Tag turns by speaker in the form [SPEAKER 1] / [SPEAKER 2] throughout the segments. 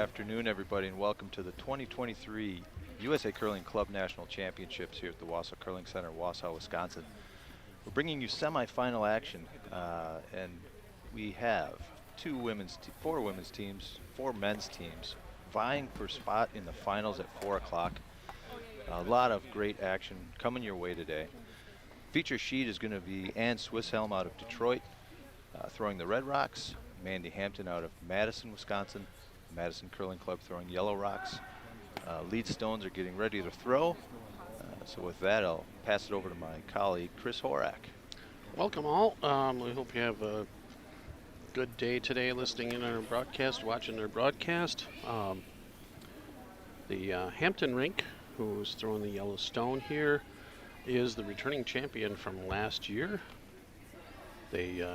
[SPEAKER 1] afternoon, everybody, and welcome to the 2023 USA Curling Club National Championships here at the Wausau Curling Center, Wausau, Wisconsin. We're bringing you semifinal action, and we have four women's teams, four men's teams vying for a spot in the finals at 4 o'clock. A lot of great action coming your way today. Feature sheet is going to be Ann Swisshelm out of Detroit, throwing the Red Rocks, Mandy Hampton out of Madison, Wisconsin, Madison Curling Club throwing Yellow Rocks. Lead stones are getting ready to throw. So with that, I'll pass it over to my colleague, Chris Horak.
[SPEAKER 2] Welcome all. We hope you have a good day today listening in on our broadcast, watching our broadcast. The Hampton rink, who's throwing the yellow stone here, is the returning champion from last year. They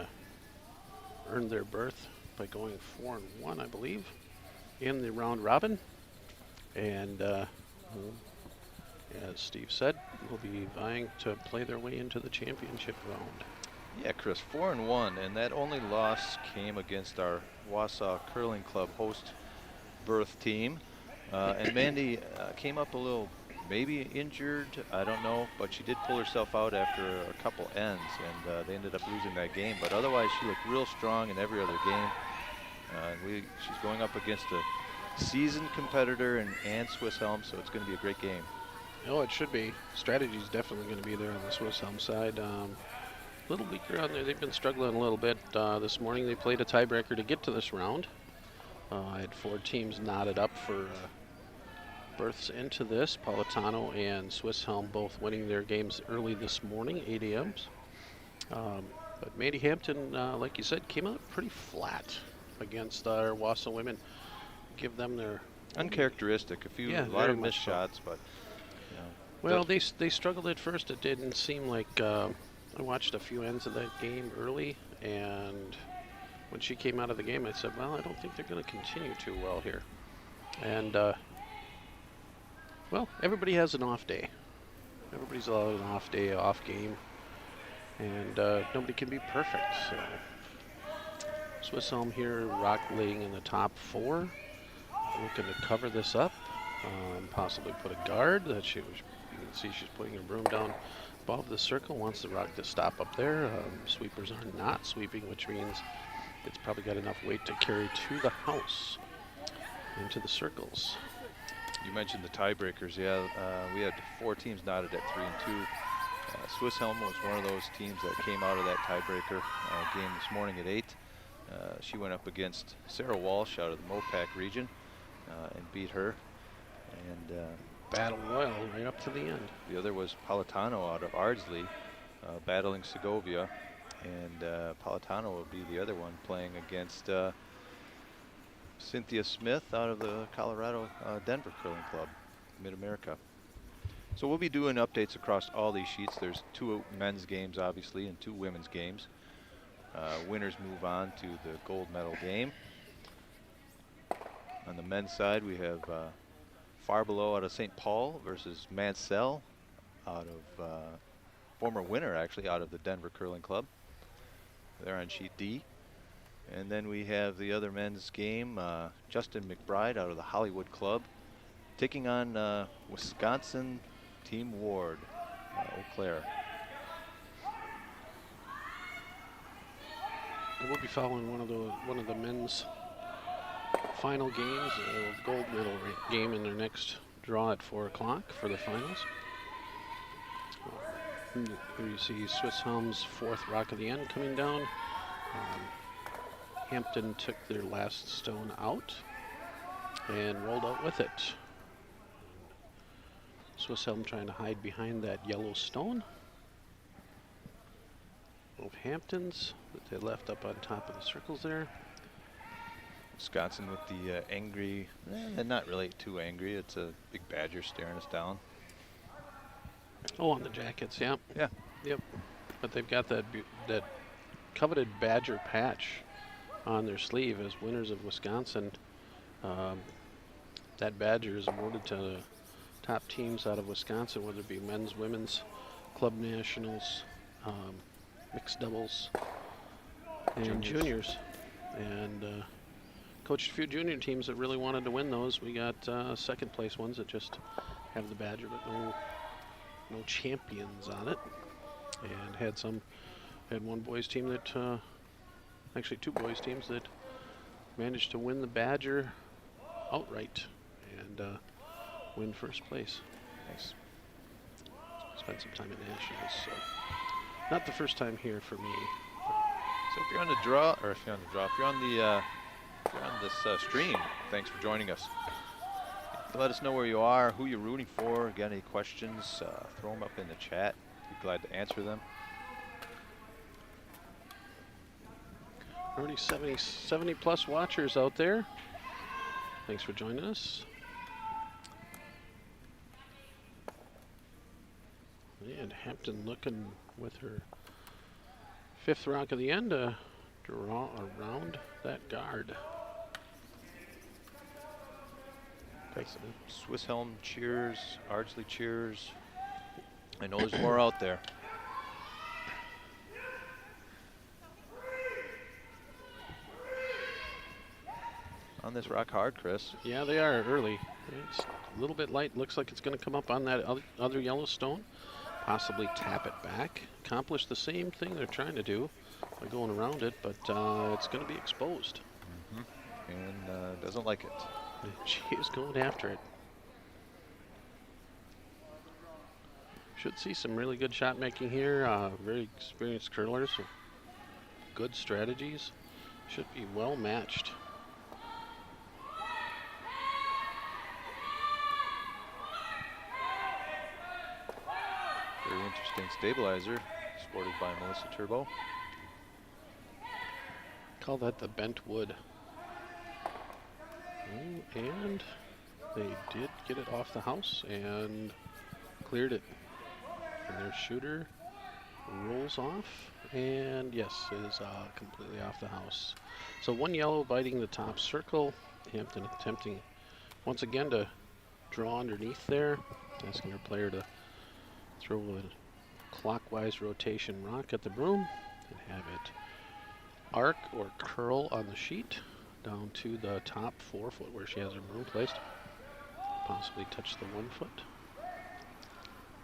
[SPEAKER 2] earned their berth by going 4-1, I believe, in the round robin. And as Steve said, will be vying to play their way into the championship round.
[SPEAKER 1] Yeah, Chris, 4-1, and that only loss came against our Wausau Curling Club host berth team. And Mandy came up a little, maybe injured, I don't know, but she did pull herself out after a couple ends, and they ended up losing that game. But otherwise, she looked real strong in every other game. She's going up against a seasoned competitor in Ann Swisshelm, so it's going to be a great game.
[SPEAKER 2] Oh, it should be. Strategy is definitely going to be there on the Swisshelm side. A little weaker on there. They've been struggling a little bit. This morning they played a tiebreaker to get to this round. I had four teams knotted up for berths into this. Politano and Swisshelm both winning their games early this morning, 8 a.m. But Mandy Hampton, like you said, came out pretty flat against our Wausau women. Give them their
[SPEAKER 1] uncharacteristic. A lot of missed shots, but you know.
[SPEAKER 2] Well, they struggled at first. It didn't seem like I watched a few ends of that game early, and when she came out of the game, I said, well, I don't think they're going to continue too well here. And well, everybody has an off day. Everybody's allowed an off day, off game, and nobody can be perfect. So Swisshelm here, rock laying in the top four. Looking to cover this up, possibly put a guard. You can see she's putting her broom down above the circle, wants the rock to stop up there. Sweepers are not sweeping, which means it's probably got enough weight to carry to the house, into the circles.
[SPEAKER 1] You mentioned the tiebreakers. Yeah, we had four teams knotted at 3-2. Swisshelm was one of those teams that came out of that tiebreaker game this morning at 8. She went up against Sarah Walsh out of the Mopac region and beat her. And
[SPEAKER 2] battle royal right up to the end.
[SPEAKER 1] The other was Politano out of Ardsley, battling Segovia. And Politano will be the other one playing against Cynthia Smith out of the Colorado Denver Curling Club, Mid-America. So we'll be doing updates across all these sheets. There's 2 men's games, obviously, and 2 women's games. Winners move on to the gold medal game. On the men's side, we have Far Below out of St. Paul versus Mansell out of, former winner actually, out of the Denver Curling Club. They're on sheet D. And then we have the other men's game, Justin McBride out of the Hollywood Club, taking on Wisconsin Team Ward, Eau Claire.
[SPEAKER 2] We'll be following one of the men's final games, gold medal game in their next draw at 4 o'clock for the finals. Here you see Swisshelm's 4th rock of the end coming down. Hampton took their last stone out and rolled out with it. Swisshelm trying to hide behind that yellow stone of Hampton's that they left up on top of the circles there.
[SPEAKER 1] Wisconsin with the angry, not really too angry. It's a big badger staring us down.
[SPEAKER 2] Oh, on the jackets, yeah.
[SPEAKER 1] Yeah.
[SPEAKER 2] Yep. But they've got that coveted badger patch on their sleeve as winners of Wisconsin. That badger is awarded to the top teams out of Wisconsin, whether it be men's, women's, club nationals, mixed doubles, and juniors. And coached a few junior teams that really wanted to win those. We got second place ones that just have the Badger, but no champions on it. And had one boys team that, actually 2 boys teams that managed to win the Badger outright and win first place.
[SPEAKER 1] Nice.
[SPEAKER 2] Spent some time at Nationals, so not the first time here for me.
[SPEAKER 1] So if you're on the draw, or if you're on this stream, thanks for joining us. Let us know where you are, who you're rooting for. Got any questions? Throw them up in the chat. Be glad to answer them.
[SPEAKER 2] Already 70 plus watchers out there. Thanks for joining us. And Hampton looking with her 5th rock of the end to draw around that guard.
[SPEAKER 1] Swiss Helm cheers, Ardsley cheers. I know there's more out there. On this rock hard, Chris.
[SPEAKER 2] Yeah, they are early. It's a little bit light. Looks like it's going to come up on that other yellow stone. Possibly tap it back. Accomplish the same thing they're trying to do by going around it, but it's going to be exposed.
[SPEAKER 1] And doesn't like it.
[SPEAKER 2] She is going after it. Should see some really good shot making here. Very experienced curlers. Good strategies. Should be well matched.
[SPEAKER 1] Very interesting stabilizer, sported by Melissa Turbo.
[SPEAKER 2] Call that the bent wood. And they did get it off the house and cleared it. And their shooter rolls off, and yes, it is completely off the house. So 1 yellow biting the top circle. Hampton attempting once again to draw underneath there, asking her player to throw a clockwise rotation rock at the broom and have it arc or curl on the sheet down to the top 4 foot where she has her broom placed. Possibly touch the 1 foot.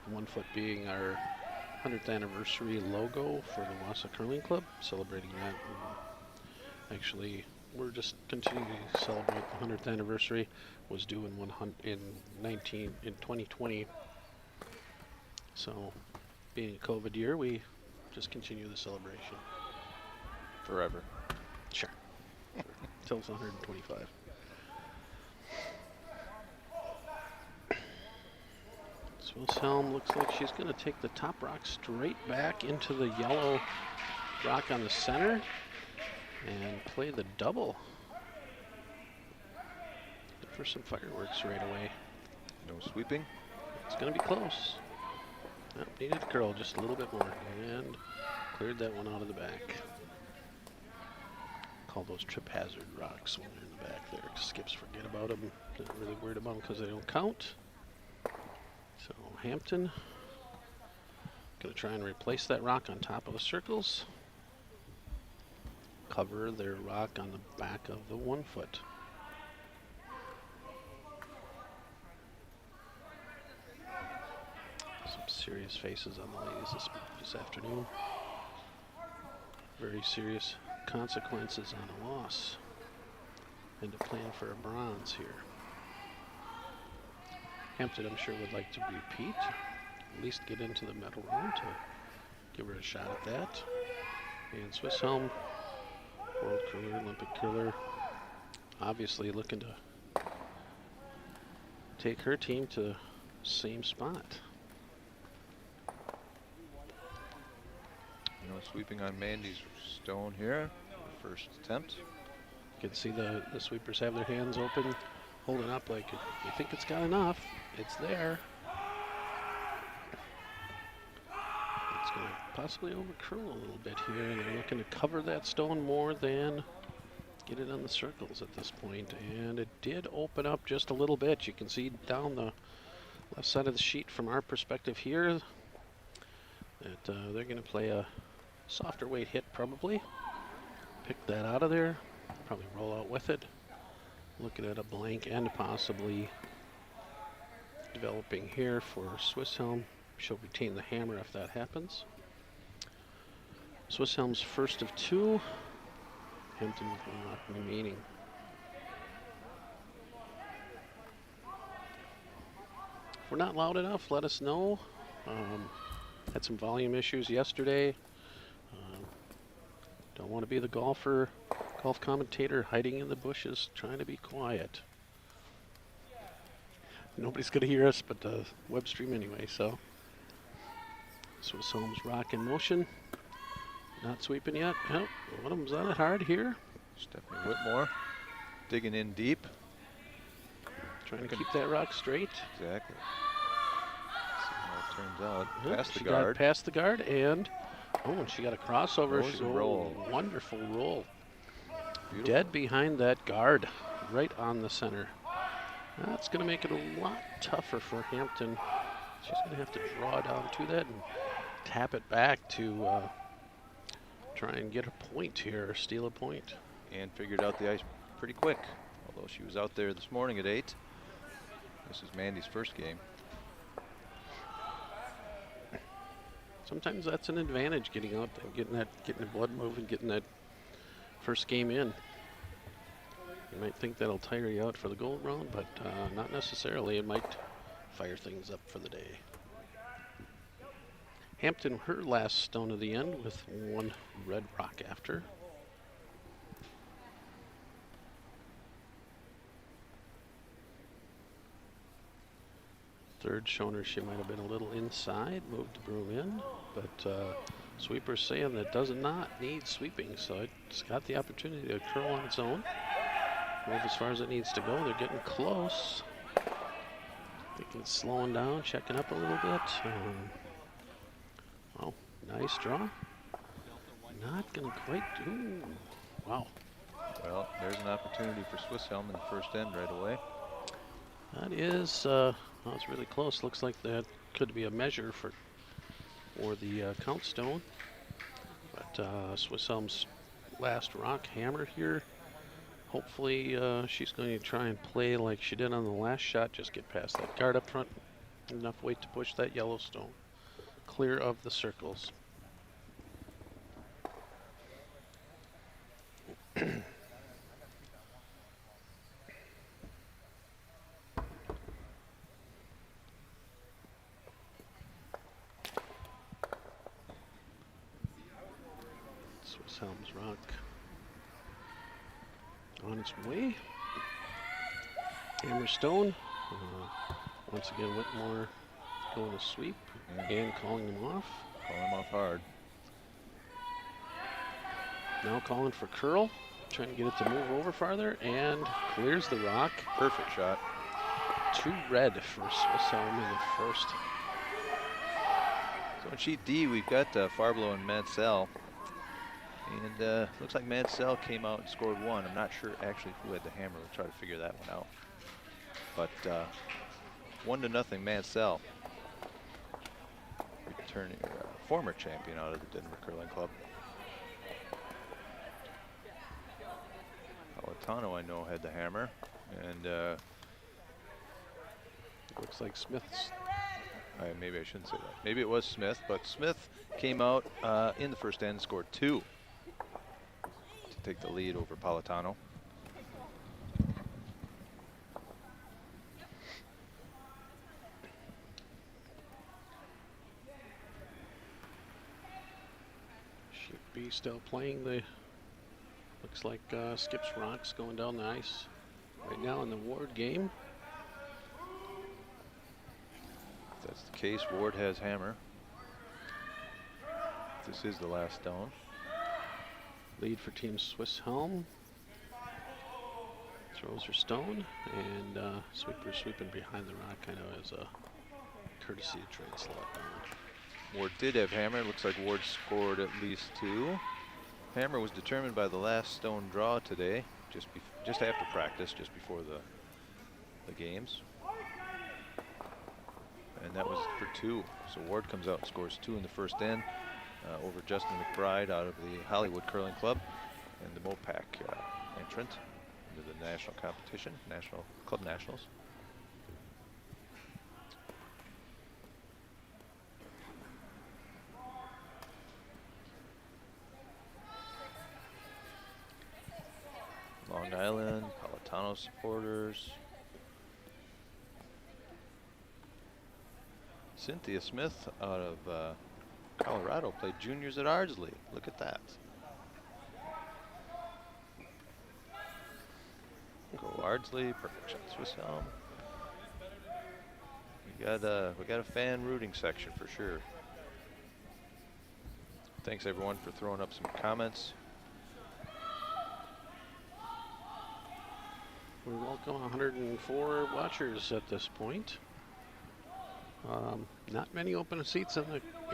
[SPEAKER 2] The 1 foot being our 100th anniversary logo for the Wausau Curling Club, celebrating that. Actually, we're just continuing to celebrate the 100th anniversary. Was due in 2020. So, being a COVID year, we just continue the celebration.
[SPEAKER 1] Forever.
[SPEAKER 2] Sure. Until it's 125. Swiss Helm looks like she's going to take the top rock straight back into the yellow rock on the center and play the double. Look for some fireworks right away.
[SPEAKER 1] No sweeping.
[SPEAKER 2] It's going to be close. Nope, needed to curl just a little bit more and cleared that one out of the back. Call those trip hazard rocks when they're in the back there. Skips forget about them. Not really worried about them because they don't count. So Hampton going to try and replace that rock on top of the circles. Cover their rock on the back of the 1 foot. Some serious faces on the ladies this afternoon. Very serious consequences on a loss. And to plan for a bronze here. Hampton, I'm sure, would like to repeat, at least get into the medal round to give her a shot at that. And Swiss Helm, world curler, Olympic curler, obviously looking to take her team to the same spot.
[SPEAKER 1] No sweeping on Mandy's stone here. First attempt.
[SPEAKER 2] You can see the sweepers have their hands open, holding up like, you think it's got enough. It's there. It's going to possibly overcurl a little bit here, and they're looking to cover that stone more than get it on the circles at this point. And it did open up just a little bit. You can see down the left side of the sheet from our perspective here that they're going to play a softer weight hit probably. Pick that out of there. Probably roll out with it. looking at a blank end possibly developing here for Swisshelm. She'll retain the hammer if that happens. Swisshelm's first of 2. Hampton with 1 rock remaining. If we're not loud enough, let us know. Had some volume issues yesterday. Don't want to be the golf commentator hiding in the bushes trying to be quiet. Nobody's going to hear us but the web stream anyway, so. Swisshelm's rock in motion. Not sweeping yet. Nope. One of them's on it hard here.
[SPEAKER 1] Stephanie Whitmore digging in deep.
[SPEAKER 2] Trying to keep that rock straight.
[SPEAKER 1] Exactly. See how it turns out.
[SPEAKER 2] Yep,
[SPEAKER 1] Past the
[SPEAKER 2] she
[SPEAKER 1] guard.
[SPEAKER 2] got past the guard, and she got a crossover.
[SPEAKER 1] That was a roll.
[SPEAKER 2] Wonderful roll.
[SPEAKER 1] Beautiful.
[SPEAKER 2] Dead behind that guard, right on the center. That's going to make it a lot tougher for Hampton. She's going to have to draw down to that and tap it back to try and get a point here, or steal a point.
[SPEAKER 1] And figured out the ice pretty quick, although she was out there this morning at 8. This is Mandy's first game.
[SPEAKER 2] Sometimes that's an advantage, getting out and getting the blood moving, getting that first game in. You might think that'll tire you out for the gold round, but not necessarily. It might fire things up for the day. Hampton, her last stone of the end with 1 red rock after. Third showing her she might have been a little inside, moved the broom in, but sweeper's saying that does not need sweeping, so it's got the opportunity to curl on its own. Move as far as it needs to go. They're getting close. I think it's slowing down, checking up a little bit. Oh, nice draw. Not going to quite do. Wow.
[SPEAKER 1] Well, there's an opportunity for Swisshelm in the first end right away.
[SPEAKER 2] That is, well, it's really close. Looks like that could be a measure for the count stone. But Swisshelm's last rock hammer here. Hopefully she's going to try and play like she did on the last shot. Just get past that guard up front. Enough weight to push that yellow stone clear of the circles. Swisshelm's rock on its way. Hammer stone. Once again, Whitmore going to sweep and calling them off.
[SPEAKER 1] Calling him off hard.
[SPEAKER 2] Now calling for curl, trying to get it to move over farther, and clears the rock.
[SPEAKER 1] Perfect shot.
[SPEAKER 2] 2 red for Swisshelm in the first.
[SPEAKER 1] So in sheet D, we've got Farblow and Mansell. And looks like Mansell came out and scored 1. I'm not sure actually who had the hammer. We'll try to figure that one out. But 1-0 Mansell. Returning former champion out of the Denver Curling Club. Palatano, I know, had the hammer. And
[SPEAKER 2] looks like Smith's.
[SPEAKER 1] Maybe I shouldn't say that. Maybe it was Smith, but Smith came out in the first end and scored 2 to take the lead over Palatano.
[SPEAKER 2] Should be still playing the, looks like Skip's Rocks going down the ice right now in the Ward game.
[SPEAKER 1] If that's the case, Ward has hammer. This is the last stone.
[SPEAKER 2] Lead for Team Swisshelm. Throws her stone, and sweeper sweeping behind the rock, kind of as a courtesy to try and slow it down.
[SPEAKER 1] Ward did have hammer. Looks like Ward scored at least 2. Hammer was determined by the last stone draw today, just after practice, just before the games. And that was for 2. So Ward comes out and scores 2 in the first end over Justin McBride out of the Hollywood Curling Club and the Mopac entrant. into the national competition, national club nationals. Long Island, Palatano supporters. Cynthia Smith out of Colorado played juniors at Ardsley. Look at that. Go Ardsley, perfect shot Swiss Helm. We got a fan rooting section for sure. Thanks everyone for throwing up some comments.
[SPEAKER 2] We welcome 104 watchers at this point. Not many open seats in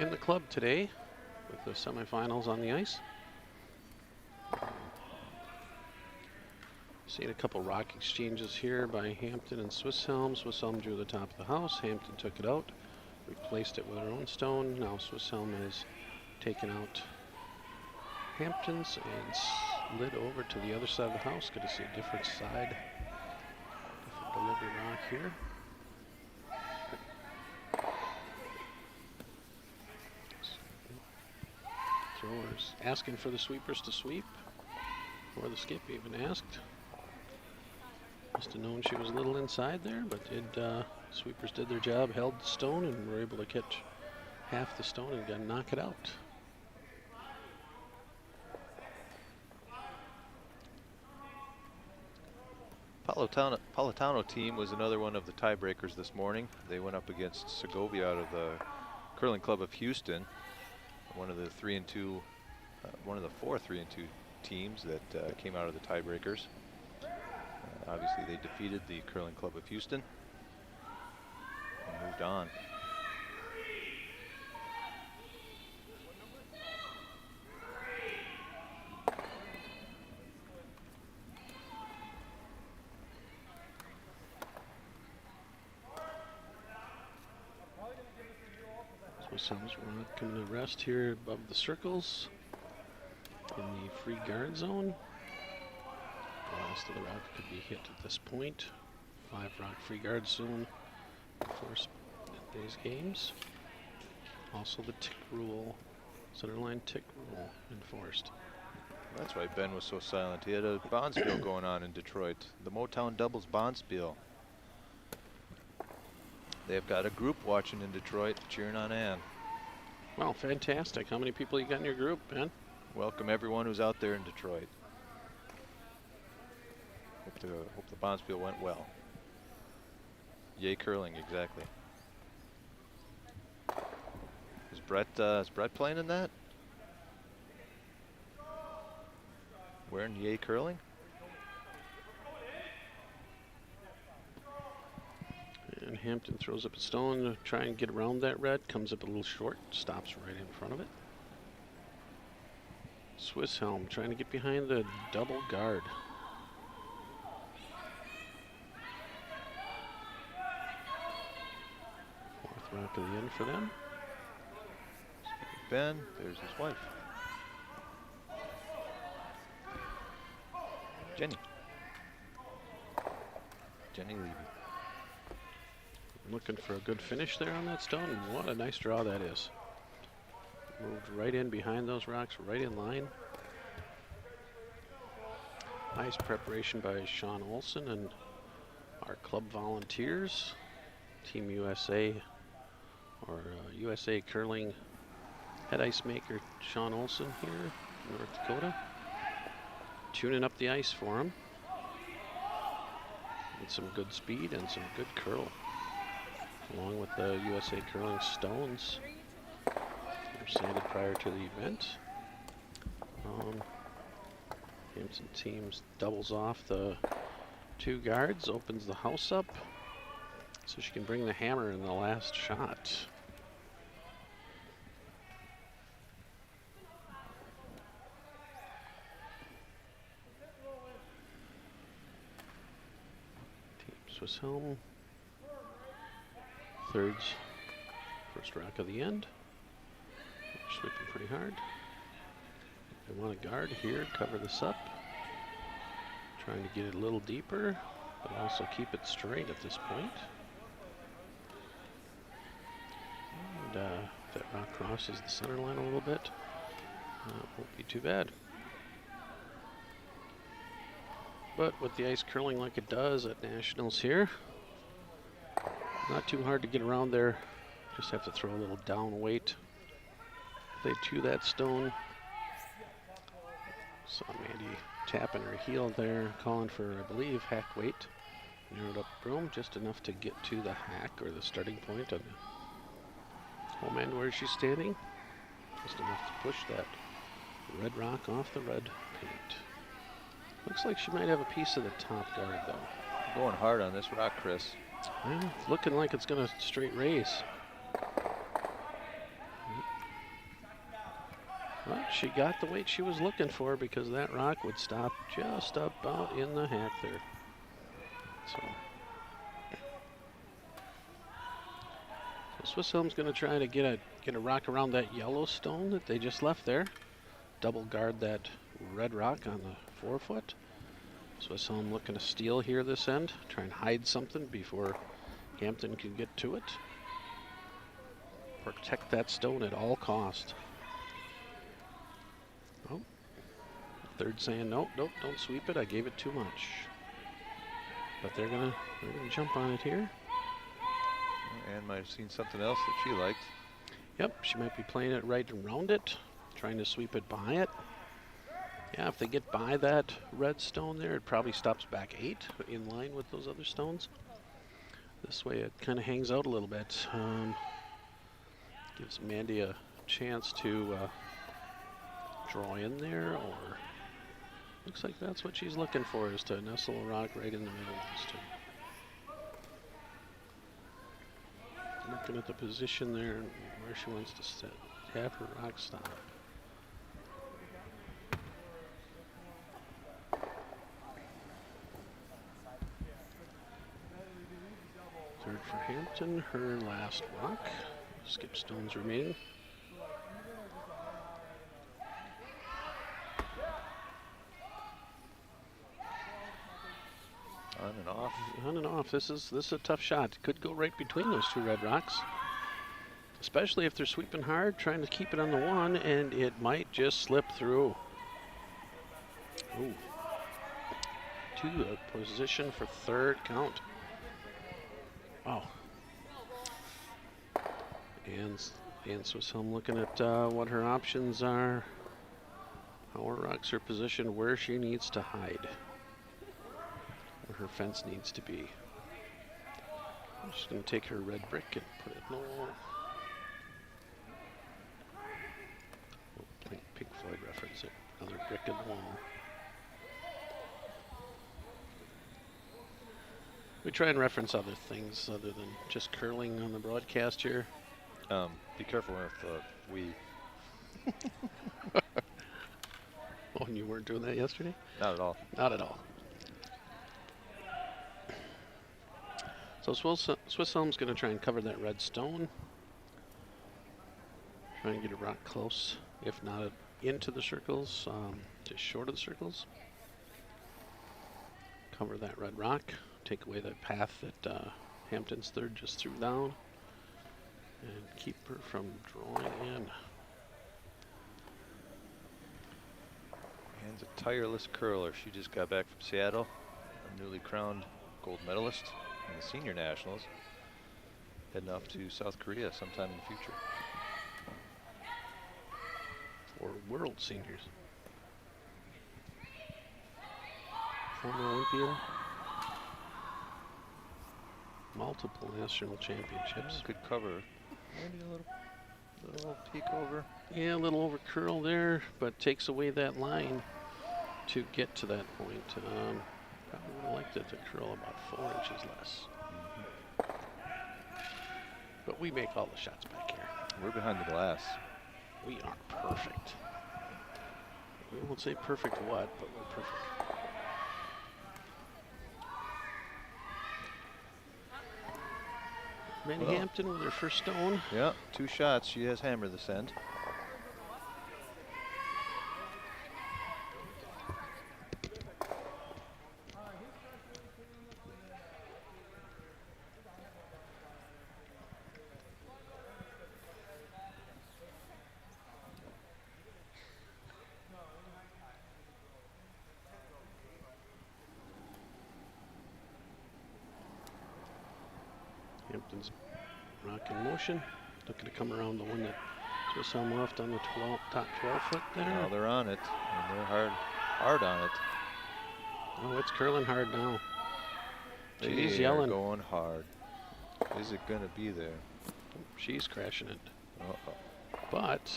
[SPEAKER 2] the club today, with the semifinals on the ice. Seen a couple rock exchanges here by Hampton and Swiss Helm. Swiss Helm drew the top of the house. Hampton took it out, replaced it with her own stone. Now Swiss Helm has taken out Hampton's and slid over to the other side of the house. Good to see a different side, different delivery rock here. Throwers asking for the sweepers to sweep, or the skip even asked. Must have known she was a little inside there, but sweepers did their job, held the stone, and were able to catch half the stone and knock it out.
[SPEAKER 1] Palatano team was another one of the tiebreakers this morning. They went up against Segovia out of the Curling Club of Houston, one of the 3-2, one of the 4 3-2 teams that came out of the tiebreakers. Obviously, they defeated the Curling Club of Houston and moved on.
[SPEAKER 2] Swiss Helm's rock coming to rest here above the circles in the free guard zone. The rest of the rock could be hit at this point. 5 rock free guard zone enforced in these games. Also the tick rule, centerline tick rule enforced.
[SPEAKER 1] That's why Ben was so silent. He had a bonspiel going on in Detroit. The Motown Doubles bonspiel. They've got a group watching in Detroit, cheering on Ann.
[SPEAKER 2] Well, fantastic. How many people you got in your group, Ben?
[SPEAKER 1] Welcome everyone who's out there in Detroit. Hope the bonspiel went well. Yay curling, exactly. Is Brett playing in that? Wearing yay curling?
[SPEAKER 2] And Hampton throws up a stone to try and get around that red. Comes up a little short, stops right in front of it. Swiss Helm trying to get behind the double guard. Fourth rock of the end for them.
[SPEAKER 1] Ben, there's his wife. Jenny Levy.
[SPEAKER 2] Looking for a good finish there on that stone. What a nice draw that is. Moved right in behind those rocks, right in line. Nice preparation by Sean Olson and our club volunteers. Team USA, or USA Curling head ice maker Sean Olson here in North Dakota. Tuning up the ice for him. With some good speed and some good curl. Along with the USA Curling stones. They're sanded prior to the event. Hampton teams doubles off the 2 guards, opens the house up so she can bring the hammer in the last shot. Team Swiss Helm. Thirds, first rock of the end. They're sweeping pretty hard. They want a guard here, cover this up. Trying to get it a little deeper, but also keep it straight at this point. And if that rock crosses the center line a little bit, won't be too bad. But with the ice curling like it does at Nationals here, not too hard to get around there. Just have to throw a little down weight. Play to that stone. Saw Mandy tapping her heel there, calling for, I believe, hack weight. Narrowed up broom just enough to get to the hack or the starting point on the home end where she's standing. Just enough to push that red rock off the red paint. Looks like she might have a piece of the top guard though.
[SPEAKER 1] Going hard on this rock, Chris.
[SPEAKER 2] Well, it's looking like it's going to straight raise. Well, she got the weight she was looking for because that rock would stop just about in the hack there. So Swiss Elm's going to try to get a rock around that yellow stone that they just left there. Double guard that red rock on the forefoot. Swiss Elm looking to steal here this end, try and hide something before Hampton can get to it. Protect that stone at all cost. Oh, third saying nope, don't sweep it. I gave it too much. But they're gonna jump on it here.
[SPEAKER 1] Ann might have seen something else that she liked.
[SPEAKER 2] Yep, she might be playing it right around it, trying to sweep it by it. Yeah, if they get by that red stone there, it probably stops back 8 in line with those other stones. This way it kind of hangs out a little bit. Gives Mandy a chance to draw in there, or looks like that's what she's looking for, is to nestle a rock right in the middle of these two. Looking at the position there and where she wants to sit, have her rock stop. Third for Hampton, her last rock. Skip stones remaining.
[SPEAKER 1] On and off.
[SPEAKER 2] On and off. This is a tough shot. Could go right between those two red rocks. Especially if they're sweeping hard, trying to keep it on the one, and it might just slip through. Ooh. To a position for third count. Wow. And Swiss Elm looking at what her options are, how her rocks are positioned, where she needs to hide, where her fence needs to be. I'm just going to take her red brick and put it in the wall. Oh, Pink Floyd reference it. Another brick in the wall. We try and reference other things other than just curling on the broadcast here.
[SPEAKER 1] Be careful with we.
[SPEAKER 2] Oh, and you weren't doing that yesterday?
[SPEAKER 1] Not at all.
[SPEAKER 2] Not at all. So Swiss Elm's going to try and cover that red stone. Try and get a rock close, if not into the circles, just short of the circles. Cover that red rock. Take away that path that Hampton's third just threw down. And keep her from drawing in.
[SPEAKER 1] Ann's a tireless curler. She just got back from Seattle, a newly crowned gold medalist in the senior nationals, heading off to South Korea sometime in the future.
[SPEAKER 2] For World Seniors. Former Olympian. Multiple national championships.
[SPEAKER 1] Good cover. Maybe a little peek over.
[SPEAKER 2] Yeah, a little over curl there, but takes away that line to get to that point. Probably would have liked it to curl about 4 inches less. But we make all the shots back here.
[SPEAKER 1] We're behind the glass.
[SPEAKER 2] We are perfect. We won't say perfect what, but we're perfect. Mandy Hampton with her first stone.
[SPEAKER 1] Yeah, 2 shots. She has hammered this end.
[SPEAKER 2] Hampton's rock in motion. Looking to come around the one that Swiss Elm left on the top 12 foot there.
[SPEAKER 1] Now they're on it, and they're hard on it.
[SPEAKER 2] Oh, it's curling hard now. She's
[SPEAKER 1] They
[SPEAKER 2] yelling.
[SPEAKER 1] are going hard. Is it going to be there?
[SPEAKER 2] She's crashing it.
[SPEAKER 1] Uh-oh.
[SPEAKER 2] But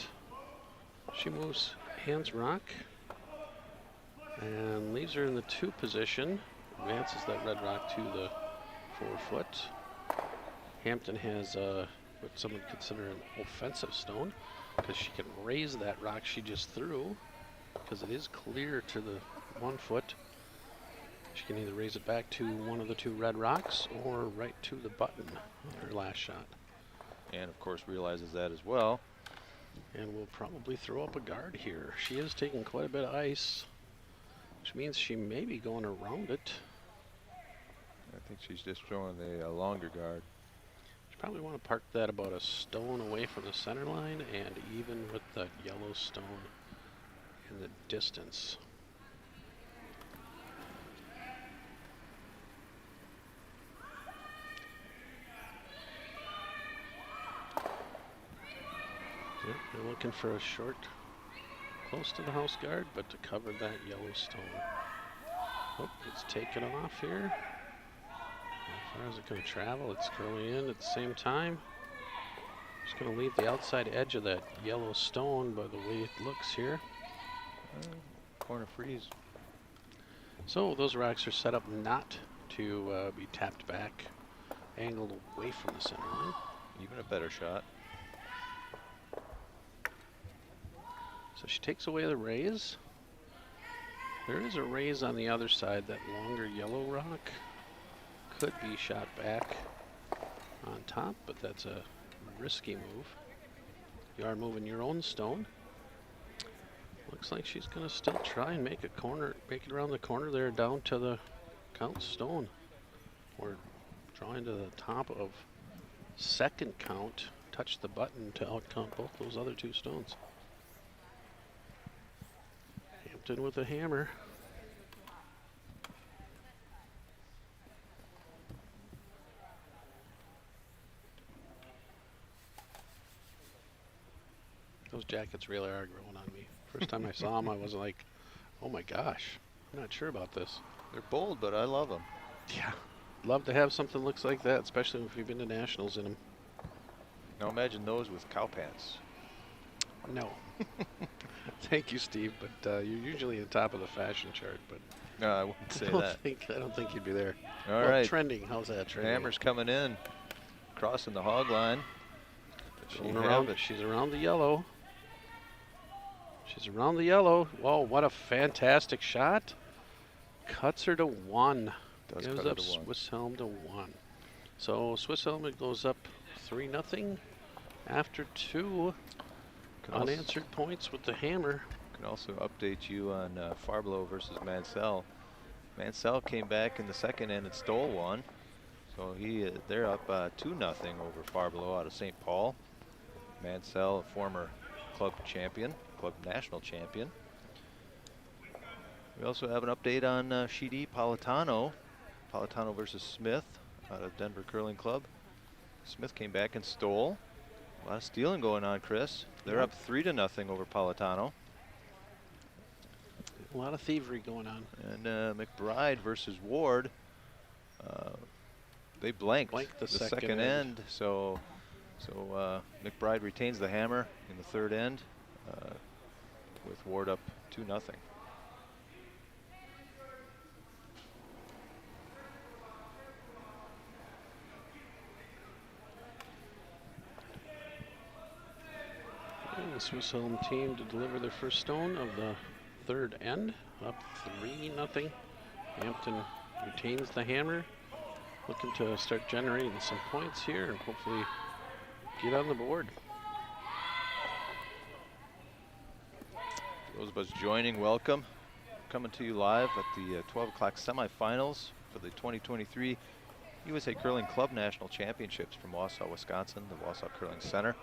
[SPEAKER 2] she moves hands rock and leaves her in the 2 position. Advances that red rock to the 4 foot. Hampton has what some would consider an offensive stone because she can raise that rock she just threw because it is clear to the 1 foot. She can either raise it back to one of the 2 red rocks or right to the button on her last shot.
[SPEAKER 1] And of course realizes that as well.
[SPEAKER 2] And will probably throw up a guard here. She is taking quite a bit of ice, which means she may be going around it.
[SPEAKER 1] I think she's just throwing a longer guard.
[SPEAKER 2] She probably want to park that about a stone away from the center line and even with the yellow stone in the distance. Yep, they're looking for a short close to the house guard, but to cover that yellow stone. Oh, it's taken off here. How far is it going to travel? It's curling in at the same time. Just going to leave the outside edge of that yellow stone by the way it looks here.
[SPEAKER 1] Corner freeze.
[SPEAKER 2] So those rocks are set up not to be tapped back, angled away from the center line.
[SPEAKER 1] Even a better shot.
[SPEAKER 2] So she takes away the raise. There is a raise on the other side. That longer yellow rock could be shot back on top, but that's a risky move. You are moving your own stone. Looks like she's going to still try and make it around the corner there down to the count stone. We're drawing to the top of second count. Touch the button to outcount both those other 2 stones. Hampton with a hammer. Those jackets really are growing on me. First time I saw them, I was like, oh my gosh, I'm not sure about this.
[SPEAKER 1] They're bold, but I love them.
[SPEAKER 2] Yeah. Love to have something that looks like that, especially if you've been to nationals in them.
[SPEAKER 1] Now imagine those with cow pants.
[SPEAKER 2] No. Thank you, Steve, but you're usually at the top of the fashion chart, but
[SPEAKER 1] No, I wouldn't say
[SPEAKER 2] I don't think you'd be there.
[SPEAKER 1] All
[SPEAKER 2] Well,
[SPEAKER 1] right.
[SPEAKER 2] Trending, how's that trending?
[SPEAKER 1] Hammer's coming in, crossing the hog line.
[SPEAKER 2] Going around, she's around the yellow. She's around the yellow. Whoa, what a fantastic shot. Cuts her to 1.
[SPEAKER 1] Does
[SPEAKER 2] Gives
[SPEAKER 1] cut her
[SPEAKER 2] up
[SPEAKER 1] to 1.
[SPEAKER 2] Swiss Helm to 1. So Swiss Helm goes up 3-0 after 2 unanswered points with the hammer.
[SPEAKER 1] Can also update you on Farblow versus Mansell. Mansell came back in the second end and stole 1. So they're up 2-0 over Farblow out of St. Paul. Mansell, a former club champion, club national champion. We also have an update on Shidi Politano. Politano versus Smith out of Denver Curling Club. Smith came back and stole. A lot of stealing going on, Chris. They're up 3-0 over Politano.
[SPEAKER 2] A lot of thievery going on.
[SPEAKER 1] And McBride versus Ward. They blanked
[SPEAKER 2] the
[SPEAKER 1] second end. So McBride retains the hammer in the third end with Ward up 2-0.
[SPEAKER 2] And the Swiss home team to deliver their first stone of the third end, up 3-0. Hampton retains the hammer, looking to start generating some points here and hopefully get on the board.
[SPEAKER 1] Those of us joining, welcome. Coming to you live at the 12 o'clock semifinals for the 2023 USA Curling Club National Championships from Wausau, Wisconsin, the Wausau Curling Center.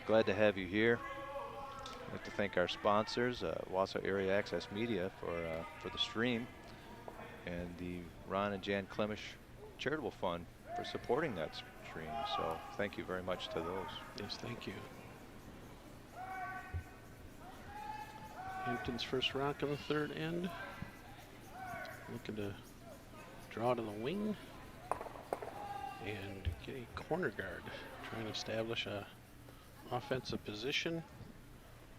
[SPEAKER 1] Glad to have you here. I'd like to thank our sponsors, Wausau Area Access Media for the stream, and the Ron and Jan Klemish Charitable Fund for supporting that stream. So thank you very much to those.
[SPEAKER 2] Yes, thank you. Hampton's first rock on the third end. Looking to draw to the wing and get a corner guard. Trying to establish a offensive position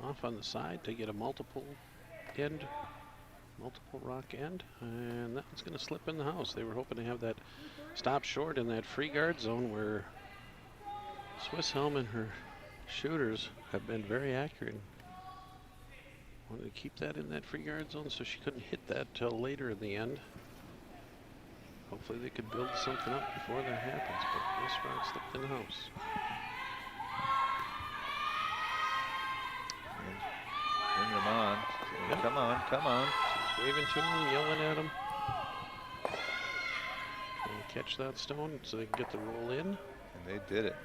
[SPEAKER 2] off on the side to get a multiple rock end, and that one's going to slip in the house. They were hoping to have that stop short in that free guard zone where Swiss Helm and her shooters have been very accurate. Wanted to keep that in that free guard zone so she couldn't hit that till later in the end. Hopefully they could build something up before that happens, but this rock slipped in the house.
[SPEAKER 1] Bring them on. Yep. Come on, come on.
[SPEAKER 2] She's waving to him, yelling at him. Trying to catch that stone so they can get the roll in.
[SPEAKER 1] And they did it.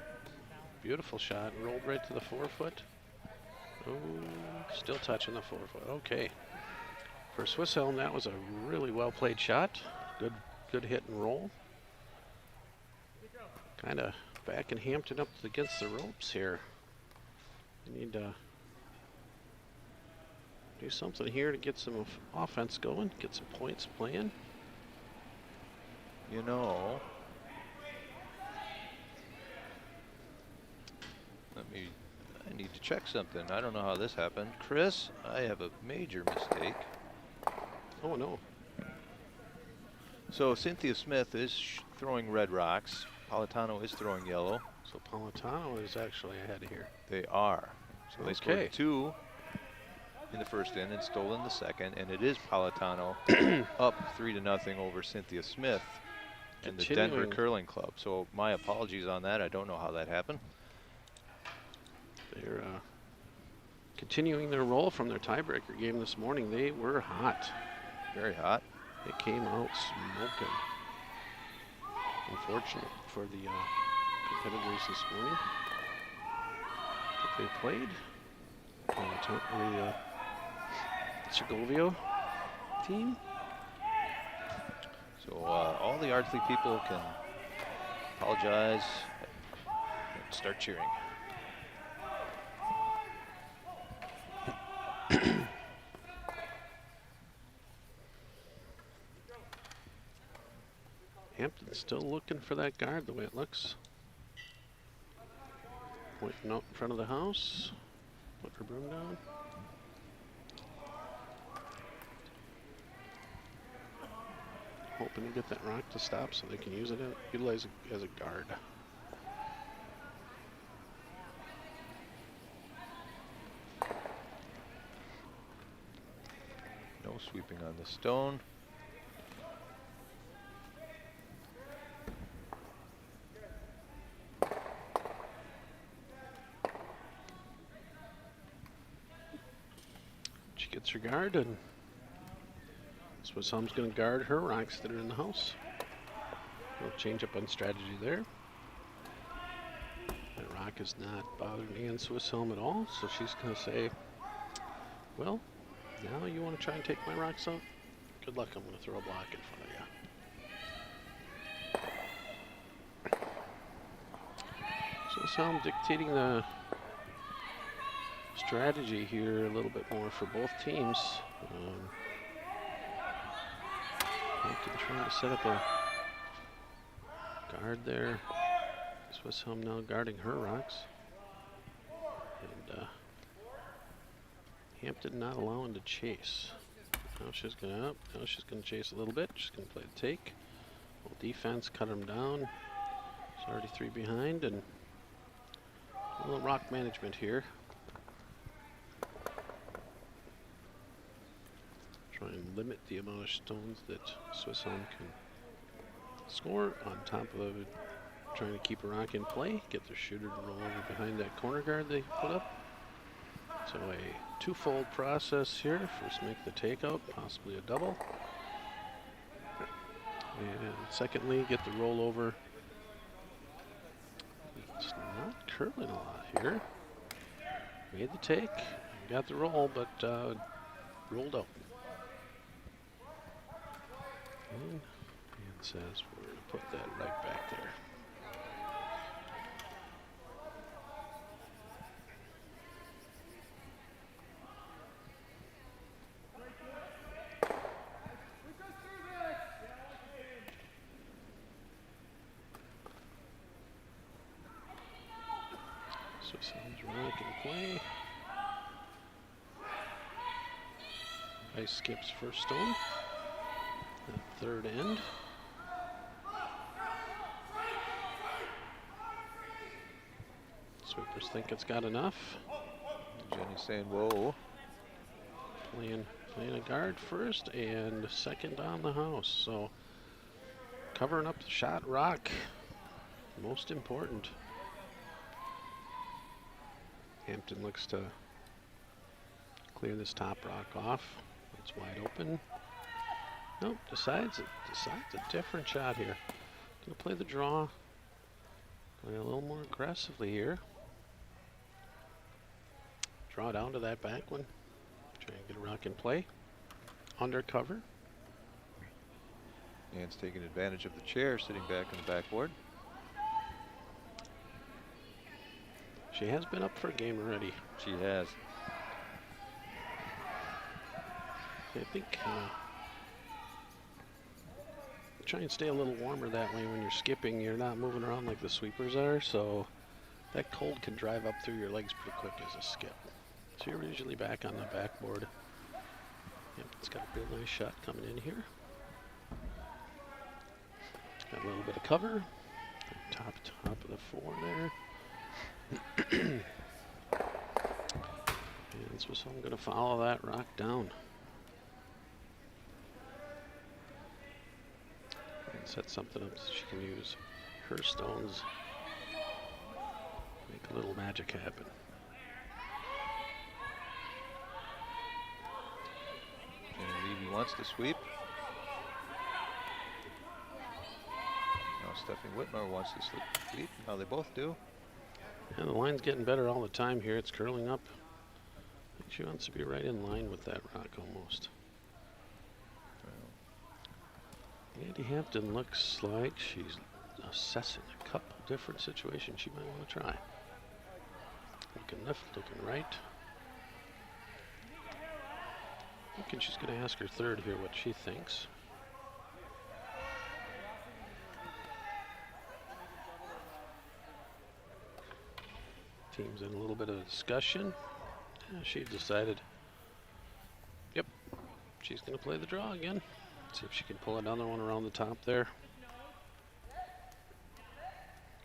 [SPEAKER 2] Beautiful shot. Rolled right to the 4-foot. Oh, still touching the 4-foot. Okay. For Swiss Helm, that was a really well played shot. Good hit and roll. Kind of backing Hampton up against the ropes here. They need to do something here to get some offense going, get some points playing.
[SPEAKER 1] You know, I need to check something. I don't know how this happened. Chris, I have a major mistake.
[SPEAKER 2] Oh no.
[SPEAKER 1] So Cynthia Smith is throwing red rocks. Politano is throwing yellow.
[SPEAKER 2] So Politano is actually ahead here.
[SPEAKER 1] They are. So they scored 2 in the first inning and stole in the second, and it is Politano up 3-0 over Cynthia Smith and the Denver Curling Club. So my apologies on that. I don't know how that happened.
[SPEAKER 2] They're continuing their roll from their tiebreaker game this morning. They were hot.
[SPEAKER 1] Very hot.
[SPEAKER 2] They came out smoking. Unfortunate for the competitors this morning. But they played. The Segovia team.
[SPEAKER 1] So all the Ardsley people can apologize and start cheering.
[SPEAKER 2] Hampton's still looking for that guard the way it looks. Pointing out in front of the house. Put her broom down. Hoping to get that rock to stop so they can use it, utilize it as a guard.
[SPEAKER 1] No sweeping on the stone.
[SPEAKER 2] She gets her guard, and Swiss Helm's going to guard her rocks that are in the house. We'll change up on strategy there. That rock is not bothering Ann Swiss Helm at all, so she's going to say, well, now you want to try and take my rocks out? Good luck, I'm going to throw a block in front of you. Swiss Helm dictating the strategy here a little bit more for both teams. Hampton trying to set up a guard there. Swiss Helm now guarding her rocks. And Hampton not allowing to chase. Now she's going up. Now she's going to chase a little bit. She's going to play the take. Little defense, cut him down. She's already 3 behind, and a little rock management here. Try and limit the amount of stones that Swiss Helm can score on top of it. Trying to keep a rock in play, get their shooter to roll over behind that corner guard they put up. So a twofold process here. First make the takeout, possibly a double. And secondly, get the rollover. It's not curling a lot here. Made the take, got the roll, but rolled out. And says we're going to put that right back there. So sounds rock and play. Ice skips first stone. The third end. Sweepers think it's got enough.
[SPEAKER 1] Jenny's saying, whoa.
[SPEAKER 2] Playing a guard first and second on the house. So covering up the shot rock. Most important. Hampton looks to clear this top rock off. It's wide open. Nope, decides a different shot here. Gonna play the draw. Play a little more aggressively here. Draw down to that back one. Try and get a rock in play. Undercover.
[SPEAKER 1] Ann's taking advantage of the chair, sitting back on the backboard.
[SPEAKER 2] She has been up for a game already.
[SPEAKER 1] She has.
[SPEAKER 2] I think try and stay a little warmer that way when you're skipping. You're not moving around like the sweepers are, so that cold can drive up through your legs pretty quick as a skip. So you're usually back on the backboard. Yep, it's got a real nice shot coming in here. Got a little bit of cover. Top of the four there. And so I'm going to follow that rock down. And set something up so she can use her stones. Make a little magic happen.
[SPEAKER 1] Jenny Levy wants to sweep. Now Stephanie Whitmer wants to sweep. Now they both do.
[SPEAKER 2] And the line's getting better all the time here. It's curling up. I think she wants to be right in line with that rock almost. Andy Hampton looks like she's assessing a couple different situations she might want to try. Looking left, looking right. Thinking she's going to ask her third here what she thinks. Team's in a little bit of discussion. She decided, yep, she's going to play the draw again. See if she can pull another one around the top there.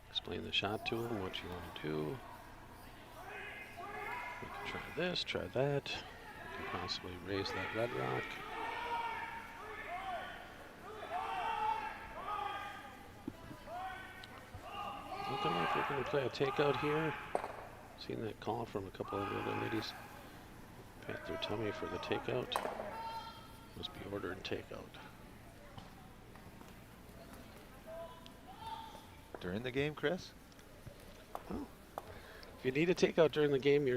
[SPEAKER 2] Explain the shot to him, what you want to do. We can try this, try that. We can possibly raise that red rock. Looking like we're going to play a takeout here. Seen that call from a couple of the other ladies. Pat their tummy for the takeout. Must be ordered takeout.
[SPEAKER 1] During the game, Chris?
[SPEAKER 2] Well, if you need a takeout during the game,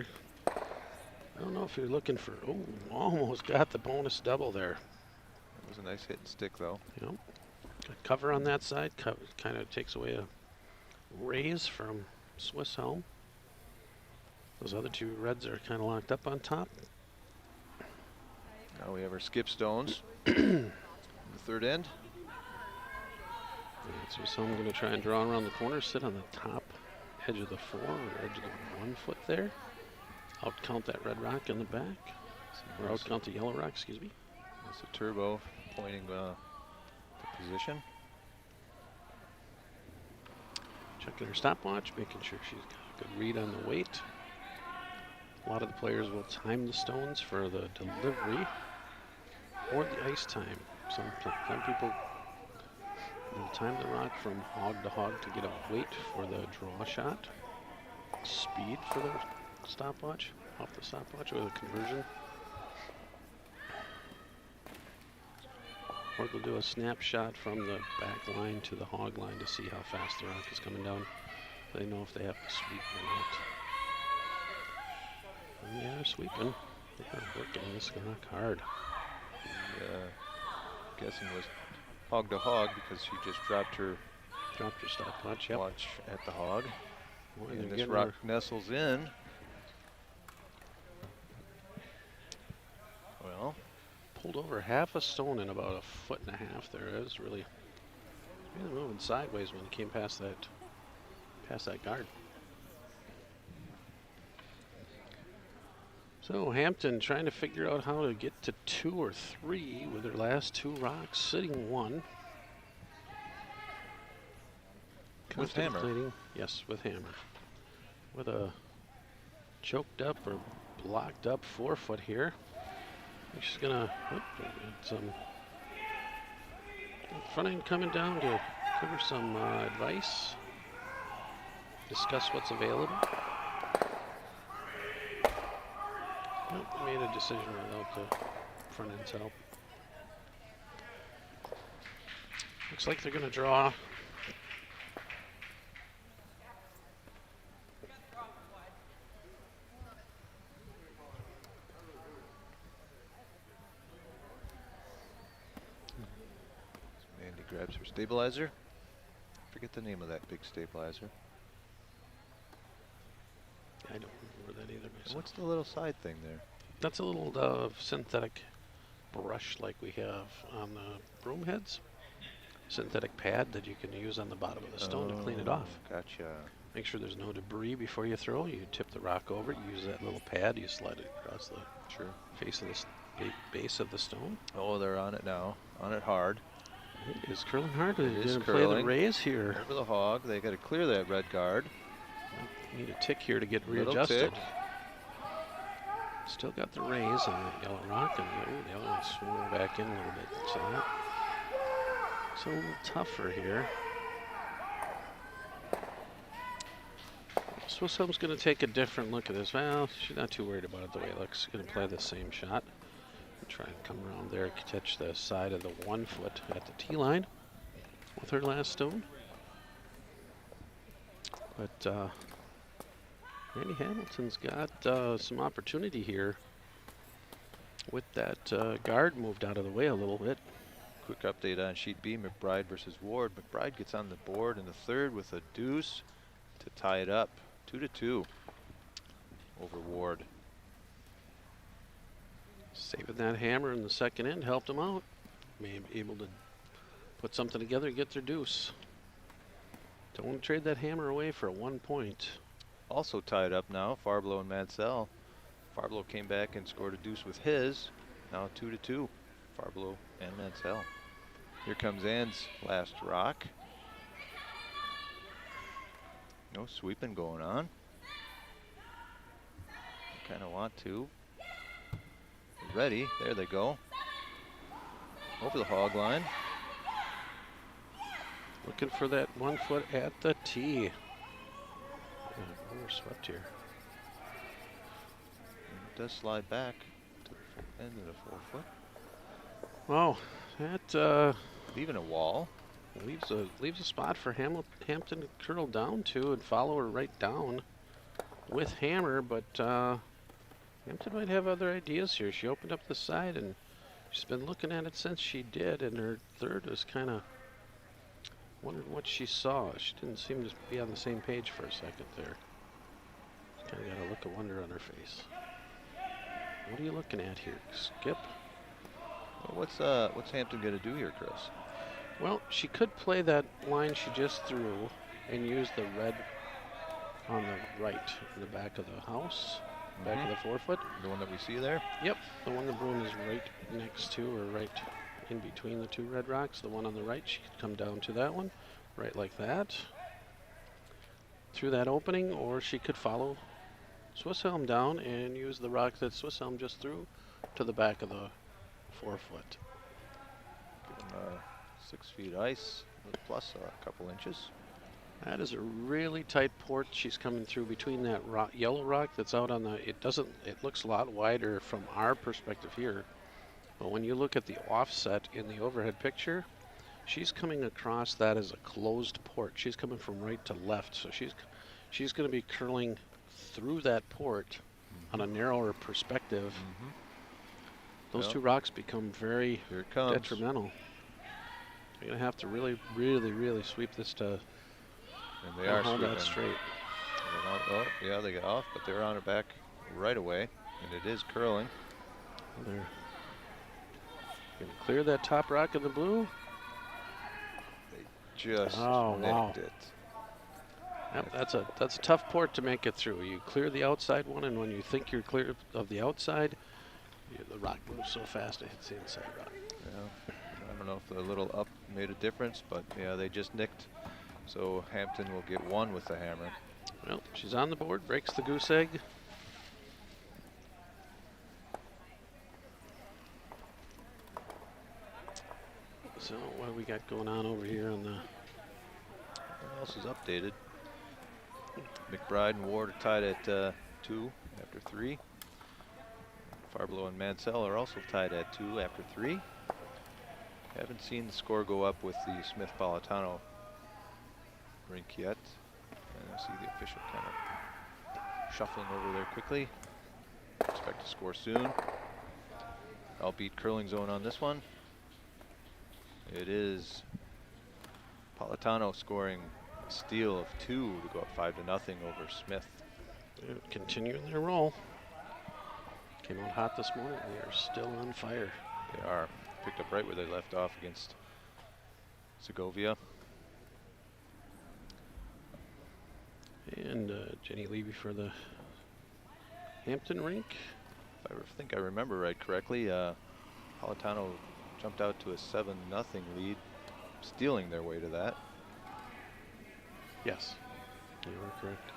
[SPEAKER 2] I don't know if you're looking for, almost got the bonus double there.
[SPEAKER 1] That was a nice hit and stick, though.
[SPEAKER 2] Yep. Got cover on that side. Kind of takes away a raise from Swiss Helm. Those other two reds are kind of locked up on top.
[SPEAKER 1] Now we have our skip stones. The third end.
[SPEAKER 2] So I'm going to try and draw around the corner, sit on the top edge of the four, or edge of the 1 foot there. Out count that red rock in the back. Or out count the yellow rock, excuse me.
[SPEAKER 1] That's a turbo pointing the position.
[SPEAKER 2] Checking her stopwatch, making sure she's got a good read on the weight. A lot of the players will time the stones for the delivery or the ice time. Some people will time the rock from hog to hog to get a weight for the draw shot, speed for the stopwatch, off the stopwatch with a conversion. Or they'll do a snapshot from the back line to the hog line to see how fast the rock is coming down. They know if they have to sweep or not. And they are sweeping. They are working this rock hard.
[SPEAKER 1] The guessing was hog to hog because she just dropped her
[SPEAKER 2] stopwatch. Yep.
[SPEAKER 1] watch at the hog.
[SPEAKER 2] Boy,
[SPEAKER 1] And
[SPEAKER 2] they're
[SPEAKER 1] this
[SPEAKER 2] getting
[SPEAKER 1] rock
[SPEAKER 2] her-
[SPEAKER 1] nestles in. Well,
[SPEAKER 2] pulled over half a stone in about a foot and a half there. It was really moving sideways when it came past that guard. So Hampton trying to figure out how to get to 2 or 3 with their last 2 rocks, sitting 1.
[SPEAKER 1] With hammer.
[SPEAKER 2] Contemplating- Yes, with hammer. With a choked up or blocked up 4-foot here. She's gonna get some front end coming down to give her some advice, discuss what's available. Nope, made a decision without the front end's help. Looks like they're gonna draw.
[SPEAKER 1] Mandy grabs her stabilizer. Forget the name of that big stabilizer.
[SPEAKER 2] I don't remember that either
[SPEAKER 1] And
[SPEAKER 2] myself.
[SPEAKER 1] what's the little side thing there?
[SPEAKER 2] That's a little synthetic brush like we have on the broom heads. Synthetic pad that you can use on the bottom of the stone to clean it off.
[SPEAKER 1] Gotcha.
[SPEAKER 2] Make sure there's no debris before you throw. You tip the rock over, you use that little pad, you slide it across the
[SPEAKER 1] Sure.
[SPEAKER 2] face of the base of the stone.
[SPEAKER 1] Oh, they're on it now. On it hard.
[SPEAKER 2] It is curling hard. They're
[SPEAKER 1] is
[SPEAKER 2] going to play the
[SPEAKER 1] curling.
[SPEAKER 2] raise here.
[SPEAKER 1] Over the hog. They got to clear that red guard.
[SPEAKER 2] Need a tick here to get
[SPEAKER 1] Little
[SPEAKER 2] readjusted.
[SPEAKER 1] tick.
[SPEAKER 2] Still got the raise on the yellow rock, and the other one swung back in a little bit. So it's a little tougher here. Swiss Home's going to take a different look at this. Well, she's not too worried about it the way it looks. Going to play the same shot. Try and come around there, catch the side of the 1 foot at the tee line with her last stone. But Randy Hamilton's got some opportunity here with that guard moved out of the way a little bit.
[SPEAKER 1] Quick update on sheet B, McBride versus Ward. McBride gets on the board in the third with a deuce to tie it up. 2-2 over Ward.
[SPEAKER 2] Saving that hammer in the second end helped him out. May be able to put something together and get their deuce. Don't want to trade that hammer away for 1 point.
[SPEAKER 1] Also tied up now, Farblow and Mansell. Farblow came back and scored a deuce with his. Now 2-2, Farblow and Mansell. Here comes Ann's last rock. No sweeping going on. Kind of want to. Ready, there they go. Over the hog line.
[SPEAKER 2] Looking for that 1 foot at the tee. Overswept here.
[SPEAKER 1] And it does slide back to the end of the 4 foot.
[SPEAKER 2] Wow, that
[SPEAKER 1] Leaving a wall.
[SPEAKER 2] leaves a spot for Hampton to curl down to and follow her right down with hammer, but Hampton might have other ideas here. She opened up the side and she's been looking at it since she did, and her third was kind of wondering what she saw. She didn't seem to be on the same page for a second there. Kind of got a look of wonder on her face. What are you looking at here, Skip?
[SPEAKER 1] Well, what's Hampton going to do here, Chris?
[SPEAKER 2] Well, she could play that line she just threw and use the red on the right in the back of the house, back of the 4 foot.
[SPEAKER 1] The one that we see there?
[SPEAKER 2] Yep, the one the broom is right next to or right in between the 2 red rocks. The one on the right, she could come down to that one, right like that, through that opening, or she could follow Swiss Elm down and use the rock that Swiss Elm just threw to the back of the 4 foot.
[SPEAKER 1] 6 feet ice plus a couple inches.
[SPEAKER 2] That is a really tight port. She's coming through between that yellow rock that's out on the, it looks a lot wider from our perspective here. But when you look at the offset in the overhead picture, she's coming across that as a closed port. She's coming from right to left. So she's going to be curling through that port on a narrower perspective. Those 2 rocks become very
[SPEAKER 1] Here it comes.
[SPEAKER 2] detrimental. They're going to have to really, really, really sweep this to
[SPEAKER 1] And they are
[SPEAKER 2] hold
[SPEAKER 1] sweeping.
[SPEAKER 2] that straight.
[SPEAKER 1] Oh, yeah, they got off, but they're on it back right away. And it is curling.
[SPEAKER 2] They're going to clear that top rock in the blue.
[SPEAKER 1] Just
[SPEAKER 2] Oh, wow.
[SPEAKER 1] nicked it.
[SPEAKER 2] Yep, that's a tough port to make it through. You clear the outside one, and when you think you're clear of the outside, the rock moves so fast it hits the inside rock.
[SPEAKER 1] Yeah, I don't know if the little up made a difference, but yeah, they just nicked. So Hampton will get one with the hammer.
[SPEAKER 2] Well, she's on the board, breaks the goose egg. So what do we got going on over here on the...
[SPEAKER 1] What else is updated? McBride and Ward are tied at 2 after 3. Farblow and Mansell are also tied at 2 after 3. Haven't seen the score go up with the Smith-Politano rink yet. And I see the official kind of shuffling over there quickly. Expect to score soon. I'll beat curling zone on this one. It is Politano scoring a steal of 2 to go up 5-0 over Smith.
[SPEAKER 2] They're continuing their roll. Came out hot this morning. They are still on fire.
[SPEAKER 1] They are. Picked up right where they left off against Segovia.
[SPEAKER 2] And Jenny Levy for the Hampton rink.
[SPEAKER 1] If I think I remember right correctly, Politano jumped out to a 7-0 lead, stealing their way to that.
[SPEAKER 2] Yes, you are correct.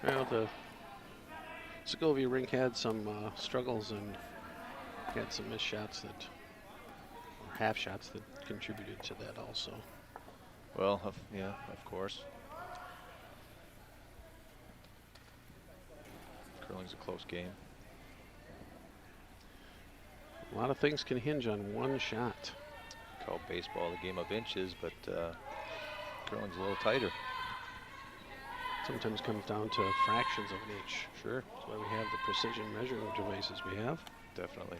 [SPEAKER 2] Well, the Segovia rink had some struggles and had some missed shots that, or half shots that contributed to that also.
[SPEAKER 1] Well, yeah, of course. Curling's a close game.
[SPEAKER 2] A lot of things can hinge on one shot.
[SPEAKER 1] Call baseball the game of inches, but curling's a little tighter.
[SPEAKER 2] Sometimes comes down to fractions of an inch.
[SPEAKER 1] Sure.
[SPEAKER 2] That's why we have the precision measuring devices we have.
[SPEAKER 1] Definitely.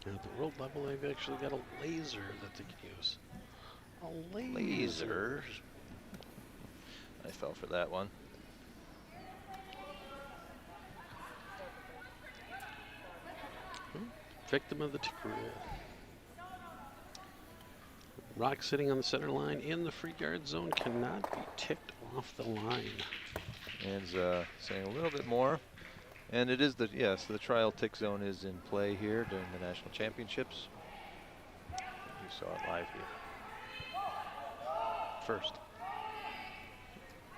[SPEAKER 2] Now at the world level, they've actually got a laser that they can use. A
[SPEAKER 1] Laser. I fell for that one.
[SPEAKER 2] Victim of the tick rule. Rock sitting on the center line in the free guard zone cannot be ticked off the line.
[SPEAKER 1] And saying a little bit more. And it is the, yes, the trial tick zone is in play here during the national championships. You saw it live here.
[SPEAKER 2] First.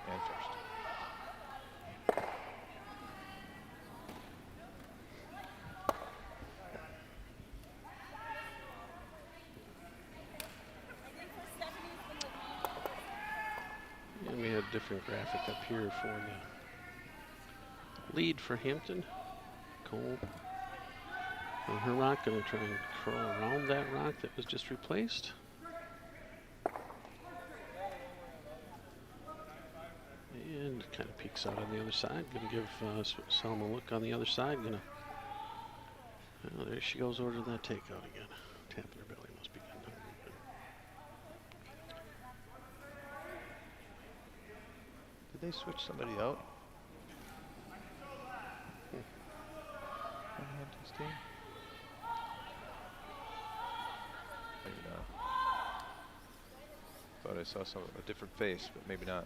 [SPEAKER 1] And first.
[SPEAKER 2] And we had a different graphic up here for the lead for Hampton. Cole and her rock going to try and curl around that rock that was just replaced. And kind of peeks out on the other side. Going to give Selma a look on the other side. Oh, there she goes over to that takeout again. Tapping her belly must be good.
[SPEAKER 1] Did they switch somebody out? On Hampton's team? Maybe not. Thought I saw a different face, but maybe not.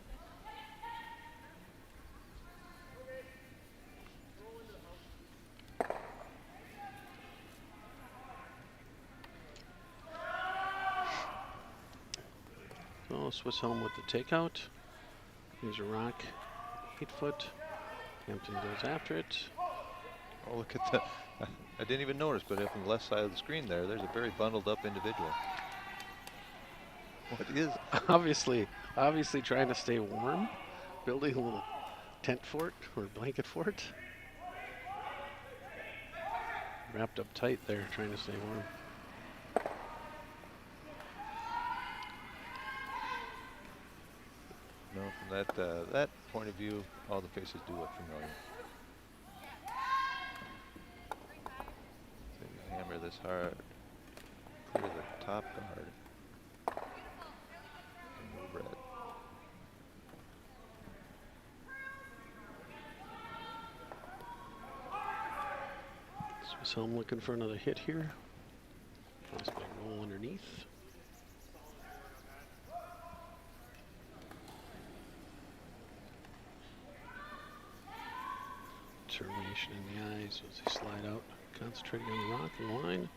[SPEAKER 2] So Swiss home with the takeout. Here's a rock, 8 foot. Hampton goes after it.
[SPEAKER 1] Oh, look at that. I didn't even notice, but up on the left side of the screen there's a very bundled up individual. What is?
[SPEAKER 2] Obviously trying to stay warm, building a little tent fort or blanket fort. Wrapped up tight there, trying to stay warm.
[SPEAKER 1] No, from that point of view, all the faces do look familiar. The hammer clear this hard. Clear the top guard. Move red.
[SPEAKER 2] So I'm looking for another hit here. Possibly roll underneath. Determination in the eyes as they slide out, concentrating on the rock and line.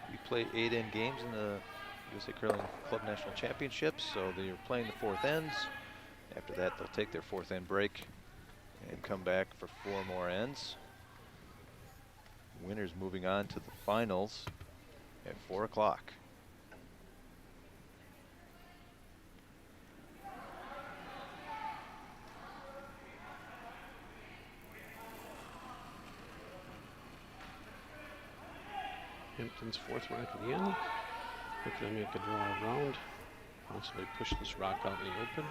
[SPEAKER 1] We play 8-end games in the USA Curling Club National Championships, so they're playing the 4th ends. After that, they'll take their 4th end break and come back for 4 more ends. Winners moving on to the finals at 4 o'clock.
[SPEAKER 2] Hampton's 4th rock of the end. Looking to make a draw around. Possibly push this rock out in the open.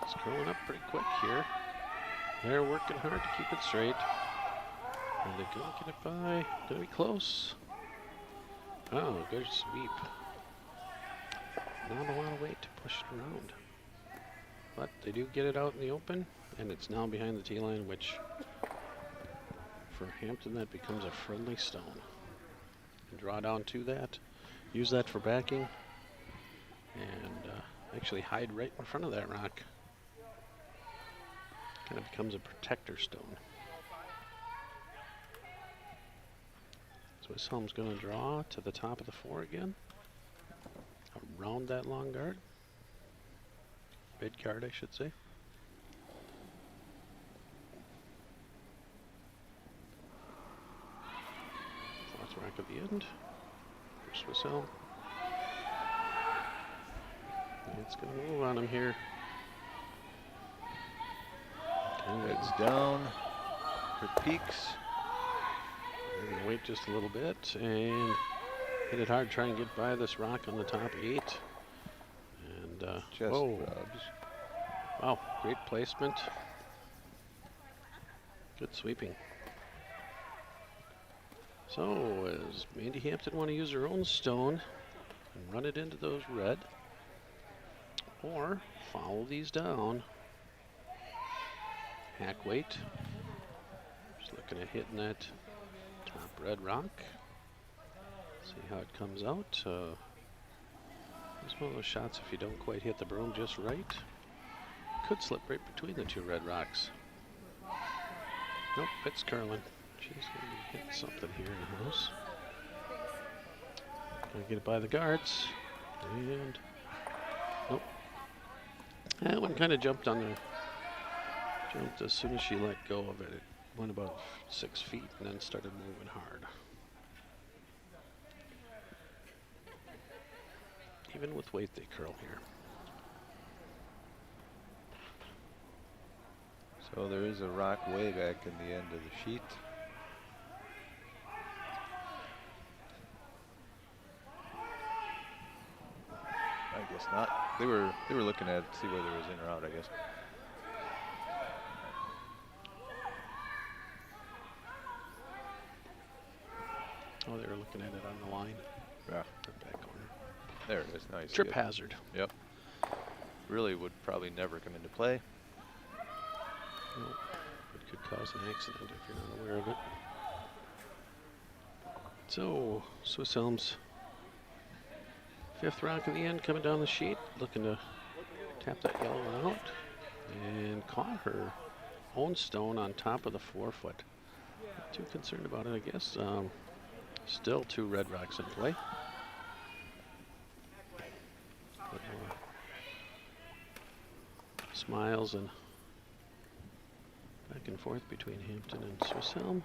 [SPEAKER 2] It's curling up pretty quick here. They're working hard to keep it straight. Are they going to get it by? Going to be close. Oh, good sweep. Not a lot of weight to push it around. But they do get it out in the open, and it's now behind the tee line, which for Hampton that becomes a friendly stone. And draw down to that. Use that for backing. And actually hide right in front of that rock. Kind of becomes a protector stone. Swiss Helm's going to draw to the top of the 4 again. Around that long guard. Mid guard, I should say. Fourth rack of the end. For Swiss Helm. It's going to move on him here.
[SPEAKER 1] Heads down. For peaks.
[SPEAKER 2] They're going to wait just a little bit and hit it hard. Try and get by this rock on the top 8. And
[SPEAKER 1] Just
[SPEAKER 2] whoa.
[SPEAKER 1] rubs.
[SPEAKER 2] Wow, great placement. Good sweeping. So, as Mandy Hampton want to use her own stone and run it into those red, or follow these down, hack weight. Just looking at hitting that top red rock. See how it comes out. It's one of those shots, if you don't quite hit the broom just right, could slip right between the 2 red rocks. Nope, it's curling. She's going to be hitting something here in the house. Gonna get it by the guards. And nope. That one kind of jumped on the. Jumped as soon as she let go of it. It went about 6 feet and then started moving hard. Even with weight, they curl here.
[SPEAKER 1] So there is a rock way back in the end of the sheet. I guess not. They were looking at it to see whether it was in or out, I guess.
[SPEAKER 2] Oh, they were looking at it on the line.
[SPEAKER 1] Yeah.
[SPEAKER 2] Back corner.
[SPEAKER 1] There it is. Nice.
[SPEAKER 2] Trip hazard.
[SPEAKER 1] Yep. Really would probably never come into play.
[SPEAKER 2] Nope. It could cause an accident if you're not aware of it. So, Swiss Helm's 5th rock of the end coming down the sheet, looking to tap that yellow one out, and caught her own stone on top of the 4-foot. Not too concerned about it, I guess. Still 2 red rocks in play. But, smiles and back and forth between Hampton and Swiss Helm.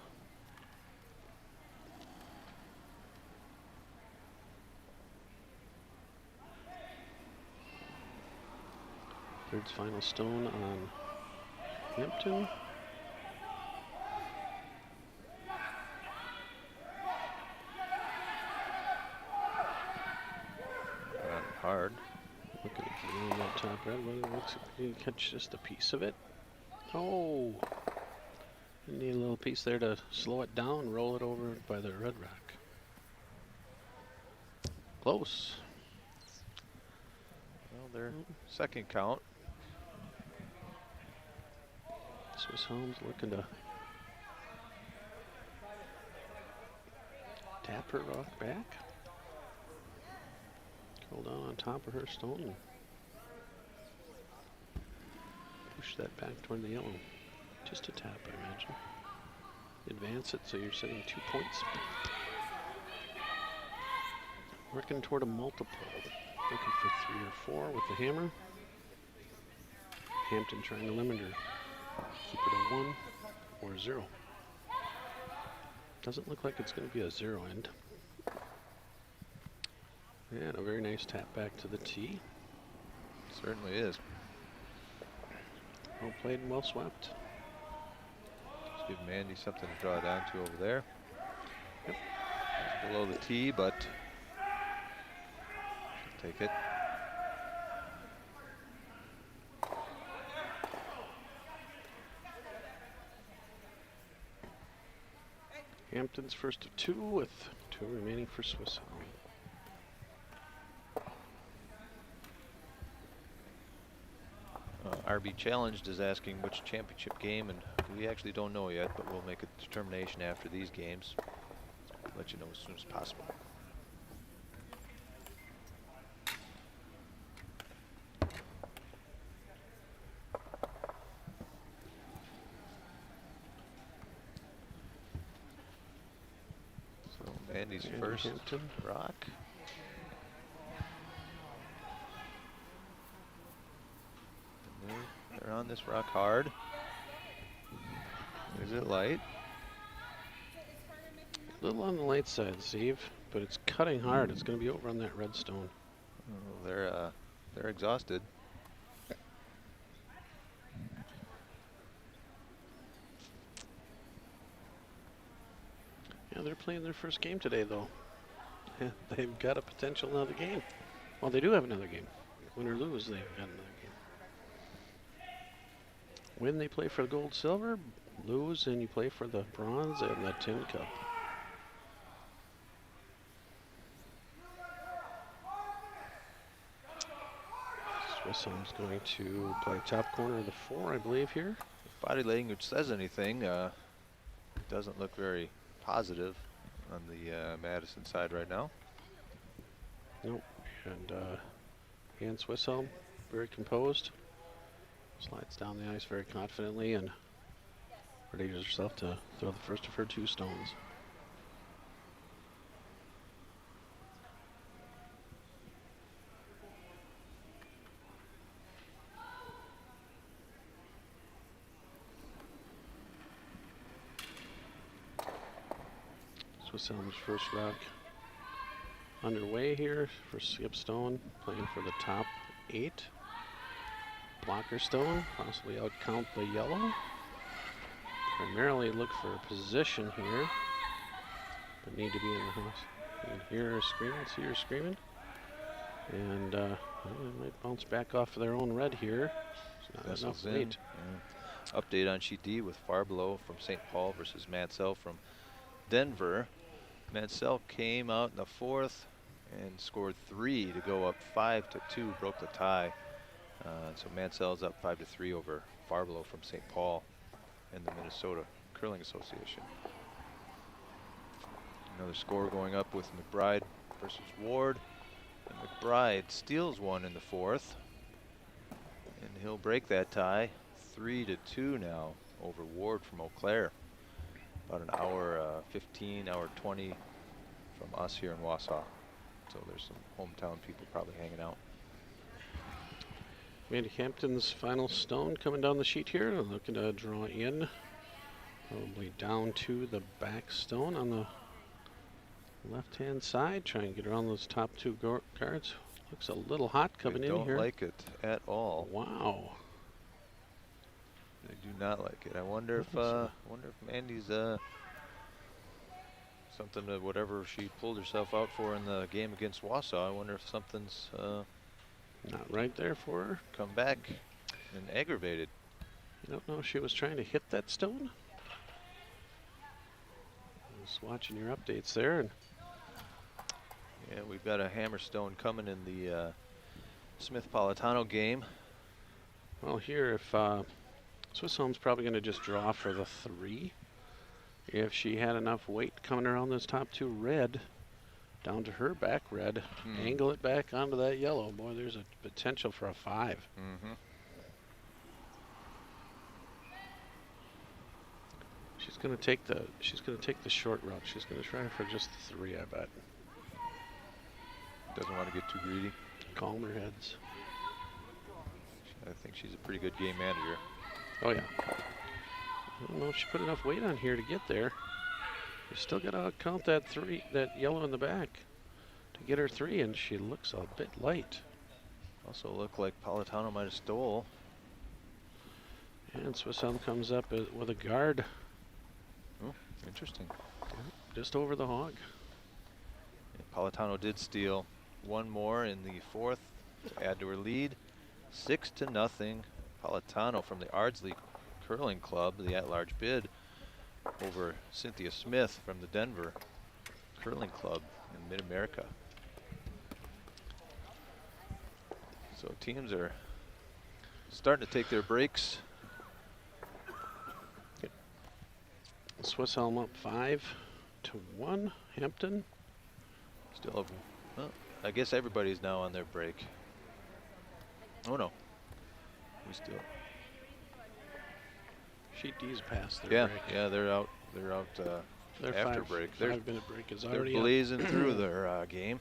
[SPEAKER 2] Third's final stone on Hampton.
[SPEAKER 1] Hard.
[SPEAKER 2] Looking at that top red, whether it looks like you can catch just a piece of it. Oh, you need a little piece there to slow it down, roll it over by the red rock. Close.
[SPEAKER 1] Well, their second count.
[SPEAKER 2] Swiss Home's looking to tap her rock back. Hold on top of her stone and push that back toward the yellow. Just a tap, I imagine. Advance it so you're sitting 2 points. Working toward a multiple. Looking for 3 or 4 with the hammer. Hampton trying to limit her. Keep it a 1 or 0. Doesn't look like it's going to be a 0 end. And a very nice tap back to the tee.
[SPEAKER 1] Certainly is.
[SPEAKER 2] Well played and well swept.
[SPEAKER 1] Just give Mandy something to draw down to over there.
[SPEAKER 2] Yep.
[SPEAKER 1] Below the tee, but she'll take it.
[SPEAKER 2] Hampton's first of 2 with 2 remaining for Swiss Home.
[SPEAKER 1] RB Challenged is asking which championship game, and we actually don't know yet, but we'll make a determination after these games. Let you know as soon as possible. So Mandy's
[SPEAKER 2] Andy
[SPEAKER 1] first
[SPEAKER 2] Hampton.
[SPEAKER 1] rock. They're on this rock hard. Is it light?
[SPEAKER 2] A little on the light side, Steve, but it's cutting hard. It's going to be over on that red stone.
[SPEAKER 1] Oh, they're exhausted.
[SPEAKER 2] Yeah, they're playing their first game today, though. They've got a potential another game. Well, they do have another game. Win or lose, they've got another game. Win, they play for the gold, silver. Lose, and you play for the bronze and the tin cup. Swiss Home's going to play top corner of the 4, I believe, here.
[SPEAKER 1] If body language says anything, it doesn't look very positive on the Madison side right now.
[SPEAKER 2] Nope. And Swiss Home, very composed. Slides down the ice very confidently and readies herself to throw the first of her 2 stones. Swiss Home's first rock underway here for Skip Stone, playing for the top 8. Blocker stone, possibly outcount the yellow. Primarily look for a position here, but need to be in the house. You can hear her screaming, see her screaming. And they might bounce back off of their own red here. It's not enough weight.
[SPEAKER 1] Yeah. Update on sheet D with Farblow from St. Paul versus Mansell from Denver. Mansell came out in the 4th and scored 3 to go up 5-2, broke the tie. So Mansell's up 5-3 over Farblow from St. Paul and the Minnesota Curling Association. Another score going up with McBride versus Ward. And McBride steals one in the 4th. And he'll break that tie. 3-2 now over Ward from Eau Claire. About an hour 15, hour 20 from us here in Wausau. So there's some hometown people probably hanging out.
[SPEAKER 2] Mandy Hampton's final stone coming down the sheet here, looking to draw in, probably down to the back stone on the left-hand side. Try and get around those top 2 cards. Looks a little hot coming in here.
[SPEAKER 1] Don't like it at all.
[SPEAKER 2] Wow.
[SPEAKER 1] They do not like it. I wonder if Mandy's something to whatever she pulled herself out for in the game against Wausau. I wonder if something's
[SPEAKER 2] not right there for her.
[SPEAKER 1] Come back and aggravated.
[SPEAKER 2] I don't know if she was trying to hit that stone. I was watching your updates there, and
[SPEAKER 1] Yeah, we've got a hammerstone coming in the Smith-Politano game.
[SPEAKER 2] well, here if Swiss Home's probably going to just draw for the 3. If she had enough weight coming around those top 2 red, down to her back red, angle it back onto that yellow. Boy, there's a potential for a 5.
[SPEAKER 1] Mm-hmm.
[SPEAKER 2] She's going to take the short route. She's going to try for just the 3, I bet.
[SPEAKER 1] Doesn't want to get too greedy.
[SPEAKER 2] Calmer heads.
[SPEAKER 1] I think she's a pretty good game manager.
[SPEAKER 2] Oh yeah. I don't know if she put enough weight on here to get there. You still got to count that 3, that yellow in the back, to get her 3, and she looks a bit light.
[SPEAKER 1] Also looked like Politano might have stole.
[SPEAKER 2] And Swiss Elm comes up with a guard.
[SPEAKER 1] Oh, interesting.
[SPEAKER 2] Just over the hog.
[SPEAKER 1] Yeah, Politano did steal one more in the 4th to add to her lead. 6-0. Politano from the Ardsley Curling Club, the at-large bid, over Cynthia Smith from the Denver Curling Club in Mid-America. So teams are starting to take their breaks.
[SPEAKER 2] Swiss Elm up 5-1. Hampton.
[SPEAKER 1] Still have, well, I guess everybody's now on their break. Oh no, we still.
[SPEAKER 2] Sheet D's past their
[SPEAKER 1] Yeah,
[SPEAKER 2] break.
[SPEAKER 1] yeah, they're out. They're out
[SPEAKER 2] Their
[SPEAKER 1] after break. They're
[SPEAKER 2] 5-minute break is
[SPEAKER 1] they're
[SPEAKER 2] already up.
[SPEAKER 1] blazing through their game.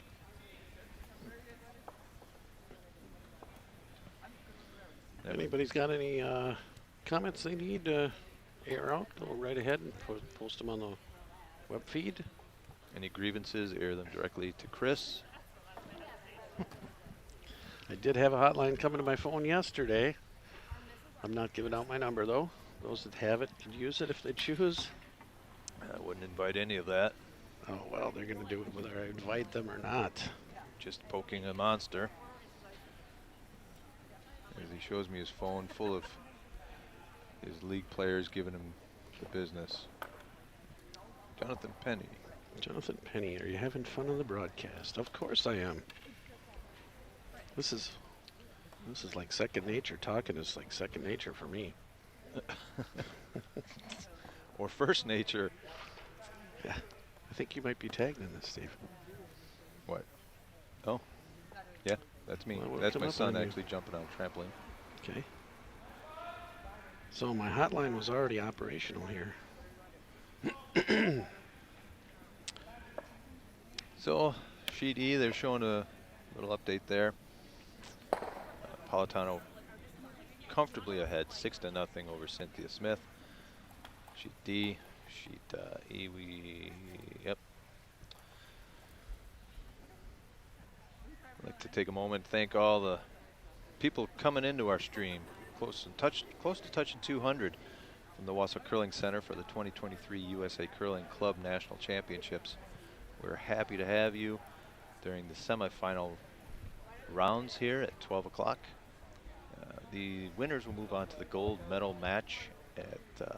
[SPEAKER 2] Anybody's got any comments they need to air out? Go right ahead and post them on the web feed.
[SPEAKER 1] Any grievances, air them directly to Chris.
[SPEAKER 2] I did have a hotline coming to my phone yesterday. I'm not giving out my number though. Those that have it can use it if they choose.
[SPEAKER 1] I wouldn't invite any of that.
[SPEAKER 2] Oh well, they're going to do it whether I invite them or not.
[SPEAKER 1] Just poking a monster. As he shows me his phone full of his league players giving him the business. Jonathan Penny.
[SPEAKER 2] Jonathan Penny, are you having fun on the broadcast? Of course I am. This is like second nature. Talking is like second nature for me.
[SPEAKER 1] Or first nature.
[SPEAKER 2] Yeah, I think you might be tagged in this, Steve.
[SPEAKER 1] What? Oh, yeah, that's me.
[SPEAKER 2] Well,
[SPEAKER 1] That's
[SPEAKER 2] come
[SPEAKER 1] my
[SPEAKER 2] up
[SPEAKER 1] son
[SPEAKER 2] on you.
[SPEAKER 1] actually jumping on a trampoline.
[SPEAKER 2] Okay. So my hotline was already operational here.
[SPEAKER 1] So, sheet E, they're showing a little update there. Politano comfortably ahead, 6-0 over Cynthia Smith. Sheet D, sheet E, yep. I'd like to take a moment and thank all the people coming into our stream, close to touching 200 from the Wausau Curling Center for the 2023 USA Curling Club National Championships. We're happy to have you during the semifinal rounds here at 12 o'clock. The winners will move on to the gold medal match at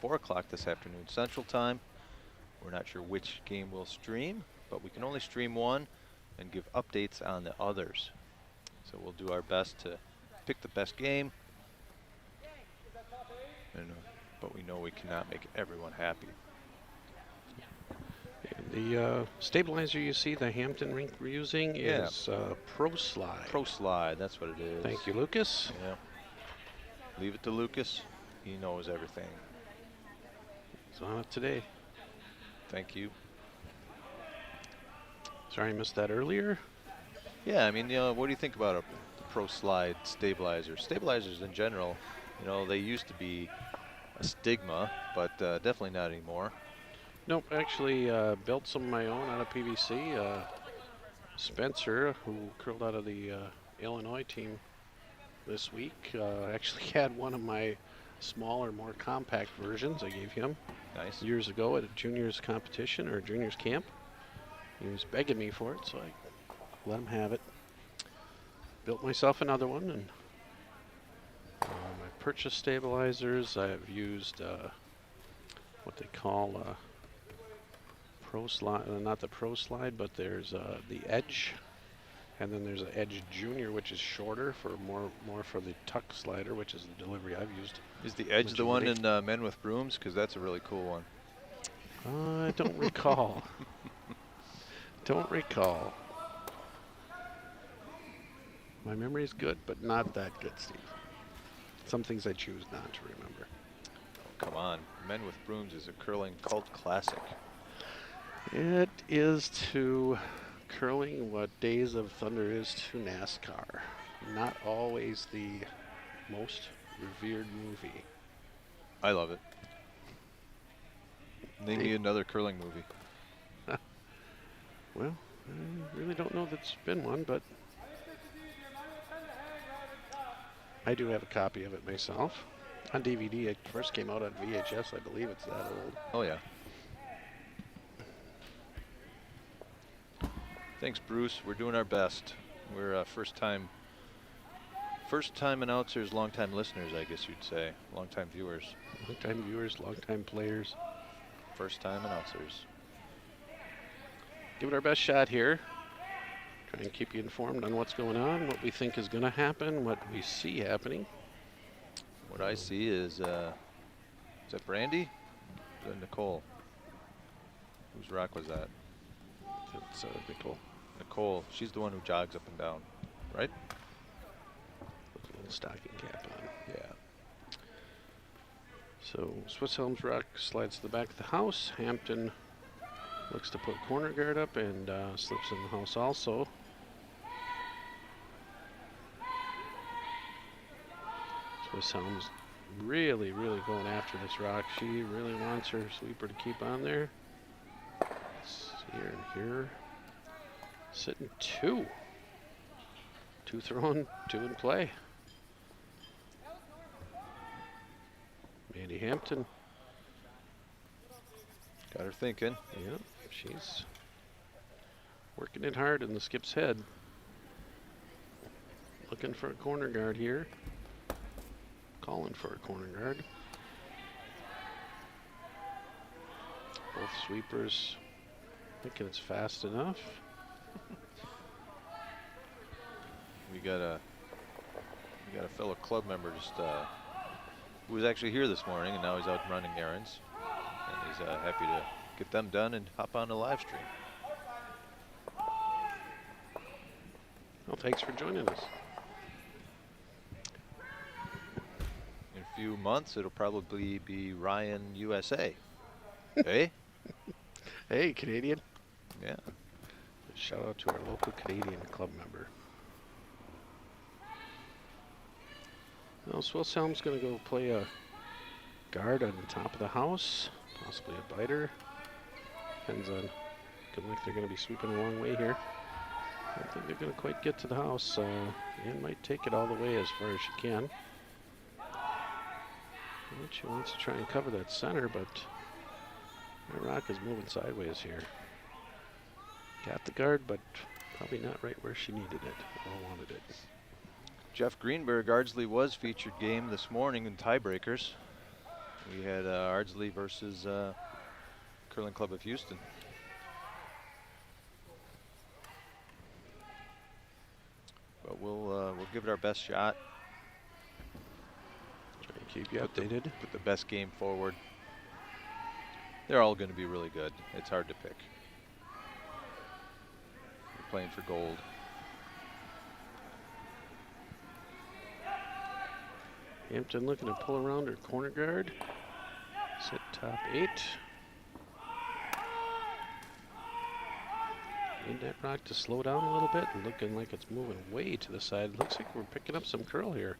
[SPEAKER 1] 4 o'clock this afternoon Central Time. We're not sure which game we'll stream, but we can only stream one and give updates on the others. So we'll do our best to pick the best game. But we know we cannot make everyone happy.
[SPEAKER 2] The stabilizer you see the Hampton rink we're using is Pro Slide.
[SPEAKER 1] Pro Slide, that's what it is.
[SPEAKER 2] Thank you, Lucas.
[SPEAKER 1] Yeah. Leave it to Lucas. He knows everything.
[SPEAKER 2] It's on it today.
[SPEAKER 1] Thank you.
[SPEAKER 2] Sorry I missed that earlier.
[SPEAKER 1] Yeah, I mean, what do you think about the Pro Slide stabilizer? Stabilizers in general, they used to be a stigma, but definitely not anymore.
[SPEAKER 2] Nope, actually built some of my own out of PVC. Spencer, who curled out of the Illinois team this week, actually had one of my smaller, more compact versions I gave him
[SPEAKER 1] Nice.
[SPEAKER 2] years ago at a juniors competition or a juniors camp. He was begging me for it, so I let him have it. Built myself another one, and my purchase stabilizers. I've used what they call Pro Slide, not the Pro Slide, but there's the Edge, and then there's an Edge Junior, which is shorter for more for the tuck slider, which is the delivery I've used.
[SPEAKER 1] Is the Edge the one in Men with Brooms? Because that's a really cool one.
[SPEAKER 2] I don't recall. Don't recall. My memory is good, but not that good, Steve. Some things I choose not to remember.
[SPEAKER 1] Oh, come on. Men with Brooms is a curling cult classic.
[SPEAKER 2] It is to curling what Days of Thunder is to NASCAR. Not always the most revered movie.
[SPEAKER 1] I love it. Name me another curling movie.
[SPEAKER 2] Well, I really don't know that's been one, but I do have a copy of it myself. On DVD, it first came out on VHS. I believe it's that old.
[SPEAKER 1] Oh, yeah. Thanks, Bruce. We're doing our best. We're first-time announcers, long-time listeners, I guess you'd say. Long-time viewers.
[SPEAKER 2] Long-time viewers, long-time players.
[SPEAKER 1] First-time announcers.
[SPEAKER 2] Give it our best shot here. Try and keep you informed on what's going on, what we think is going to happen, what we see happening.
[SPEAKER 1] What I see is that Brandy? Or is that Nicole? Whose rock was that?
[SPEAKER 2] It's Nicole.
[SPEAKER 1] Nicole. She's the one who jogs up and down, right?
[SPEAKER 2] With a little stocking cap on.
[SPEAKER 1] Yeah.
[SPEAKER 2] So Swiss Helms Rock slides to the back of the house. Hampton looks to put corner guard up and slips in the house also. Swiss Helms really going after this rock. She really wants her sweeper to keep on there. Let's see here and here. Sitting two. Two thrown, two in play. Mandy Hampton.
[SPEAKER 1] Got her thinking.
[SPEAKER 2] Yeah, she's working it hard in the skip's head. Looking for a corner guard here. Calling for a corner guard. Both sweepers thinking it's fast enough.
[SPEAKER 1] We got a fellow club member just who was actually here this morning, and now he's out running errands. And he's happy to get them done and hop on the live stream.
[SPEAKER 2] Well, thanks for joining us.
[SPEAKER 1] In a few months, it'll probably be Ryan USA. Hey?
[SPEAKER 2] Hey, Canadian.
[SPEAKER 1] Yeah.
[SPEAKER 2] Shout out to our local Canadian club member. Now, Swiss Helm's going to go play a guard on the top of the house, possibly a biter. Depends on, looking like they're going to be sweeping a long way here. I don't think they're going to quite get to the house. Ann might take it all the way as far as she can. And she wants to try and cover that center, but that rock is moving sideways here. Got the guard, but probably not right where she needed it or wanted it.
[SPEAKER 1] Jeff Greenberg, Ardsley was featured game this morning in tiebreakers. We had Ardsley versus Curling Club of Houston. But we'll give it our best shot.
[SPEAKER 2] Try and keep you updated.
[SPEAKER 1] Put the best game forward. They're all going to be really good. It's hard to pick. We're playing for gold.
[SPEAKER 2] Hampton looking to pull around her corner guard. Sit top 8. Need that rock to slow down a little bit, and looking like it's moving way to the side. Looks like we're picking up some curl here.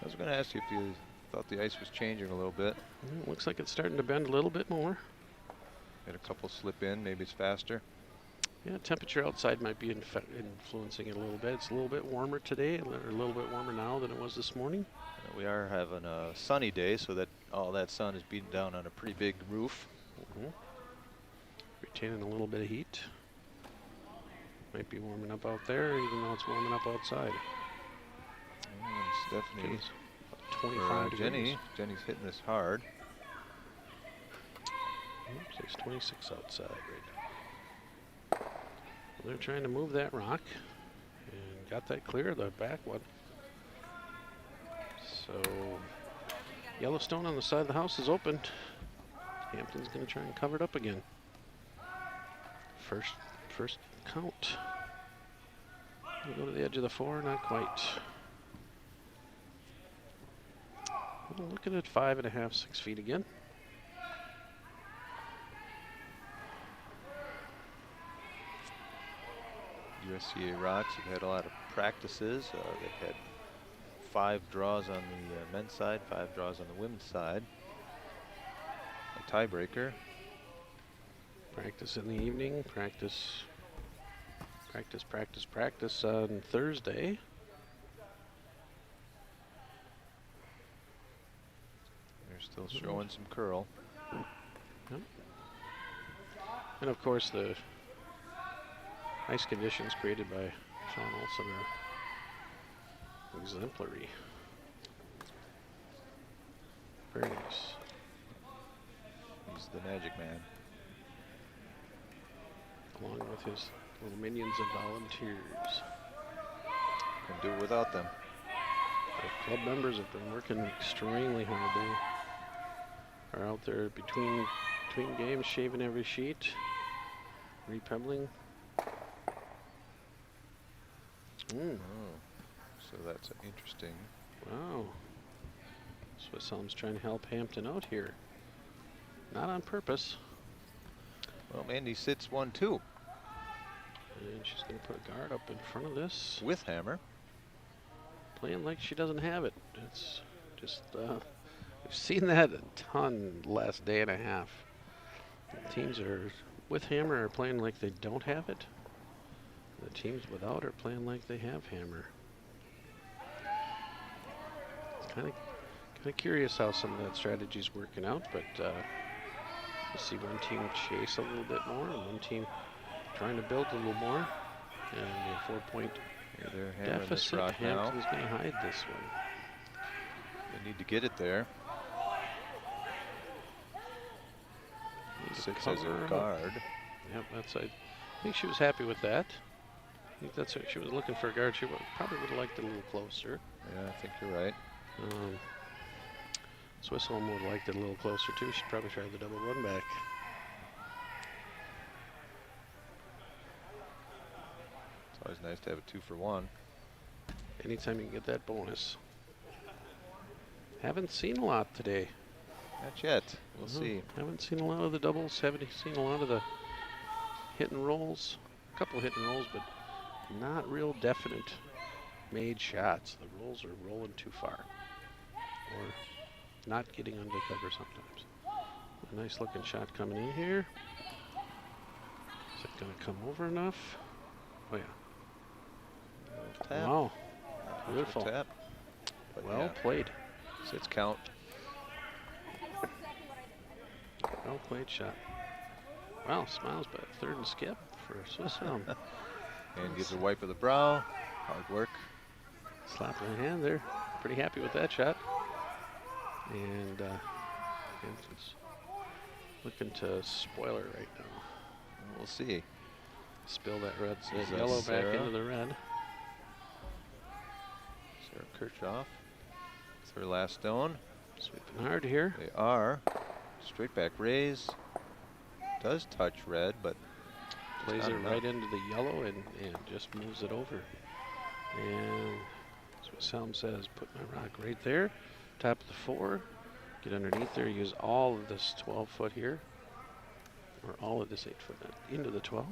[SPEAKER 1] I was going to ask you if you thought the ice was changing a little bit.
[SPEAKER 2] Looks like it's starting to bend a little bit more.
[SPEAKER 1] Had a couple slip in, maybe it's faster.
[SPEAKER 2] Yeah, temperature outside might be influencing it a little bit. It's a little bit warmer today, or a little bit warmer now than it was this morning.
[SPEAKER 1] We are having a sunny day, so that all that sun is beating down on a pretty big roof.
[SPEAKER 2] Retaining a little bit of heat. Might be warming up out there, even though it's warming up outside.
[SPEAKER 1] It's definitely
[SPEAKER 2] About 25 degrees.
[SPEAKER 1] Jenny's hitting this hard.
[SPEAKER 2] Oops, it's 26 outside right now. Well, they're trying to move that rock and got that clear, the back one. So Yellowstone on the side of the house is open. Hampton's going to try and cover it up again. First count. We'll go to the edge of the 4, not quite. We'll look at it 5.5, 6 feet again.
[SPEAKER 1] USCA Rocks have had a lot of practices. They've had 5 draws on the men's side, 5 draws on the women's side. A tiebreaker.
[SPEAKER 2] Practice in the evening, practice on Thursday.
[SPEAKER 1] They're still showing some curl.
[SPEAKER 2] Yep. And of course the ice conditions created by Sean Olson are exemplary. Very nice.
[SPEAKER 1] He's the magic man.
[SPEAKER 2] Along with his little minions and volunteers.
[SPEAKER 1] Can do it without them.
[SPEAKER 2] The club members have been working extremely hard. They are out there between games, shaving every sheet, repebbling.
[SPEAKER 1] Oh, so that's interesting.
[SPEAKER 2] Wow. Swiss Elm's trying to help Hampton out here. Not on purpose.
[SPEAKER 1] Well, Mandy sits 1-2.
[SPEAKER 2] And she's going to put a guard up in front of this.
[SPEAKER 1] With hammer.
[SPEAKER 2] Playing like she doesn't have it. It's just, we've seen that a ton the last day and a half. The teams are with hammer are playing like they don't have it. The teams without are playing like they have hammer. Kind of curious how some of that strategy is working out, but you see one team chase a little bit more and one team trying to build a little more. And a 4-point deficit. Hampton's going to hide this one.
[SPEAKER 1] They need to get it there. 6 as a guard.
[SPEAKER 2] Yep, that's. I think she was happy with that. I think that's what she was looking for a guard. She probably would have liked it a little closer.
[SPEAKER 1] Yeah, I think you're right.
[SPEAKER 2] Swiss Home would have liked it a little closer too. She'd probably try the double run back.
[SPEAKER 1] It's always nice to have a 2-for-1.
[SPEAKER 2] Anytime you can get that bonus. Haven't seen a lot today.
[SPEAKER 1] Not yet. We'll see.
[SPEAKER 2] Haven't seen a lot of the doubles. Haven't seen a lot of the hit and rolls. A couple of hit and rolls, but not real definite made shots. The rolls are rolling too far. Or not getting under cover sometimes. A nice looking shot coming in here. Is it going to come over enough? Oh yeah.
[SPEAKER 1] Tap.
[SPEAKER 2] Wow. Beautiful.
[SPEAKER 1] Tap.
[SPEAKER 2] Well played.
[SPEAKER 1] 6 count.
[SPEAKER 2] Well played shot. Wow, smiles, but 3rd and skip for Swiss Elm.
[SPEAKER 1] And gives a wipe of the brow. Hard work.
[SPEAKER 2] Slap in the hand there. Pretty happy with that shot. And Hampton's looking to spoil it right now.
[SPEAKER 1] We'll see.
[SPEAKER 2] Spill that red,
[SPEAKER 1] Is that
[SPEAKER 2] yellow
[SPEAKER 1] Sarah?
[SPEAKER 2] back into the red.
[SPEAKER 1] Sarah Kirchhoff. It's her last stone.
[SPEAKER 2] Sweeping hard here.
[SPEAKER 1] They are. Straight back raise. Does touch red, but
[SPEAKER 2] plays it right into the yellow and just moves it over. And Swiss Elm says, put my rock right there. Top of the 4. Get underneath there. Use all of this 12-foot here. Or all of this 8-foot into the 12.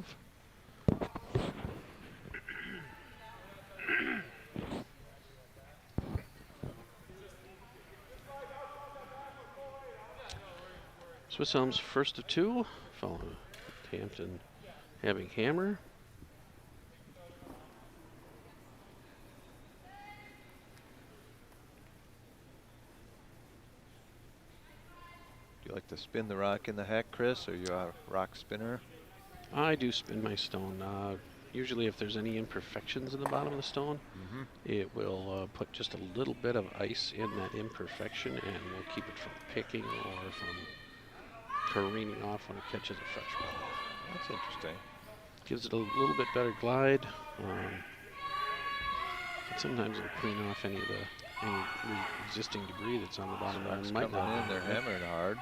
[SPEAKER 2] Swiss Elm's first of 2, following Hampton having hammer.
[SPEAKER 1] do you like to spin the rock in the hack, Chris? Are you a rock spinner?
[SPEAKER 2] I do spin my stone. usually if there's any imperfections in the bottom of the stone, it will put just a little bit of ice in that imperfection and will keep it from picking or from careening off when it catches a fresh ball.
[SPEAKER 1] That's interesting.
[SPEAKER 2] Gives it a little bit better glide. But sometimes it'll clean off any existing debris that's on the bottom.
[SPEAKER 1] Sparks coming in, they're hammering hard.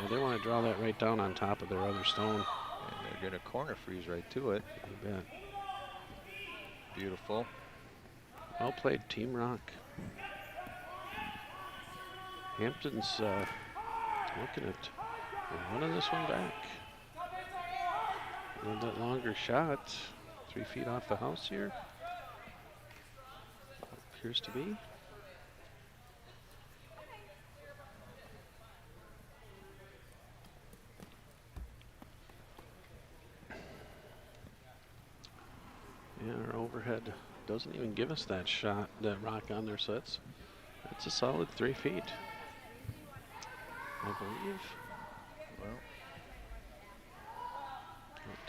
[SPEAKER 2] Yeah, they want to draw that right down on top of their other stone.
[SPEAKER 1] And they're going to corner freeze right to it.
[SPEAKER 2] You bet.
[SPEAKER 1] Beautiful.
[SPEAKER 2] Well played, Team Rock. Hampton's looking at running this one back. A little bit longer shot. 3 feet off the house here. Appears to be. Yeah, our overhead doesn't even give us that shot, that rock on there, so it's a solid 3 feet, I believe.
[SPEAKER 1] Well,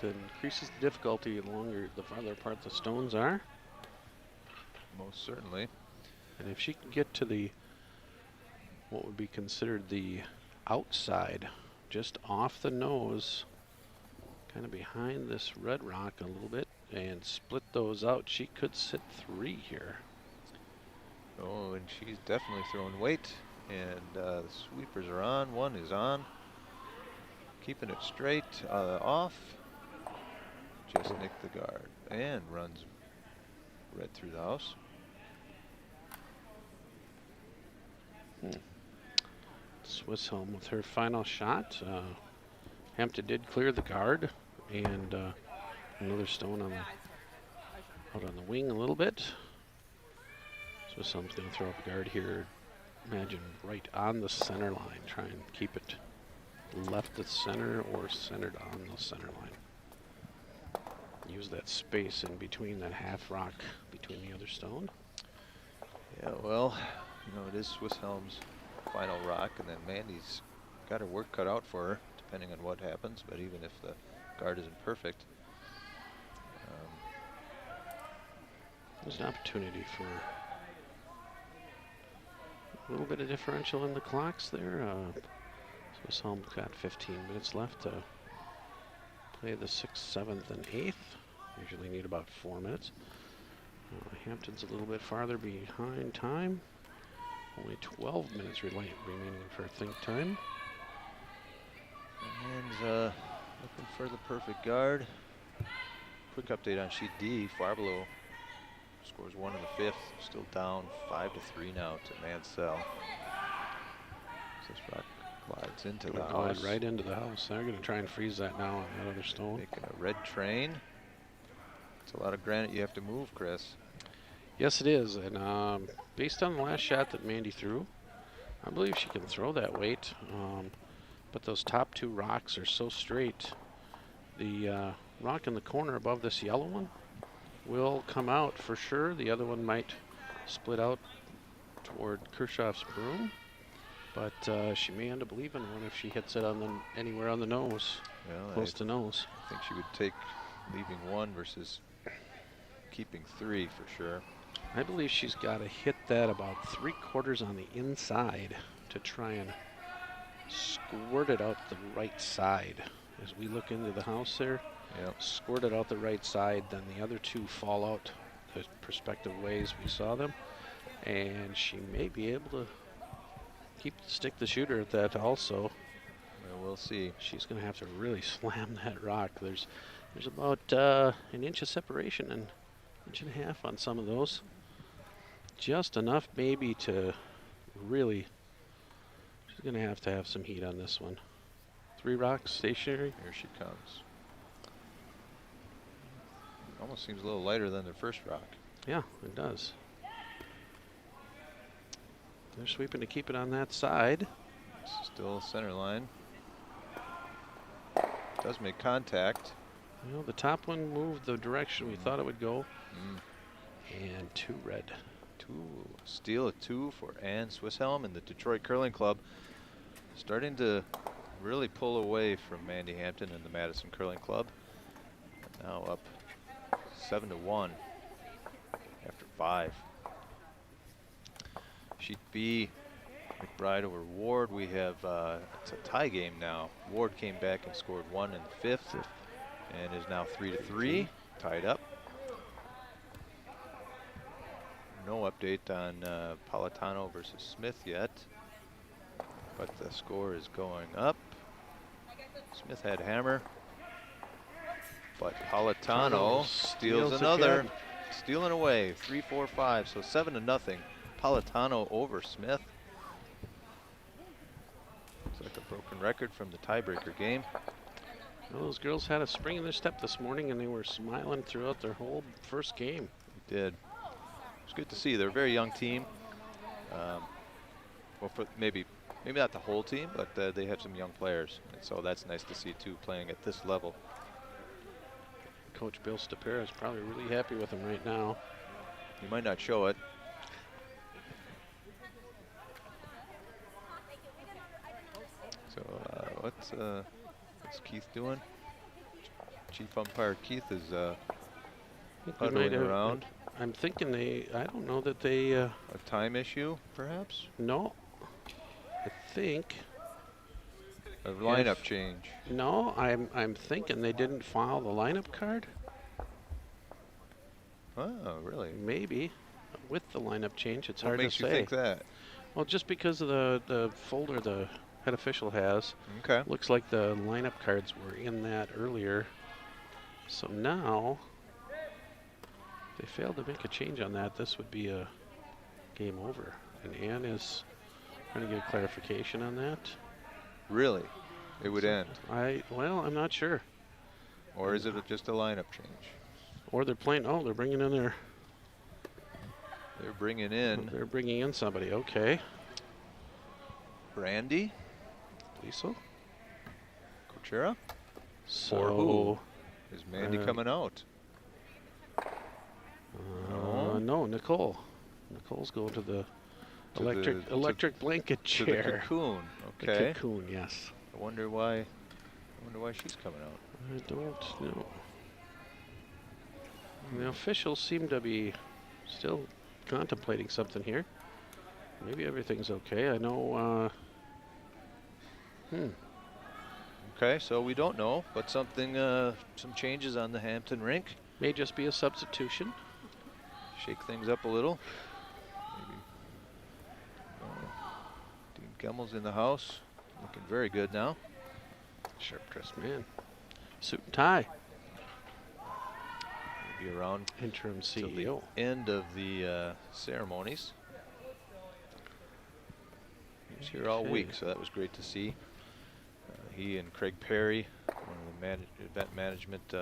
[SPEAKER 2] it increases the difficulty the longer, the farther apart the stones are.
[SPEAKER 1] most certainly.
[SPEAKER 2] And if she can get to the, what would be considered the outside, just off the nose, kind of behind this red rock a little bit, and split those out, she could sit 3 here.
[SPEAKER 1] Oh, and she's definitely throwing weight. And the sweepers are on. One is on. Keeping it straight off. Just nicked the guard. And runs right through the house.
[SPEAKER 2] Swisshelm with her final shot. Hampton did clear the guard, and another stone on out on the wing a little bit. Swisshelm's going to throw up a guard here. Imagine right on the center line. Try and keep it left of center or centered on the center line. Use that space in between that half rock between the other stone.
[SPEAKER 1] Yeah, well, you know, it is Swisshelm's final rock, and then Mandy's got her work cut out for her, depending on what happens. But even if the guard isn't perfect,
[SPEAKER 2] there's an opportunity for a little bit of differential in the clocks there. Swisshelm's got 15 minutes left to play the 6th, 7th, and 8th. Usually need about 4 minutes. Hampton's a little bit farther behind time. Only 12 minutes remaining for think time.
[SPEAKER 1] and looking for the perfect guard. Quick update on sheet D. Farbelo scores 1 in the 5th, still down 5-3 now to Mansell. This rock glides into the house.
[SPEAKER 2] Right into the house. They're going to try and freeze that now on that other stone.
[SPEAKER 1] Making a red train. It's a lot of granite you have to move, Chris.
[SPEAKER 2] Yes, it is. And based on the last shot that Mandy threw, I believe she can throw that weight. But those top 2 rocks are so straight. The rock in the corner above this yellow one will come out for sure. The other one might split out toward Kirchhoff's broom. But she may end up leaving one if she hits it on anywhere on the nose,
[SPEAKER 1] Well,
[SPEAKER 2] close to nose.
[SPEAKER 1] I think she would take leaving 1 versus keeping 3 for sure.
[SPEAKER 2] I believe she's got to hit that about 3/4 on the inside to try and squirt it out the right side. As we look into the house there, squirt it out the right side, then the other 2 fall out the prospective ways we saw them. And she may be able to stick the shooter at that also.
[SPEAKER 1] Well, we'll see.
[SPEAKER 2] She's going to have to really slam that rock. There's about an inch of separation and 1.5 inches on some of those. Just enough maybe to really, she's going to have some heat on this one. 3 rocks stationary.
[SPEAKER 1] Here she comes. Almost seems a little lighter than the first rock.
[SPEAKER 2] Yeah, it does. They're sweeping to keep it on that side.
[SPEAKER 1] Still center line. Does make contact.
[SPEAKER 2] You know, the top one moved the direction we thought it would go. And 2 red.
[SPEAKER 1] 2 steal, a 2 for Ann Swisshelm, and the Detroit Curling Club starting to really pull away from Mandy Hampton and the Madison Curling Club. Now up 7-1 after 5. Sheet B, McBride over Ward. We have it's a tie game now. Ward came back and scored 1 in the 5th, and is now 3-3, tied up. No update on Politano versus Smith yet, but the score is going up. Smith had hammer, but Politano steals another,
[SPEAKER 2] again.
[SPEAKER 1] stealing away. 3-4-5, so 7-0. Politano over Smith. Looks like a broken record from the tiebreaker game.
[SPEAKER 2] Well, those girls had a spring in their step this morning, and they were smiling throughout their whole first game.
[SPEAKER 1] They did. It's good to see. They're a very young team. Well, for maybe not the whole team, but they have some young players, and so that's nice to see too, playing at this level.
[SPEAKER 2] Coach Bill Stapera is probably really happy with them right now.
[SPEAKER 1] He might not show it. So what's Keith doing? Chief umpire Keith is huddling around.
[SPEAKER 2] I'm thinking I don't know that they.
[SPEAKER 1] A time issue, perhaps?
[SPEAKER 2] No. I think.
[SPEAKER 1] A lineup change.
[SPEAKER 2] No, I'm thinking they didn't file the lineup card.
[SPEAKER 1] Oh, really?
[SPEAKER 2] Maybe. With the lineup change, it's
[SPEAKER 1] What
[SPEAKER 2] hard to
[SPEAKER 1] makes
[SPEAKER 2] say.
[SPEAKER 1] you think that?
[SPEAKER 2] Well, just because of the folder the head official has.
[SPEAKER 1] Okay.
[SPEAKER 2] Looks like the lineup cards were in that earlier. So now, if they failed to make a change on that, this would be a game over. And Ann is trying to get a clarification on that.
[SPEAKER 1] Really? It would end?
[SPEAKER 2] Well, I'm not sure.
[SPEAKER 1] Or is it just a lineup change?
[SPEAKER 2] Or they're playing, they're bringing in their...
[SPEAKER 1] They're bringing in...
[SPEAKER 2] They're bringing in somebody, okay.
[SPEAKER 1] Brandy?
[SPEAKER 2] Lisa?
[SPEAKER 1] Kuchera?
[SPEAKER 2] So,
[SPEAKER 1] For who? Is Mandy coming out?
[SPEAKER 2] No, Nicole. Nicole's going to the electric blanket
[SPEAKER 1] To
[SPEAKER 2] chair.
[SPEAKER 1] the cocoon.
[SPEAKER 2] The
[SPEAKER 1] Okay.
[SPEAKER 2] cocoon, yes.
[SPEAKER 1] I wonder why she's coming out.
[SPEAKER 2] I don't know. The officials seem to be still contemplating something here. Maybe everything's okay. I know.
[SPEAKER 1] Okay, so we don't know, but something, some changes on the Hampton rink.
[SPEAKER 2] May just be a substitution.
[SPEAKER 1] Shake things up a little. Maybe. Dean Gemmel's in the house, looking very good now.
[SPEAKER 2] Sharp dressed man. Suit and tie.
[SPEAKER 1] He'll be around
[SPEAKER 2] Interim
[SPEAKER 1] till
[SPEAKER 2] CEO.
[SPEAKER 1] the end of the ceremonies. He was here all week, so that was great to see. He and Craig Perry, one of the event management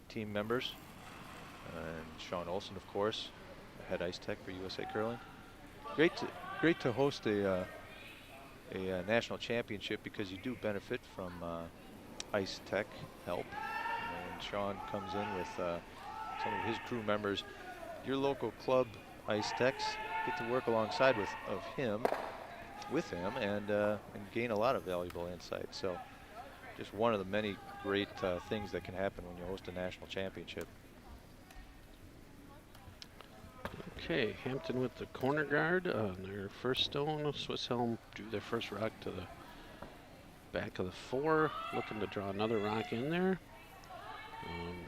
[SPEAKER 1] team members, and Sean Olson, of course, head ice tech for USA Curling. Great to host a national championship, because you do benefit from ice tech help. And Sean comes in with some of his crew members. Your local club ice techs get to work alongside with him and gain a lot of valuable insight. So just one of the many great things that can happen when you host a national championship.
[SPEAKER 2] Okay, Hampton with the corner guard on their first stone. Swiss Helm drew their first rock to the back of the 4, looking to draw another rock in there.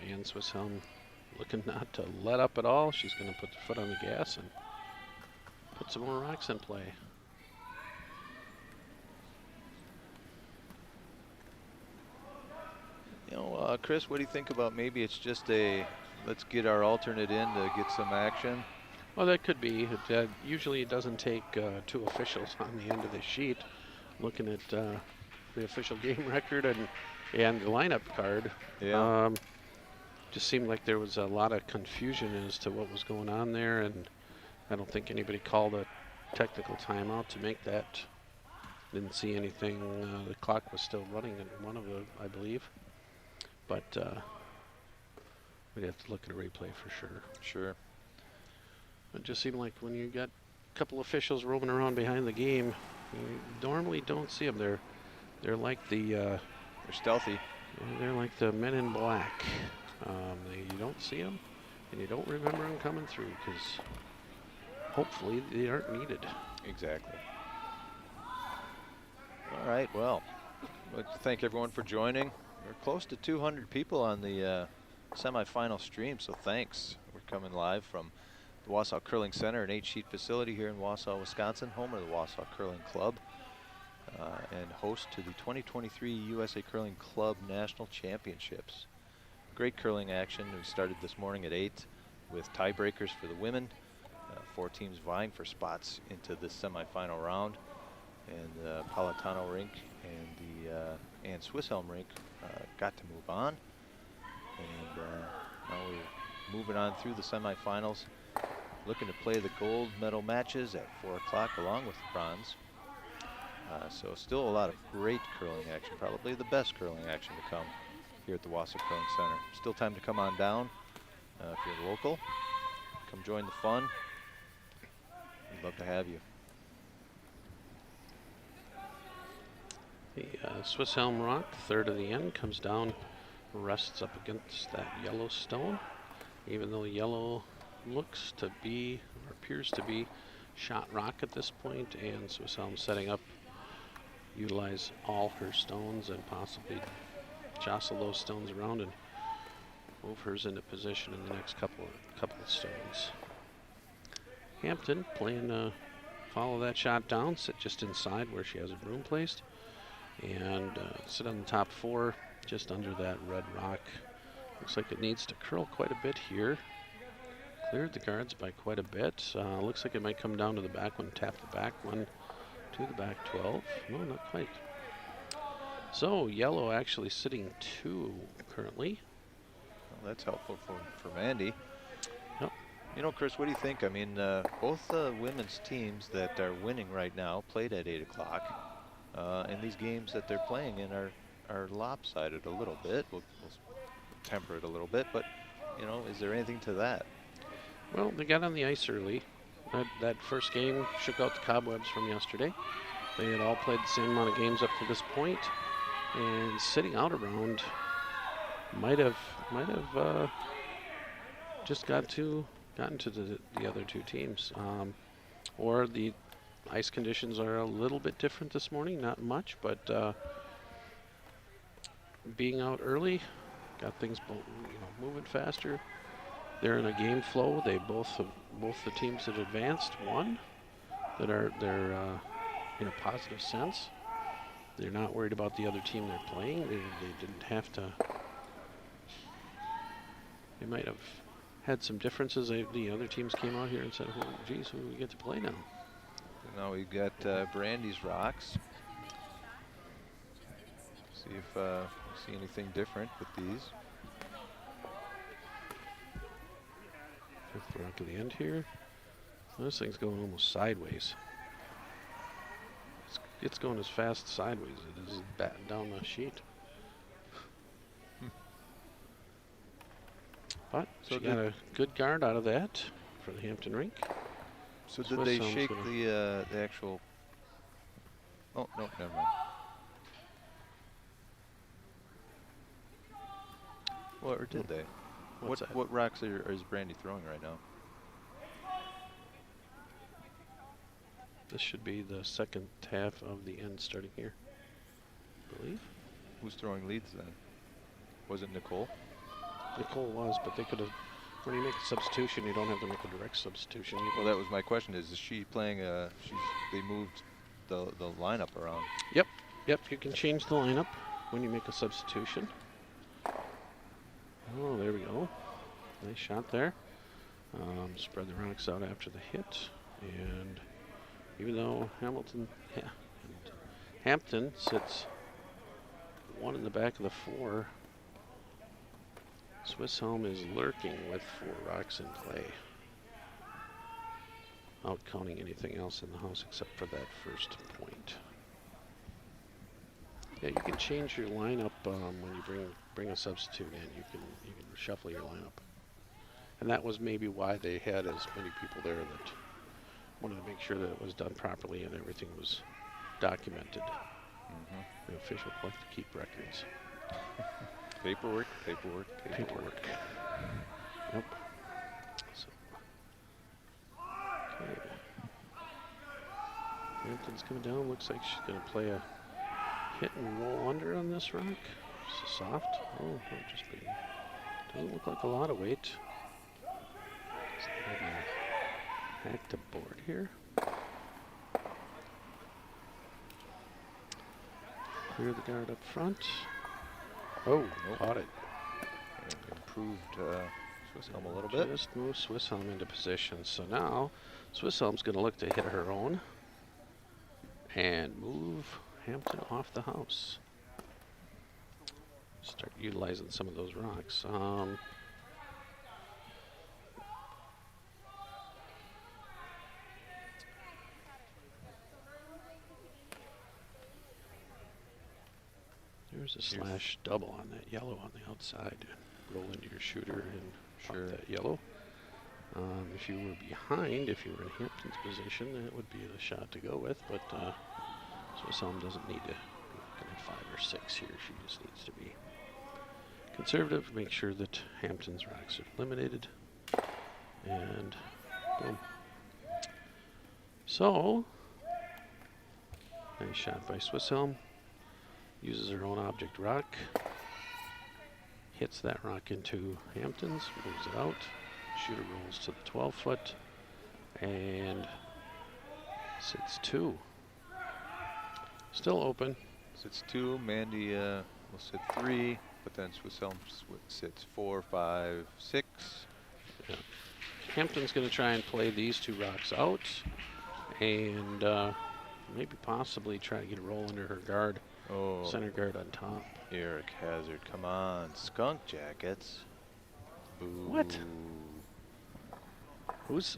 [SPEAKER 2] And Swiss Helm looking not to let up at all. She's going to put the foot on the gas and put some more rocks in play.
[SPEAKER 1] You know, Chris, what do you think about maybe it's just a let's get our alternate in to get some action?
[SPEAKER 2] Well, that could be. Usually it doesn't take 2 officials on the end of the sheet looking at the official game record and the lineup card.
[SPEAKER 1] Yeah.
[SPEAKER 2] Just seemed like there was a lot of confusion as to what was going on there, and I don't think anybody called a technical timeout to make that. Didn't see anything. The clock was still running in one of the, I believe. But we'd have to look at a replay for sure.
[SPEAKER 1] Sure.
[SPEAKER 2] It just seemed like when you got a couple officials roaming around behind the game, you normally don't see them. They're like the
[SPEAKER 1] They're stealthy.
[SPEAKER 2] they're like the Men in Black. You don't see them. and you don't remember them coming through because hopefully they aren't needed.
[SPEAKER 1] Exactly. All right, well, I'd like to thank everyone for joining. We're close to 200 people on the semifinal stream, so thanks. We're coming live from the Wausau Curling Center, an 8-sheet facility here in Wausau, Wisconsin, home of the Wausau Curling Club, and host to the 2023 USA Curling Club National Championships. Great curling action. We started this morning at 8 with tiebreakers for the women. 4 teams vying for spots into this semifinal round. And the Palatano rink and Swiss Elm rink got to move on. And now we're moving on through the semifinals, looking to play the gold medal matches at 4 o'clock along with the bronze. So still a lot of great curling action, probably the best curling action to come here at the Wausau Curling Center. Still time to come on down if you're local. Come join the fun. We'd love to have you.
[SPEAKER 2] The Swiss Elm Rock, third of the end, comes down, rests up against that yellow stone. Even though yellow looks to be, or appears to be, shot rock at this point, and Swiss Elm setting up, utilize all her stones and possibly jostle those stones around and move hers into position in the next couple of stones. Hampton playing to follow that shot down, sit just inside where she has a broom placed, and sit on the top 4 just under that red rock. Looks like it needs to curl quite a bit here. Cleared the guards by quite a bit. Looks like it might come down to the back one, tap the back one to the back 12. No, not quite. So yellow actually sitting 2 currently.
[SPEAKER 1] Well, that's helpful for Mandy.
[SPEAKER 2] Yep.
[SPEAKER 1] You know, Chris, what do you think? I mean, both the women's teams that are winning right now played at 8 o'clock. And these games that they're playing in are lopsided a little bit. We'll temper it a little bit, but, you know, is there anything to that?
[SPEAKER 2] Well, they got on the ice early. That first game shook out the cobwebs from yesterday. They had all played the same amount of games up to this point, and sitting out around might have just gotten to the other 2 teams, or the ice conditions are a little bit different this morning. Not much, but being out early got things moving faster. They're in a game flow. They both the teams that advanced won. They're in a positive sense. They're not worried about the other team they're playing. They didn't have to. They might have had some differences. The other teams came out here and said, "Oh, geez, who do we get to play now?"
[SPEAKER 1] Now we've got Brandy's Rocks. See if we see anything different with these.
[SPEAKER 2] 5th rock to the end here. This thing's going almost sideways. It's going as fast sideways as it is batting down the sheet. But
[SPEAKER 1] So
[SPEAKER 2] she got a good guard out of that for the Hampton rink.
[SPEAKER 1] So
[SPEAKER 2] Swiss
[SPEAKER 1] did they
[SPEAKER 2] Elm's
[SPEAKER 1] shake
[SPEAKER 2] gonna-
[SPEAKER 1] the actual? Oh no, never mind. Well, or did they?
[SPEAKER 2] What's that?
[SPEAKER 1] What rocks is Brandy throwing right now?
[SPEAKER 2] This should be the second half of the end starting here, I believe.
[SPEAKER 1] Who's throwing leads then? Was it Nicole?
[SPEAKER 2] Nicole was, but they could have. When you make a substitution, you don't have to make a direct substitution. You
[SPEAKER 1] Well,
[SPEAKER 2] can-
[SPEAKER 1] that was my question. Is she playing? They moved the lineup around.
[SPEAKER 2] Yep, you can change the lineup when you make a substitution. Oh, there we go. Nice shot there. Spread the rocks out after the hit, and even though Hampton sits 1 in the back of the 4, Swiss Elm is lurking with 4 rocks in play, out counting anything else in the house except for that first point. Yeah, you can change your lineup when you bring a substitute in. You can shuffle your lineup, and that was maybe why they had as many people there that wanted to make sure that it was done properly and everything was documented. The officials like to keep records.
[SPEAKER 1] Paperwork.
[SPEAKER 2] Paperwork. Yep. Hampton's coming down. Looks like she's going to play a hit and roll under on this rock. It's soft. Oh, might just be. Doesn't look like a lot of weight. Maybe hacked a board here. Clear the guard up front. Oh, caught it.
[SPEAKER 1] Improved Swiss Helm a little bit.
[SPEAKER 2] Just move Swiss Helm into position. So now Swiss Helm's going to look to hit her own and move Hampton off the house. Start utilizing some of those rocks. There's a slash double on that yellow on the outside. Roll into your shooter and pop that yellow. If you were behind, if you were in Hampton's position, that would be the shot to go with. But Swiss Helm doesn't need to be looking at 5 or 6 here. She just needs to be conservative, make sure that Hampton's rocks are eliminated. And boom. So, nice shot by Swiss Helm. Uses her own object rock. Hits that rock into Hampton's, moves it out. Shooter rolls to the 12 foot and sits 2. Still open.
[SPEAKER 1] Sits 2. Mandy will sit 3, but then Swiss Helm sits 4, 5, 6.
[SPEAKER 2] Yeah. Hampton's going to try and play these 2 rocks out and maybe possibly try to get a roll under her guard.
[SPEAKER 1] Oh,
[SPEAKER 2] Center guard on top.
[SPEAKER 1] Eric Hazard, come on, Skunk Jackets. Boo.
[SPEAKER 2] What? Who's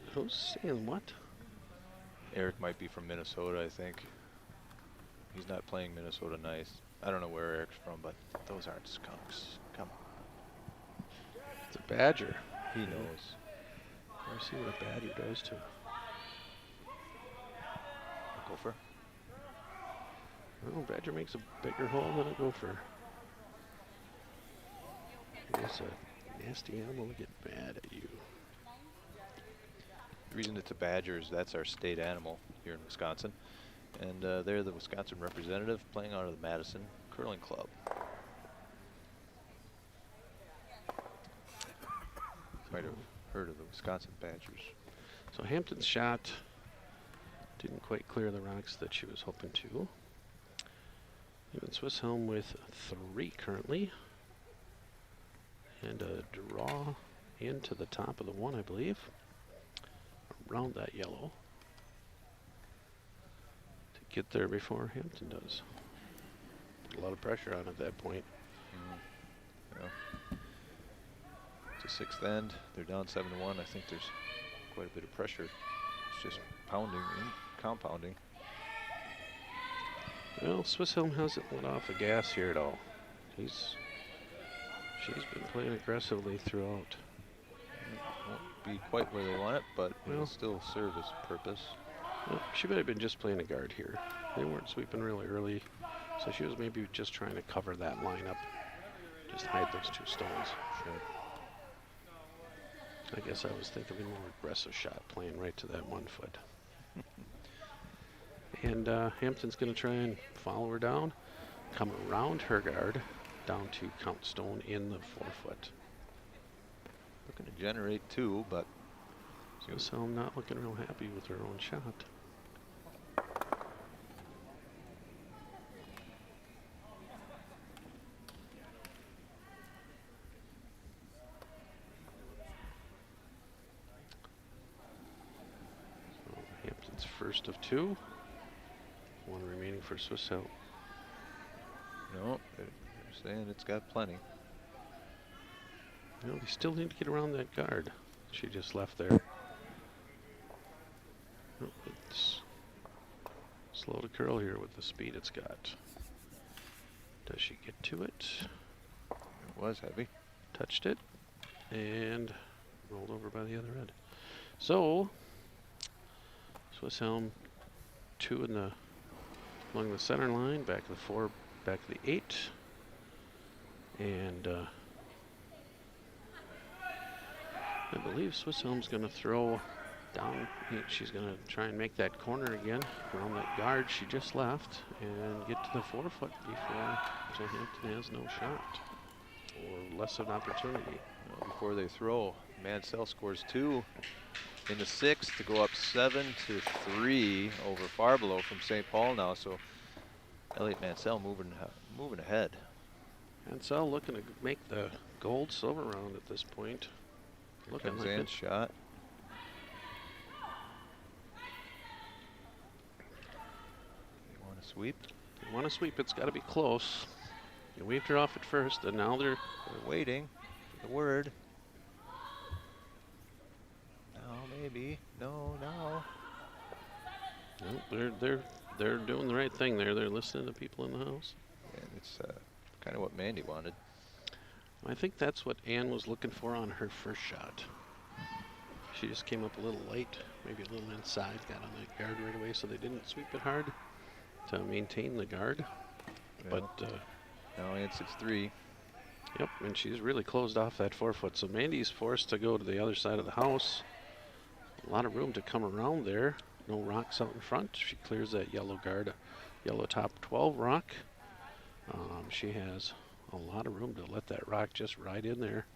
[SPEAKER 2] saying what?
[SPEAKER 1] Eric might be from Minnesota, I think. He's not playing Minnesota nice. I don't know where Eric's from, but those aren't skunks. Come on.
[SPEAKER 2] It's a badger.
[SPEAKER 1] He knows.
[SPEAKER 2] I see what a badger does to.
[SPEAKER 1] A gopher.
[SPEAKER 2] Well, badger makes a bigger hole than a gopher. I guess a nasty animal will get mad at you.
[SPEAKER 1] The reason it's a badger is that's our state animal here in Wisconsin. And they're the Wisconsin representative playing out of the Madison Curling Club. Might have heard of the Wisconsin Badgers.
[SPEAKER 2] So Hampton's shot didn't quite clear the rocks that she was hoping to. Even Swiss Helm with 3 currently. And a draw into the top of the 1, I believe. Around that yellow. To get there before Hampton does. Put a lot of pressure on at that point.
[SPEAKER 1] Yeah. It's a 6th end. They're down 7-1. I think there's quite a bit of pressure. It's just pounding and compounding.
[SPEAKER 2] Well, Swiss Helm hasn't let off the gas here at all. She's been playing aggressively throughout.
[SPEAKER 1] Won't be quite where they want it, but it'll still serve its purpose.
[SPEAKER 2] Well, she might have been just playing a guard here. They weren't sweeping really early, so she was maybe just trying to cover that lineup. Just hide those 2 stones.
[SPEAKER 1] Sure.
[SPEAKER 2] I guess I was thinking of a more aggressive shot, playing right to that 1 foot. And Hampton's going to try and follow her down, come around her guard, down to count stone in the 4 foot.
[SPEAKER 1] Looking to generate 2, but
[SPEAKER 2] So I'm not looking real happy with her own shot. So Hampton's first of 2. 1 remaining for Swiss Helm.
[SPEAKER 1] no, they're saying it's got plenty.
[SPEAKER 2] No, they still need to get around that guard. She just left there. Oh, it's slow to curl here with the speed it's got. Does she get to it?
[SPEAKER 1] It was heavy.
[SPEAKER 2] Touched it and rolled over by the other end. So Swiss Helm 2 in the along the center line, back to the 4, back to the 8, and I believe Swiss Helm's going to throw Down, she's going to try and make that corner again around that guard she just left and get to the 4-foot before, so Hampton has no shot or less of an opportunity.
[SPEAKER 1] Before they throw, Mansell scores 2 in the 6th to go up 7-3 over Farblow from St. Paul now. So Elliot Mansell moving ahead.
[SPEAKER 2] Mansell looking to make the gold-silver round at this point.
[SPEAKER 1] Here
[SPEAKER 2] Looking
[SPEAKER 1] comes
[SPEAKER 2] like
[SPEAKER 1] Ann's shot. They want to sweep.
[SPEAKER 2] They want to sweep. It's got to be close. They waved her off at first, and now they're
[SPEAKER 1] waiting for the word. No, maybe. No, no.
[SPEAKER 2] No, they're doing the right thing there. They're listening to people in the house.
[SPEAKER 1] And it's kind of what Mandy wanted.
[SPEAKER 2] I think that's what Ann was looking for on her first shot. She just came up a little late, maybe a little inside, got on that guard right away, so they didn't sweep it hard to maintain the guard.
[SPEAKER 1] Well,
[SPEAKER 2] But
[SPEAKER 1] now Ann 6-3.
[SPEAKER 2] yep, and she's really closed off that 4-foot. So Mandy's forced to go to the other side of the house. A lot of room to come around there. No rocks out in front. She clears that yellow guard, yellow top 12 rock. She has a lot of room to let that rock just ride in there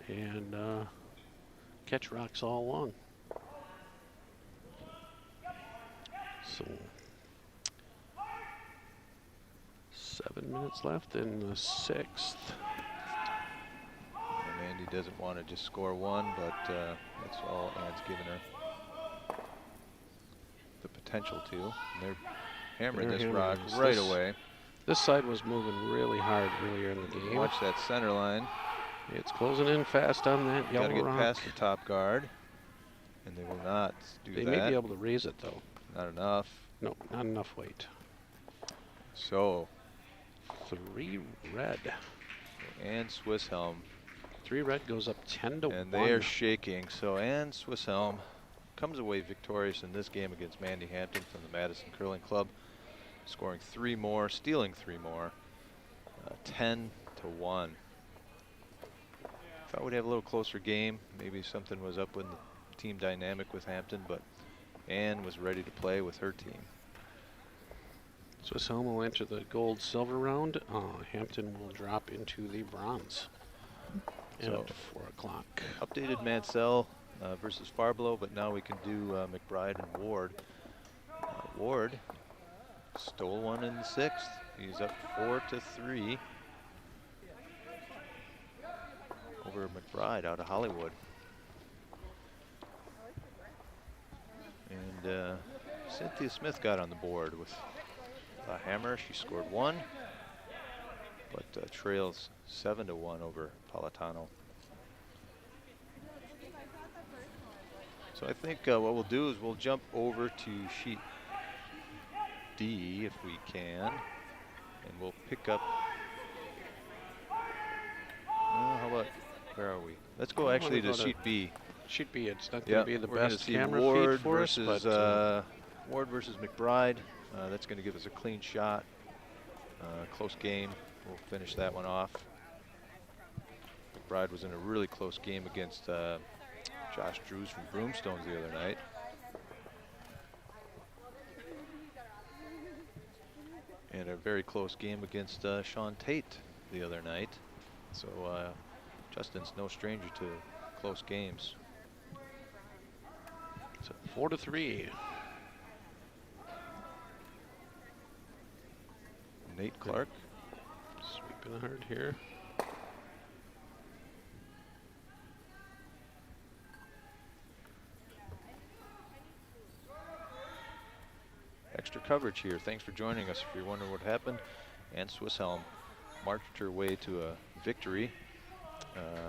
[SPEAKER 2] and catch rocks all along. So 7 minutes left in the 6th.
[SPEAKER 1] Mandy doesn't want to just score 1, but that's all Ann's given her. The potential to. And they're hammering this rock right away.
[SPEAKER 2] This side was moving really hard earlier in the game.
[SPEAKER 1] Watch that center line.
[SPEAKER 2] It's closing in fast on that yellow
[SPEAKER 1] Gotta get
[SPEAKER 2] rock.
[SPEAKER 1] past the top guard, and they will not do
[SPEAKER 2] They
[SPEAKER 1] that.
[SPEAKER 2] may be able to raise it though.
[SPEAKER 1] Not enough.
[SPEAKER 2] No, not enough weight.
[SPEAKER 1] So
[SPEAKER 2] 3 red.
[SPEAKER 1] Ann Swisshelm,
[SPEAKER 2] 3 red goes up 10-1.
[SPEAKER 1] and they are shaking. So Ann Swisshelm comes away victorious in this game against Mandy Hampton from the Madison Curling Club, scoring 3 more, stealing 3 more, 10-1. Thought we'd have a little closer game. Maybe something was up with the team dynamic with Hampton, but Ann was ready to play with her team.
[SPEAKER 2] Swisshelm will enter the gold-silver round. Hampton will drop into the bronze.
[SPEAKER 1] So
[SPEAKER 2] At 4 o'clock.
[SPEAKER 1] updated Mansell versus Farblow, but now we can do McBride and Ward. Ward stole 1 in the 6th. He's up 4-3 over McBride out of Hollywood. And Cynthia Smith got on the board with a hammer. She scored 1, but trails 7-1 over Politano. So I think what we'll do is we'll jump over to sheet D if we can, and we'll pick up. How about, where are we? Let's go actually to sheet B.
[SPEAKER 2] Sheet B, it's not going to be the best
[SPEAKER 1] see
[SPEAKER 2] camera
[SPEAKER 1] Ward
[SPEAKER 2] feed for
[SPEAKER 1] versus,
[SPEAKER 2] us, but
[SPEAKER 1] Ward versus McBride. That's going to give us a clean shot. Close game. We'll finish that one off. McBride was in a really close game against Josh Drews from Broomstones the other night. And a very close game against Sean Tate the other night. So Justin's no stranger to close games.
[SPEAKER 2] So 4-3.
[SPEAKER 1] Nate Clark.
[SPEAKER 2] Sweeping hard here.
[SPEAKER 1] Extra coverage here. Thanks for joining us. If you're wondering what happened, Ann Swisshelm marched her way to a victory.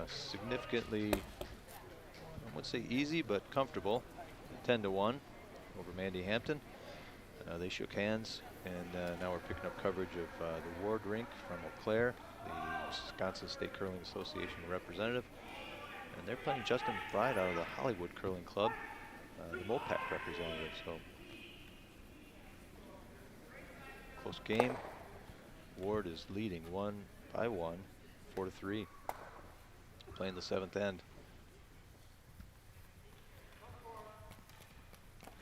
[SPEAKER 1] Significantly, I wouldn't say easy, but comfortable. 10-1 over Mandy Hampton. They shook hands, and now we're picking up coverage of the Ward rink from Eau Claire, the Wisconsin State Curling Association representative. And they're playing Justin McBride out of the Hollywood Curling Club, the MOPAC representative. So close game. Ward is leading 1-1, 4-3. Playing the 7th end.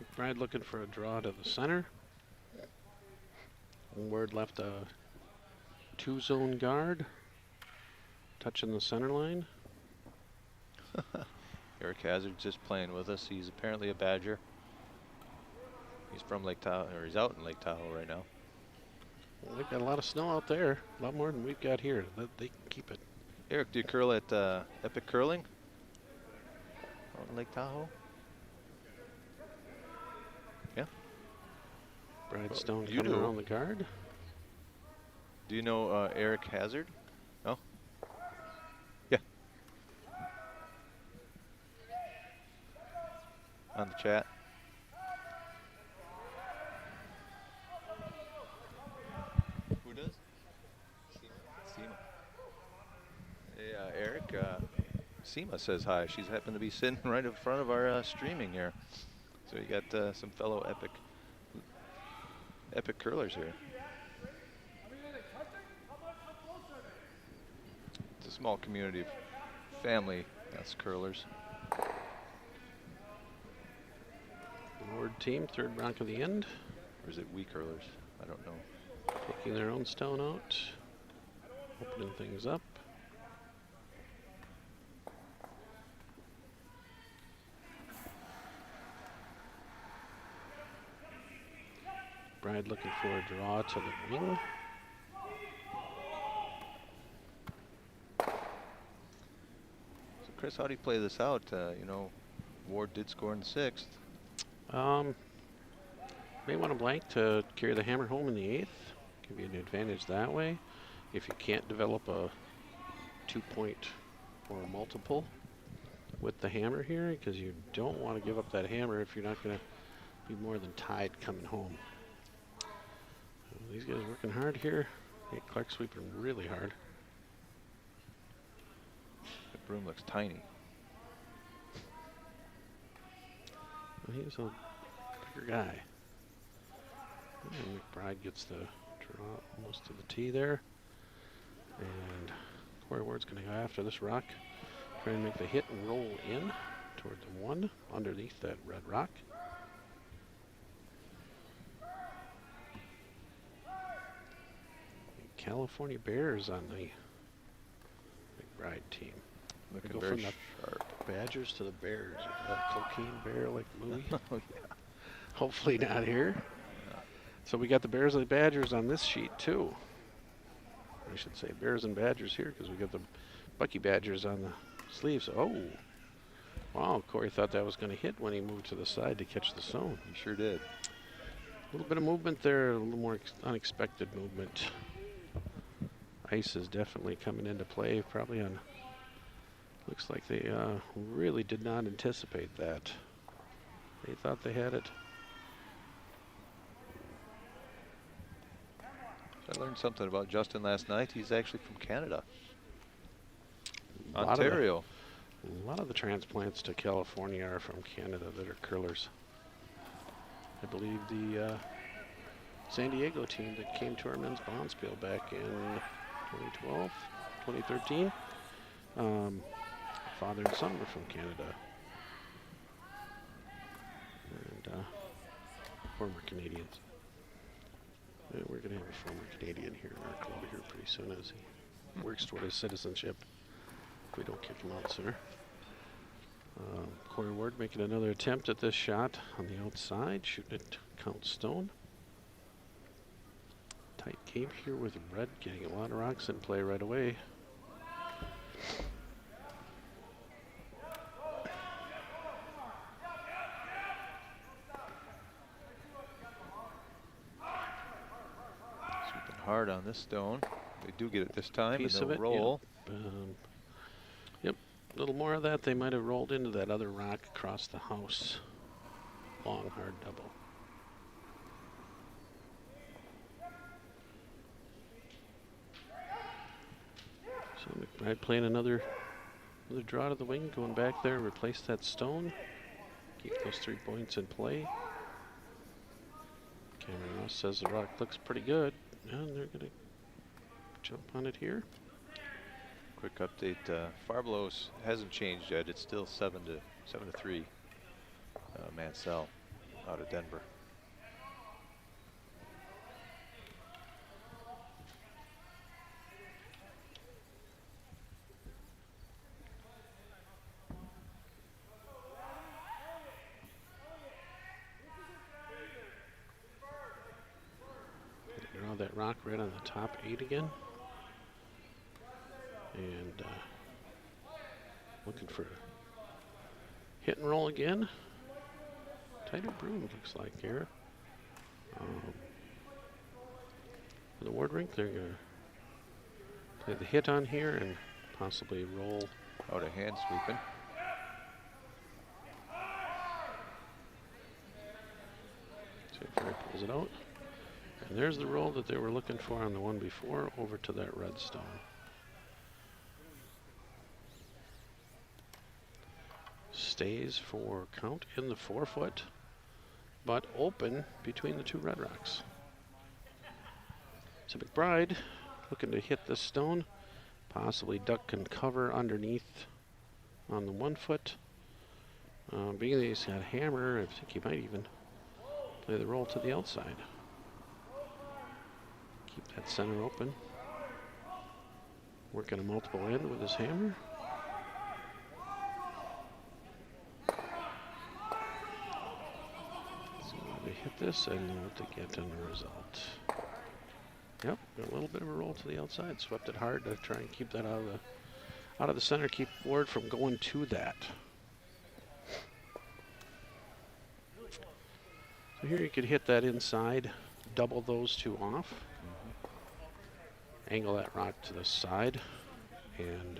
[SPEAKER 2] McBride looking for a draw to the center. Ward left a 2-zone guard, touching the center line.
[SPEAKER 1] Eric Hazard's just playing with us. He's apparently a Badger. He's from Lake Tahoe, or he's out in Lake Tahoe right now.
[SPEAKER 2] Well, they've got a lot of snow out there, a lot more than we've got here. They can keep it.
[SPEAKER 1] Eric, do you curl at Epic Curling out in Lake Tahoe? Yeah.
[SPEAKER 2] Bridestone
[SPEAKER 1] you
[SPEAKER 2] coming
[SPEAKER 1] do.
[SPEAKER 2] around the guard.
[SPEAKER 1] Do you know Eric Hazard? No? Yeah. On the chat. Who does? Seema. Hey, Eric, Seema says hi. She's happened to be sitting right in front of our streaming here. So you got some fellow epic curlers here. It's a small community of family, that's curlers.
[SPEAKER 2] Ward team, third rock of the end.
[SPEAKER 1] Or is it we curlers? I don't know.
[SPEAKER 2] Taking their own stone out, opening things up. Bride looking for a draw to the wing.
[SPEAKER 1] So Chris, how do you play this out? You know, Ward did score in the 6th.
[SPEAKER 2] May want to blank to carry the hammer home in the 8th. Give you an advantage that way. If you can't develop a 2-point or a multiple with the hammer here, because you don't want to give up that hammer if you're not going to be more than tied coming home. These guys working hard here. Yeah, Clark sweeping really hard.
[SPEAKER 1] The broom looks tiny.
[SPEAKER 2] Well, he's a bigger guy. And McBride gets the draw almost to the tee there. And Corey Ward's going to go after this rock. Try and make the hit and roll in toward the 1 underneath that red rock. California Bears on the McBride team.
[SPEAKER 1] Looking
[SPEAKER 2] Go
[SPEAKER 1] very
[SPEAKER 2] from the
[SPEAKER 1] sharp.
[SPEAKER 2] Badgers to the Bears. Cocaine bear like the movie.
[SPEAKER 1] Oh, yeah.
[SPEAKER 2] Hopefully not here. So we got the Bears and the Badgers on this sheet too. I should say Bears and Badgers here because we got the Bucky Badgers on the sleeves. Oh, wow, Corey thought that was going to hit when he moved to the side to catch the zone.
[SPEAKER 1] He sure did.
[SPEAKER 2] A little bit of movement there, a little more unexpected movement. Ice is definitely coming into play, probably on, looks like they really did not anticipate that. They thought they had it.
[SPEAKER 1] I learned something about Justin last night. He's actually from Canada.
[SPEAKER 2] A
[SPEAKER 1] Ontario.
[SPEAKER 2] lot of the transplants to California are from Canada that are curlers. I believe the San Diego team that came to our men's bonspiel back in 2012, 2013, father and son were from Canada. And former Canadians. We're going to have a former Canadian here in our club here pretty soon as he works toward his citizenship. If we don't kick him out sooner. Corey Ward making another attempt at this shot on the outside, shooting it count stone. Tight game here with red, getting a lot of rocks in play right away.
[SPEAKER 1] Sweeping hard on this stone. They do get it this time,
[SPEAKER 2] Piece
[SPEAKER 1] and
[SPEAKER 2] of
[SPEAKER 1] they'll
[SPEAKER 2] it,
[SPEAKER 1] roll.
[SPEAKER 2] Yep, a little more of that. They might have rolled into that other rock across the house. Long, hard double. So McBride playing another draw to the wing, going back there, replace that stone. Keep those 3 points in play. Cameron Ross says the rock looks pretty good, and they're going to jump on it here.
[SPEAKER 1] Quick update, Farblos hasn't changed yet. It's still 7-3 Mansell. out of Denver.
[SPEAKER 2] Draw that rock right on the top 8 again. And looking for hit and roll again. Tighter broom, looks like here. For the Ward rink, they're going to play the hit on here and possibly roll.
[SPEAKER 1] Out of hand sweeping.
[SPEAKER 2] See if Barry pulls it out. And there's the roll that they were looking for on the one before, over to that red stone. Stays for count in the 4-foot, but open between the 2 red rocks. So McBride looking to hit this stone, possibly duck and cover underneath on the 1-foot. Being that he's got hammer, I think he might even play the roll to the outside. Keep that center open. Working a multiple end with his hammer. So they hit this and what they get in the result. Yep, got a little bit of a roll to the outside. Swept it hard to try and keep that out of the center. Keep Ward from going to that. So here you could hit that inside, double those 2 off. Angle that rock to the side and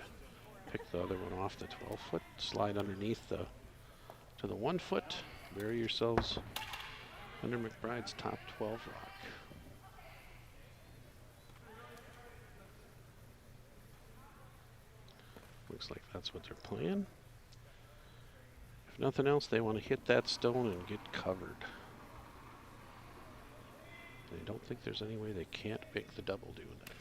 [SPEAKER 2] pick the other one off the 12-foot. Slide underneath to the 1-foot. Bury yourselves under McBride's top 12 rock. Looks like that's what they're playing. If nothing else, they want to hit that stone and get covered. They don't think there's any way they can't make the double doing that.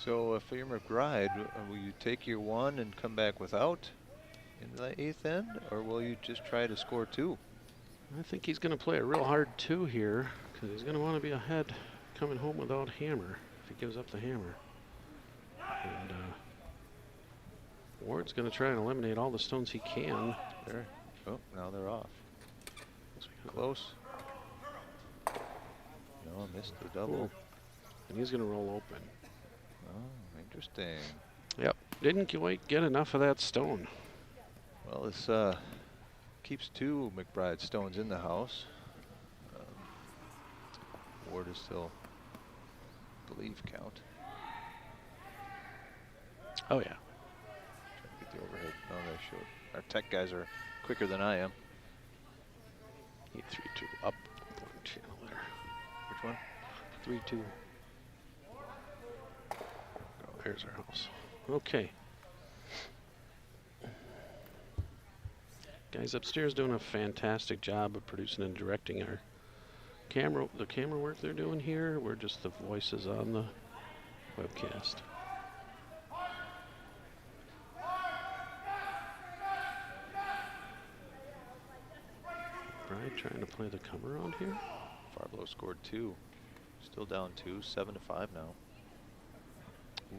[SPEAKER 1] So if you're McBride, will you take your 1 and come back without in the 8th end, or will you just try to score 2?
[SPEAKER 2] I think he's going to play a real hard 2 here, because he's going to want to be ahead coming home without hammer if he gives up the hammer. And Ward's going to try and eliminate all the stones he can.
[SPEAKER 1] There. Oh, now they're off. Close. No, missed the double.
[SPEAKER 2] Cool. And he's going to roll open.
[SPEAKER 1] Oh, interesting.
[SPEAKER 2] Yep. Didn't quite get enough of that stone.
[SPEAKER 1] Well, this keeps 2 McBride stones in the house. Ward is still, I believe, count.
[SPEAKER 2] Oh, yeah.
[SPEAKER 1] Trying to get the overhead. Oh, they showed. Our tech guys are quicker than I am.
[SPEAKER 2] 3-2 up one channel there.
[SPEAKER 1] Which one?
[SPEAKER 2] 3-2. There's our house. Okay. Guys upstairs doing a fantastic job of producing and directing our the camera work they're doing here. We're just the voices on the webcast. Bride trying to play the come around here.
[SPEAKER 1] Farblow scored 2. Still down 2, 7-5 now.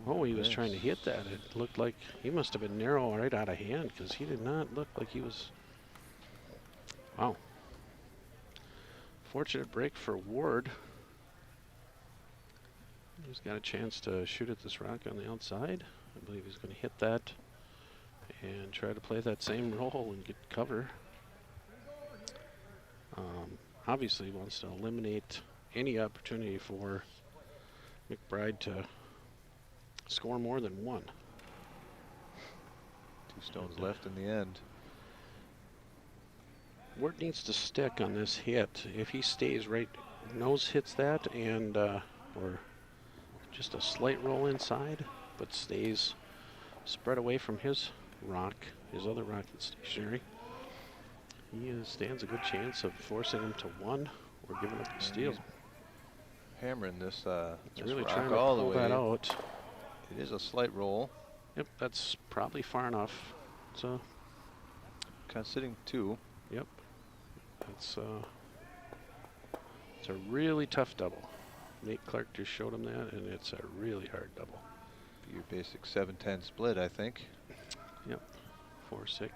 [SPEAKER 2] Oh, he was trying to hit that. It looked like he must have been narrow right out of hand, because he did not look like he was. Wow. Fortunate break for Ward. He's got a chance to shoot at this rock on the outside. I believe he's going to hit that and try to play that same roll and get cover. Obviously, he wants to eliminate any opportunity for McBride to score more than 1.
[SPEAKER 1] 2 stones left in the end.
[SPEAKER 2] Ward needs to stick on this hit. If he stays right, nose hits that, and or just a slight roll inside, but stays spread away from his rock, his other rock that's stationary, he stands a good chance of forcing him to 1 or giving up the steal.
[SPEAKER 1] Hammering this,
[SPEAKER 2] He's
[SPEAKER 1] this
[SPEAKER 2] really
[SPEAKER 1] rock
[SPEAKER 2] trying to
[SPEAKER 1] all the
[SPEAKER 2] pull
[SPEAKER 1] way.
[SPEAKER 2] that out.
[SPEAKER 1] It is a slight roll.
[SPEAKER 2] Yep, that's probably far enough. So,
[SPEAKER 1] Kind of sitting 2.
[SPEAKER 2] yep. It's a really tough double. Nate Clark just showed him that, and it's a really hard double.
[SPEAKER 1] Your basic 7-10 split, I think.
[SPEAKER 2] Yep, 4-6.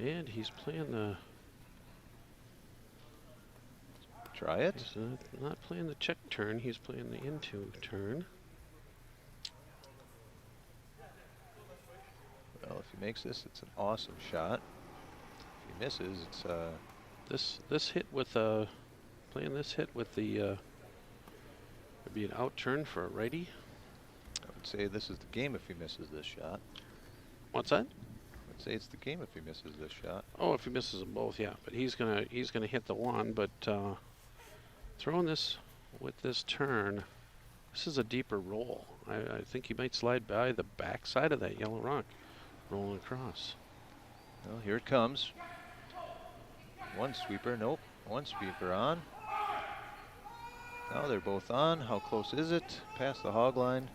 [SPEAKER 2] And he's playing the.
[SPEAKER 1] Try it.
[SPEAKER 2] He's not playing the check turn. He's playing the into turn.
[SPEAKER 1] Well, if he makes this, it's an awesome shot. If he misses, it's
[SPEAKER 2] This hit with playing this hit with the would be an out turn for a righty.
[SPEAKER 1] I would say this is the game if he misses this shot.
[SPEAKER 2] What's that?
[SPEAKER 1] I would say it's the game if he misses this shot.
[SPEAKER 2] Oh, if he misses them both, yeah. But he's gonna hit the one. But throwing this with this turn, this is a deeper roll. I think he might slide by the back side of that yellow rock, rolling across.
[SPEAKER 1] Well, here it comes. One sweeper, nope. One sweeper on. Now they're both on. How close is it? Past the hog line.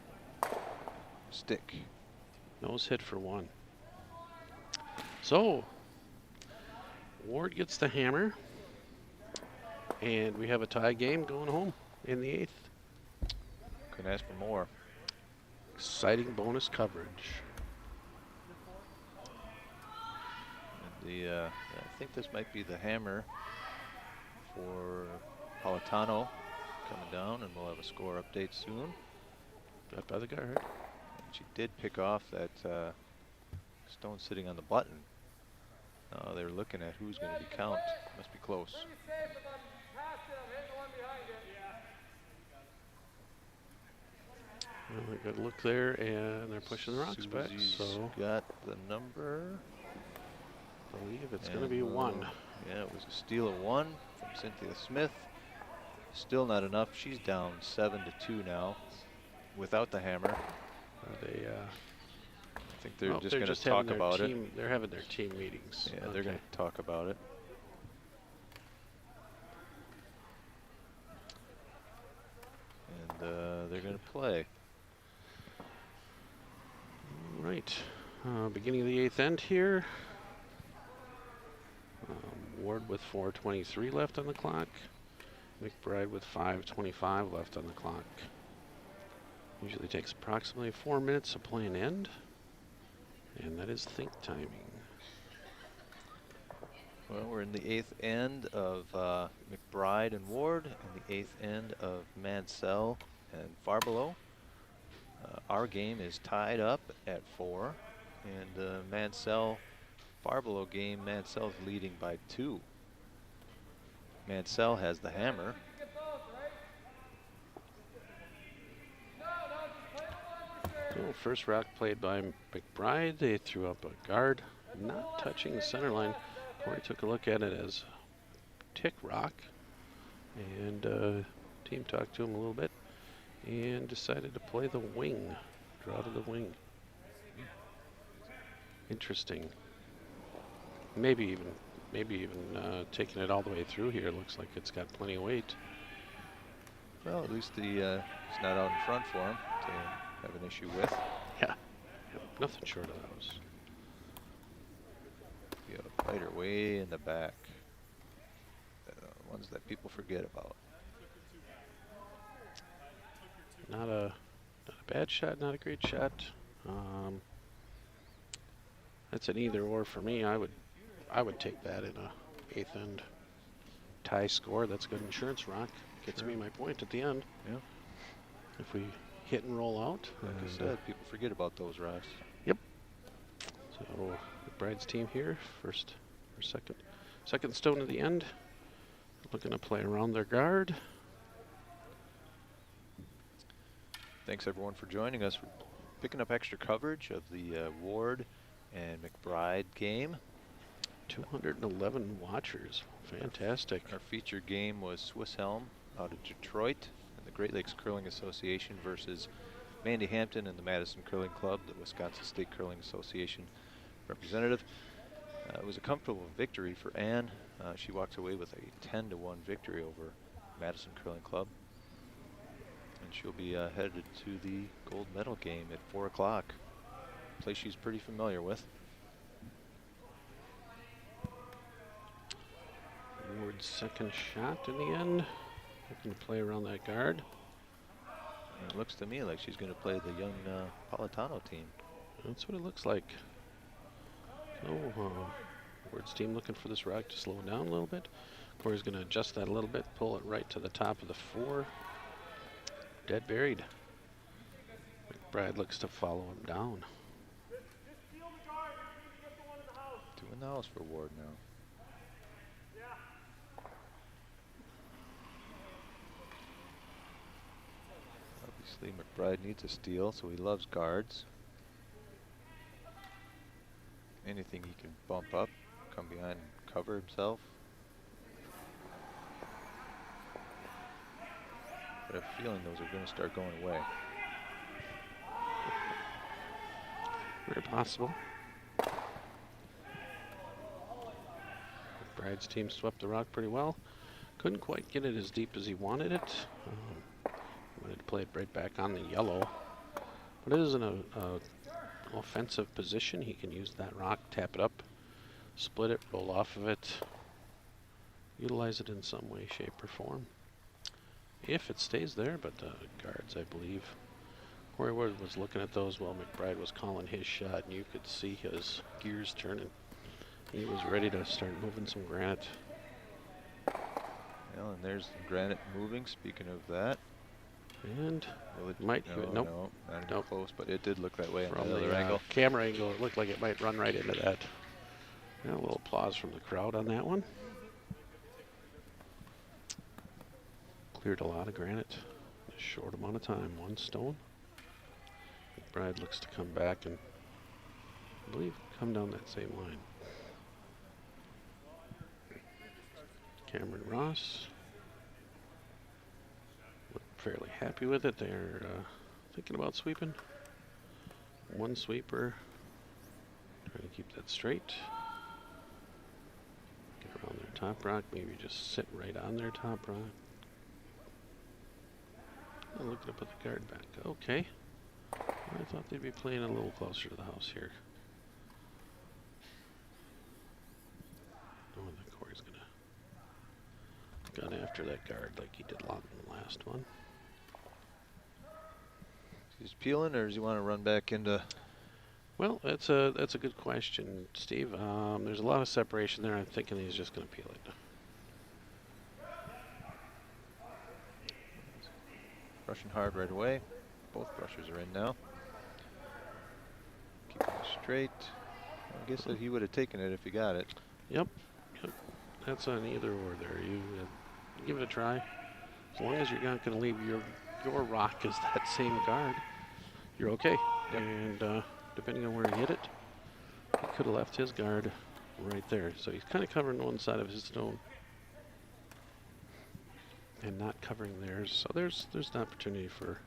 [SPEAKER 1] Stick.
[SPEAKER 2] Nose hit for one. So, Ward gets the hammer. And we have a tie game going home in the 8th.
[SPEAKER 1] Couldn't ask for more.
[SPEAKER 2] Exciting bonus coverage.
[SPEAKER 1] And I think this might be the hammer for Politano coming down, and we'll have a score update soon.
[SPEAKER 2] Got by the guard.
[SPEAKER 1] And she did pick off that stone sitting on the button. They were looking at who's going to be count. Must be close.
[SPEAKER 2] Well, a good look there, and they're pushing the rocks back.
[SPEAKER 1] Susie's
[SPEAKER 2] So
[SPEAKER 1] got the number.
[SPEAKER 2] I believe it's going to be 1.
[SPEAKER 1] Yeah, it was a steal of 1 from Cynthia Smith. Still not enough. She's down 7-2 now, without the hammer.
[SPEAKER 2] They.
[SPEAKER 1] I think they're just going to talk about it.
[SPEAKER 2] They're having their team meetings.
[SPEAKER 1] Yeah, they're going to talk about it. And they're going to play.
[SPEAKER 2] Right. Beginning of the 8th end here. Ward with 4:23 left on the clock. McBride with 5:25 left on the clock. Usually takes approximately 4 minutes to play an end. And that is think timing.
[SPEAKER 1] Well, we're in the 8th end of McBride and Ward, and the 8th end of Mansell and Farbelow. Our game is tied up at 4, and Mansell-Farbelow game, Mansell's leading by 2. Mansell has the hammer.
[SPEAKER 2] So first rock played by McBride. They threw up a guard, not touching the center line. Corey took a look at it as tick rock, and team talked to him a little bit and decided to play the wing, draw to the wing. Interesting. Maybe even taking it all the way through here. Looks like it's got plenty of weight.
[SPEAKER 1] Well, at least it's not out in front for him to have an issue with.
[SPEAKER 2] Yeah, nothing short of those.
[SPEAKER 1] You have a fighter way in the back. Ones that people forget about.
[SPEAKER 2] Not a bad shot, not a great shot. That's an either or for me. I would take that in a 8th end tie score. That's a good insurance rock. Gets me my point at the end.
[SPEAKER 1] Yeah.
[SPEAKER 2] If we hit and roll out.
[SPEAKER 1] Like I said, people forget about those rocks.
[SPEAKER 2] Yep. So McBride's team here, first or second stone at the end. Looking to play around their guard.
[SPEAKER 1] Thanks everyone for joining us. We're picking up extra coverage of the Ward and McBride game.
[SPEAKER 2] 211 watchers. Fantastic.
[SPEAKER 1] Our featured game was Swiss Helm out of Detroit and the Great Lakes Curling Association versus Mandy Hampton and the Madison Curling Club, the Wisconsin State Curling Association representative. It was a comfortable victory for Ann. She walks away with a 10-1 victory over Madison Curling Club. And she'll be headed to the gold medal game at 4 o'clock. place she's pretty familiar with.
[SPEAKER 2] Ward's second shot in the end. Looking to play around that guard.
[SPEAKER 1] And it looks to me like she's going to play the young Politano team.
[SPEAKER 2] That's what it looks like. So, Ward's team looking for this rock to slow down a little bit. Corey's going to adjust that a little bit, pull it right to the top of the 4. Dead buried. McBride looks to follow him down.
[SPEAKER 1] 2 in the house for Ward now. Obviously, McBride needs a steal, so he loves guards. Anything he can bump up, come behind and cover himself. But I have a feeling those are going to start going away.
[SPEAKER 2] Very possible. McBride's team swept the rock pretty well. Couldn't quite get it as deep as he wanted it. Wanted to play it right back on the yellow. But it is in a offensive position. He can use that rock, tap it up, split it, roll off of it, utilize it in some way, shape, or form. If it stays there, but guards, I believe. Corey Ward was looking at those while McBride was calling his shot, and you could see his gears turning. He was ready to start moving some granite.
[SPEAKER 1] Well, and there's the granite moving, speaking of that.
[SPEAKER 2] And
[SPEAKER 1] Will it
[SPEAKER 2] might,
[SPEAKER 1] no,
[SPEAKER 2] nope.
[SPEAKER 1] no, not even
[SPEAKER 2] Nope.
[SPEAKER 1] close, but it did look that way on
[SPEAKER 2] From
[SPEAKER 1] the other
[SPEAKER 2] the
[SPEAKER 1] angle.
[SPEAKER 2] camera angle, it looked like it might run right into that. And a little applause from the crowd on that one. Cleared a lot of granite in a short amount of time. 1 stone. McBride looks to come back and, I believe, come down that same line. Cameron Ross look fairly happy with it. They're thinking about sweeping. 1 sweeper. Trying to keep that straight. Get around their top rock. Maybe just sit right on their top rock. I'm looking to put the guard back. Okay. I thought they'd be playing a little closer to the house here. Oh, and then Corey's gonna gun after that guard like he did a lot in the last one.
[SPEAKER 1] He's peeling, or does he want to run back into?
[SPEAKER 2] Well, that's a good question, Steve. There's a lot of separation there. I'm thinking he's just gonna peel it.
[SPEAKER 1] Brushing hard right away. Both brushers are in now. Keeping it straight. I guess that he would have taken it if he got it.
[SPEAKER 2] Yep. That's an either or there. You give it a try. As long as you're not going to leave your rock as that same guard, you're okay.
[SPEAKER 1] Yep.
[SPEAKER 2] And depending on where he hit it, he could have left his guard right there. So he's kind of covering one side of his stone and not covering theirs. So there's an opportunity for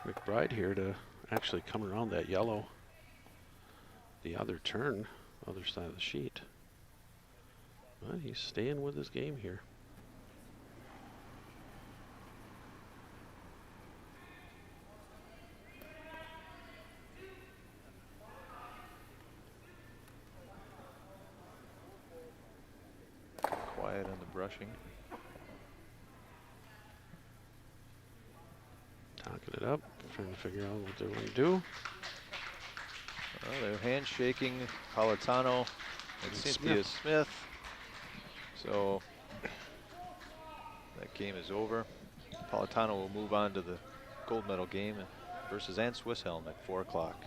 [SPEAKER 2] McBride here to actually come around that yellow the other turn, other side of the sheet. But he's staying with his game here.
[SPEAKER 1] Quiet on the brushing.
[SPEAKER 2] Talking it up, trying to figure out what they want to do.
[SPEAKER 1] Well, they're handshaking Politano and Cynthia Smith. So that game is over. Politano will move on to the gold medal game versus Ann Swisshelm at 4 o'clock.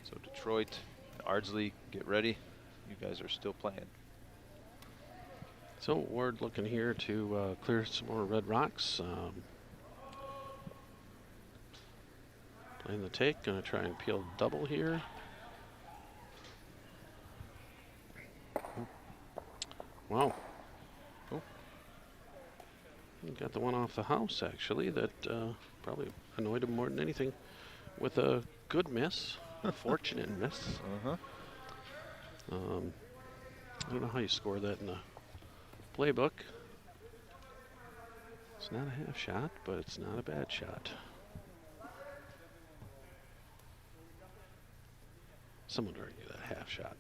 [SPEAKER 1] So Detroit, Ardsley, get ready. You guys are still playing.
[SPEAKER 2] So Ward looking here to clear some more red rocks. Playing the take, gonna try and peel double here. Wow.
[SPEAKER 1] Oh.
[SPEAKER 2] Got the one off the house, actually, that probably annoyed him more than anything. With a good miss, a fortunate miss.
[SPEAKER 1] Uh-huh.
[SPEAKER 2] I don't know how you score that in a playbook. It's not a half shot, but it's not a bad shot. Someone would argue that half shot.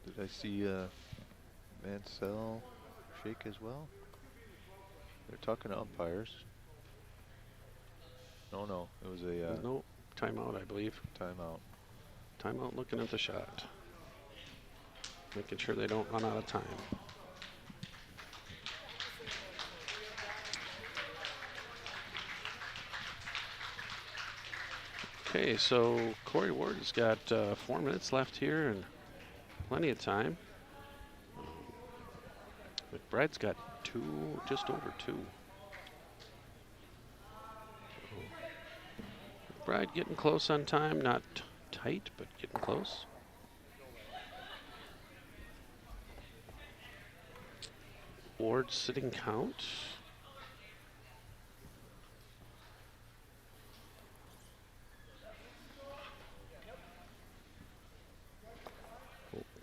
[SPEAKER 1] Did I see Mansell shake as well? They're talking to umpires. No, it was a
[SPEAKER 2] No, timeout, I believe.
[SPEAKER 1] timeout.
[SPEAKER 2] Timeout looking at the shot. Making sure they don't run out of time. Okay, so Corey Ward has got 4 minutes left here and plenty of time. McBride's got 2, just over 2. McBride getting close on time, not tight, but getting close. Ward sitting count.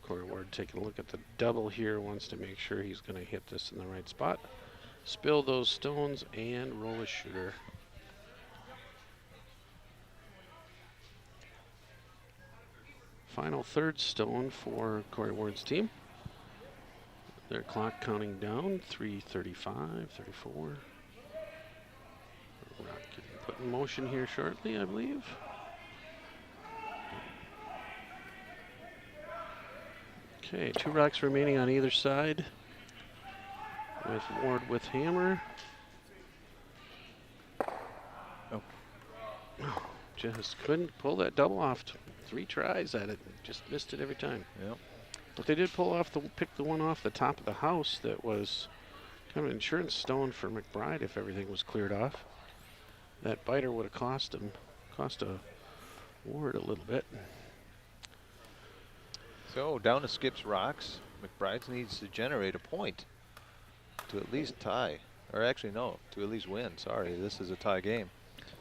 [SPEAKER 2] Corey Ward taking a look at the double here, wants to make sure he's going to hit this in the right spot. Spill those stones and roll a shooter. Final third stone for Corey Ward's team. Their clock counting down, 3:35, 34. Rock getting put in motion here shortly, I believe. Okay, 2 rocks remaining on either side. With Ward with hammer.
[SPEAKER 1] Oh.
[SPEAKER 2] Just couldn't pull that double off. 3 tries at it, just missed it every time.
[SPEAKER 1] Yep.
[SPEAKER 2] But they did pick the one off the top of the house that was kind of an insurance stone for McBride if everything was cleared off. That biter would have cost a Ward a little bit.
[SPEAKER 1] So down to Skip's rocks. McBride needs to generate a point to at least tie. Or actually, no, to at least win. Sorry, this is a tie game.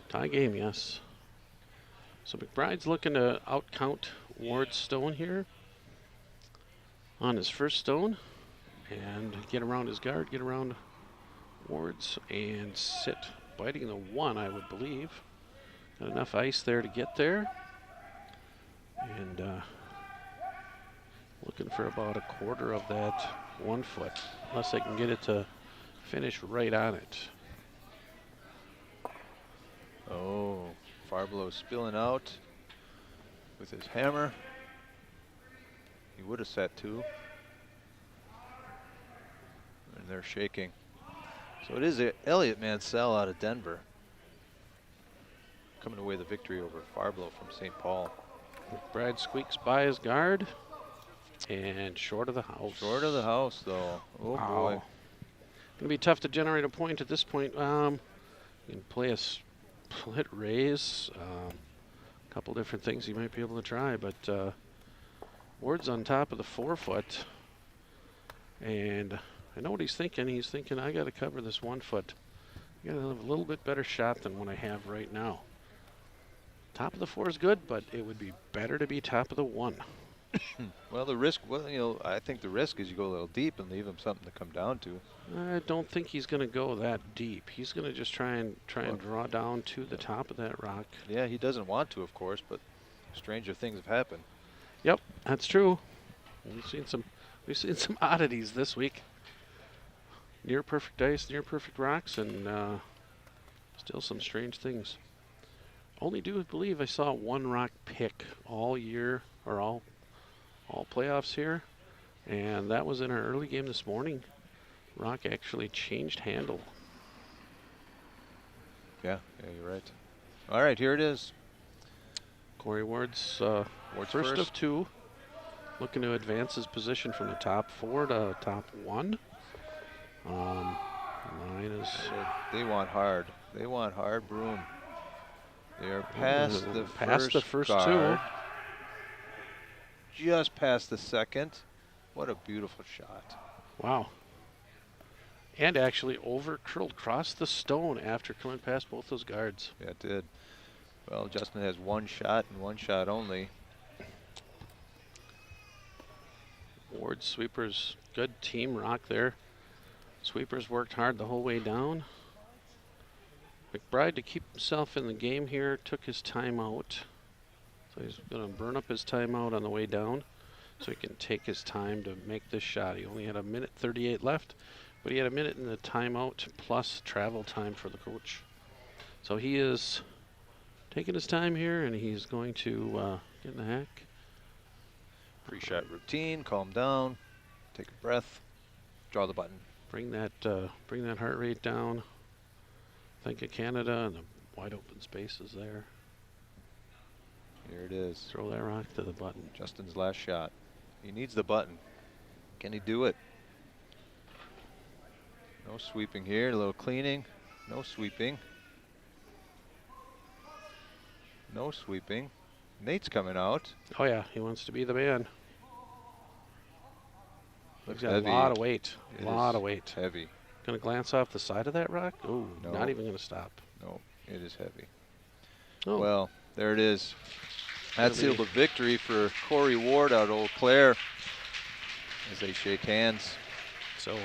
[SPEAKER 2] Tie game, yes. So McBride's looking to outcount Ward's stone here on his first stone and get around his guard, get around Ward's and sit. Biting the 1, I would believe. Got enough ice there to get there. And looking for about a quarter of that 1 foot, unless they can get it to finish right on it.
[SPEAKER 1] Oh, Farblow spilling out with his hammer. He would have set 2. And they're shaking. So it is Elliot Mansell out of Denver coming away the victory over Farblow from St. Paul.
[SPEAKER 2] McBride squeaks by his guard and short of the house.
[SPEAKER 1] Short of the house, though. Oh,
[SPEAKER 2] Wow.
[SPEAKER 1] boy.
[SPEAKER 2] Going to be tough to generate a point at this point. You can play a split raise. A couple different things you might be able to try, but Ward's on top of the 4 foot. And I know what he's thinking. He's thinking, I got to cover this 1 foot. I got to have a little bit better shot than what I have right now. Top of the 4 is good, but it would be better to be top of the 1.
[SPEAKER 1] Well, the risk, I think the risk is you go a little deep and leave him something to come down to.
[SPEAKER 2] I don't think he's going to go that deep. He's going to just try and draw down to the top of that rock.
[SPEAKER 1] Yeah, he doesn't want to, of course, but stranger things have happened.
[SPEAKER 2] Yep, that's true. We've seen some oddities this week. Near perfect ice, near perfect rocks, and still some strange things. Only do believe I saw 1 rock pick all year, or all playoffs here, and that was in our early game this morning. Rock actually changed handle.
[SPEAKER 1] Yeah, you're right. All right, here it is.
[SPEAKER 2] Corey Ward's
[SPEAKER 1] Ward's
[SPEAKER 2] first of 2, looking to advance his position from the top 4 to top 1. Line is
[SPEAKER 1] They want hard. They want hard broom. They are past the first guard,
[SPEAKER 2] 2.
[SPEAKER 1] just past the second. What a beautiful shot.
[SPEAKER 2] Wow. And actually curled across the stone after coming past both those guards.
[SPEAKER 1] Yeah, it did. Well, Justin has 1 shot and 1 shot only.
[SPEAKER 2] Ward sweepers, good team rock there. Sweepers worked hard the whole way down. McBride, to keep himself in the game here, took his timeout. So he's going to burn up his timeout on the way down so he can take his time to make this shot. He only had a minute 38 left, but he had a minute in the timeout plus travel time for the coach. So he is taking his time here, and he's going to get in the hack.
[SPEAKER 1] Pre-shot routine, calm down, take a breath, draw the button.
[SPEAKER 2] Bring that heart rate down. Think of Canada and the wide open spaces there.
[SPEAKER 1] Here it is.
[SPEAKER 2] Throw that rock to the button.
[SPEAKER 1] Justin's last shot. He needs the button. Can he do it? No sweeping here, a little cleaning. No sweeping. No sweeping. Nate's coming out.
[SPEAKER 2] Oh yeah, he wants to be the man.
[SPEAKER 1] Looks
[SPEAKER 2] He's got
[SPEAKER 1] heavy.
[SPEAKER 2] a lot of weight. A
[SPEAKER 1] It
[SPEAKER 2] lot
[SPEAKER 1] is
[SPEAKER 2] of weight.
[SPEAKER 1] Heavy.
[SPEAKER 2] Gonna glance off the side of that rock? Oh,
[SPEAKER 1] No.
[SPEAKER 2] not even gonna stop.
[SPEAKER 1] No, it is heavy.
[SPEAKER 2] Oh,
[SPEAKER 1] Well, there it is. That
[SPEAKER 2] Gonna
[SPEAKER 1] sealed
[SPEAKER 2] be-
[SPEAKER 1] a victory for Corey Ward out of Eau Claire as they shake hands.
[SPEAKER 2] so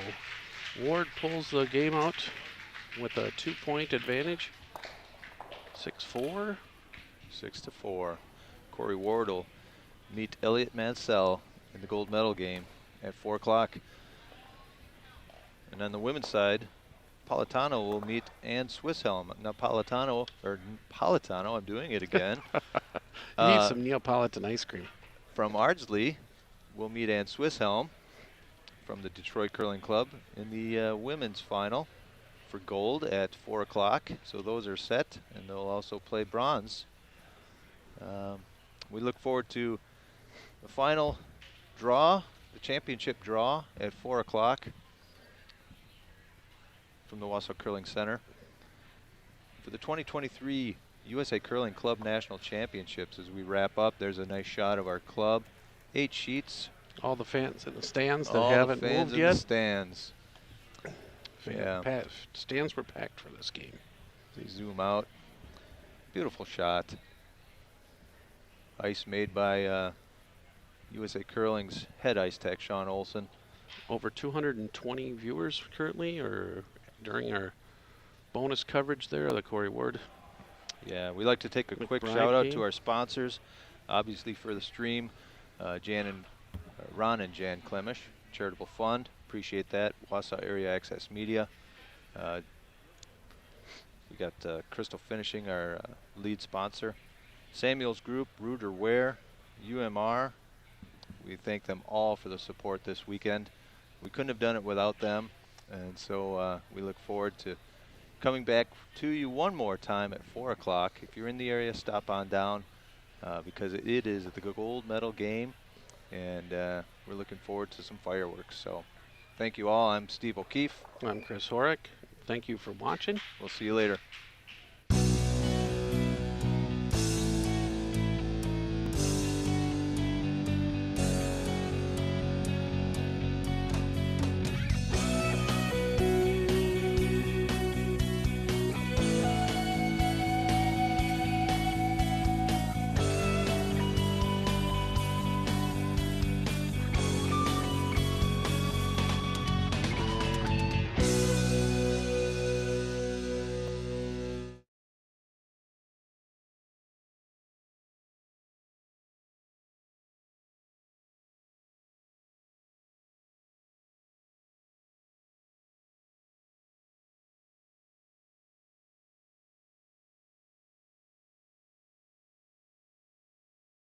[SPEAKER 2] Ward pulls the game out with a 2-point advantage. 6-4.
[SPEAKER 1] 6-4. Corey Ward will meet Elliot Mansell in the gold medal game at 4 o'clock. And on the women's side, Politano will meet Ann Swisshelm. Now Politano, I'm doing it again.
[SPEAKER 2] You need some Neapolitan ice cream.
[SPEAKER 1] From Ardsley, we'll meet Ann Swisshelm from the Detroit Curling Club in the women's final for gold at 4 o'clock. So those are set, and they'll also play bronze. We look forward to the final draw, the championship draw at 4 o'clock from the Wausau Curling Center. For the 2023 USA Curling Club National Championships, as we wrap up, there's a nice shot of our club. 8 sheets.
[SPEAKER 2] All the fans in the stands that
[SPEAKER 1] All
[SPEAKER 2] haven't
[SPEAKER 1] the fans
[SPEAKER 2] moved
[SPEAKER 1] in
[SPEAKER 2] yet.
[SPEAKER 1] the stands. Yeah.
[SPEAKER 2] Stands were packed for this game.
[SPEAKER 1] They zoom out. Beautiful shot. Ice made by USA Curling's head ice tech, Sean Olson.
[SPEAKER 2] Over 220 viewers currently, or during our bonus coverage there, the Corey Ward.
[SPEAKER 1] Yeah, we'd like to take a quick
[SPEAKER 2] McBride
[SPEAKER 1] shout out
[SPEAKER 2] game.
[SPEAKER 1] to our sponsors, obviously for the stream, Ron and Jan Klemish, Charitable Fund. Appreciate that. Wausau Area Access Media. We got Crystal Finishing, our lead sponsor. Samuel's Group, Reuter Ware, UMR. We thank them all for the support this weekend. We couldn't have done it without them, and so we look forward to coming back to you one more time at 4 o'clock. If you're in the area, stop on down because it is the gold medal game, and we're looking forward to some fireworks. So thank you all. I'm Steve O'Keefe.
[SPEAKER 2] I'm Chris Horick. Thank you for watching.
[SPEAKER 1] We'll see you later.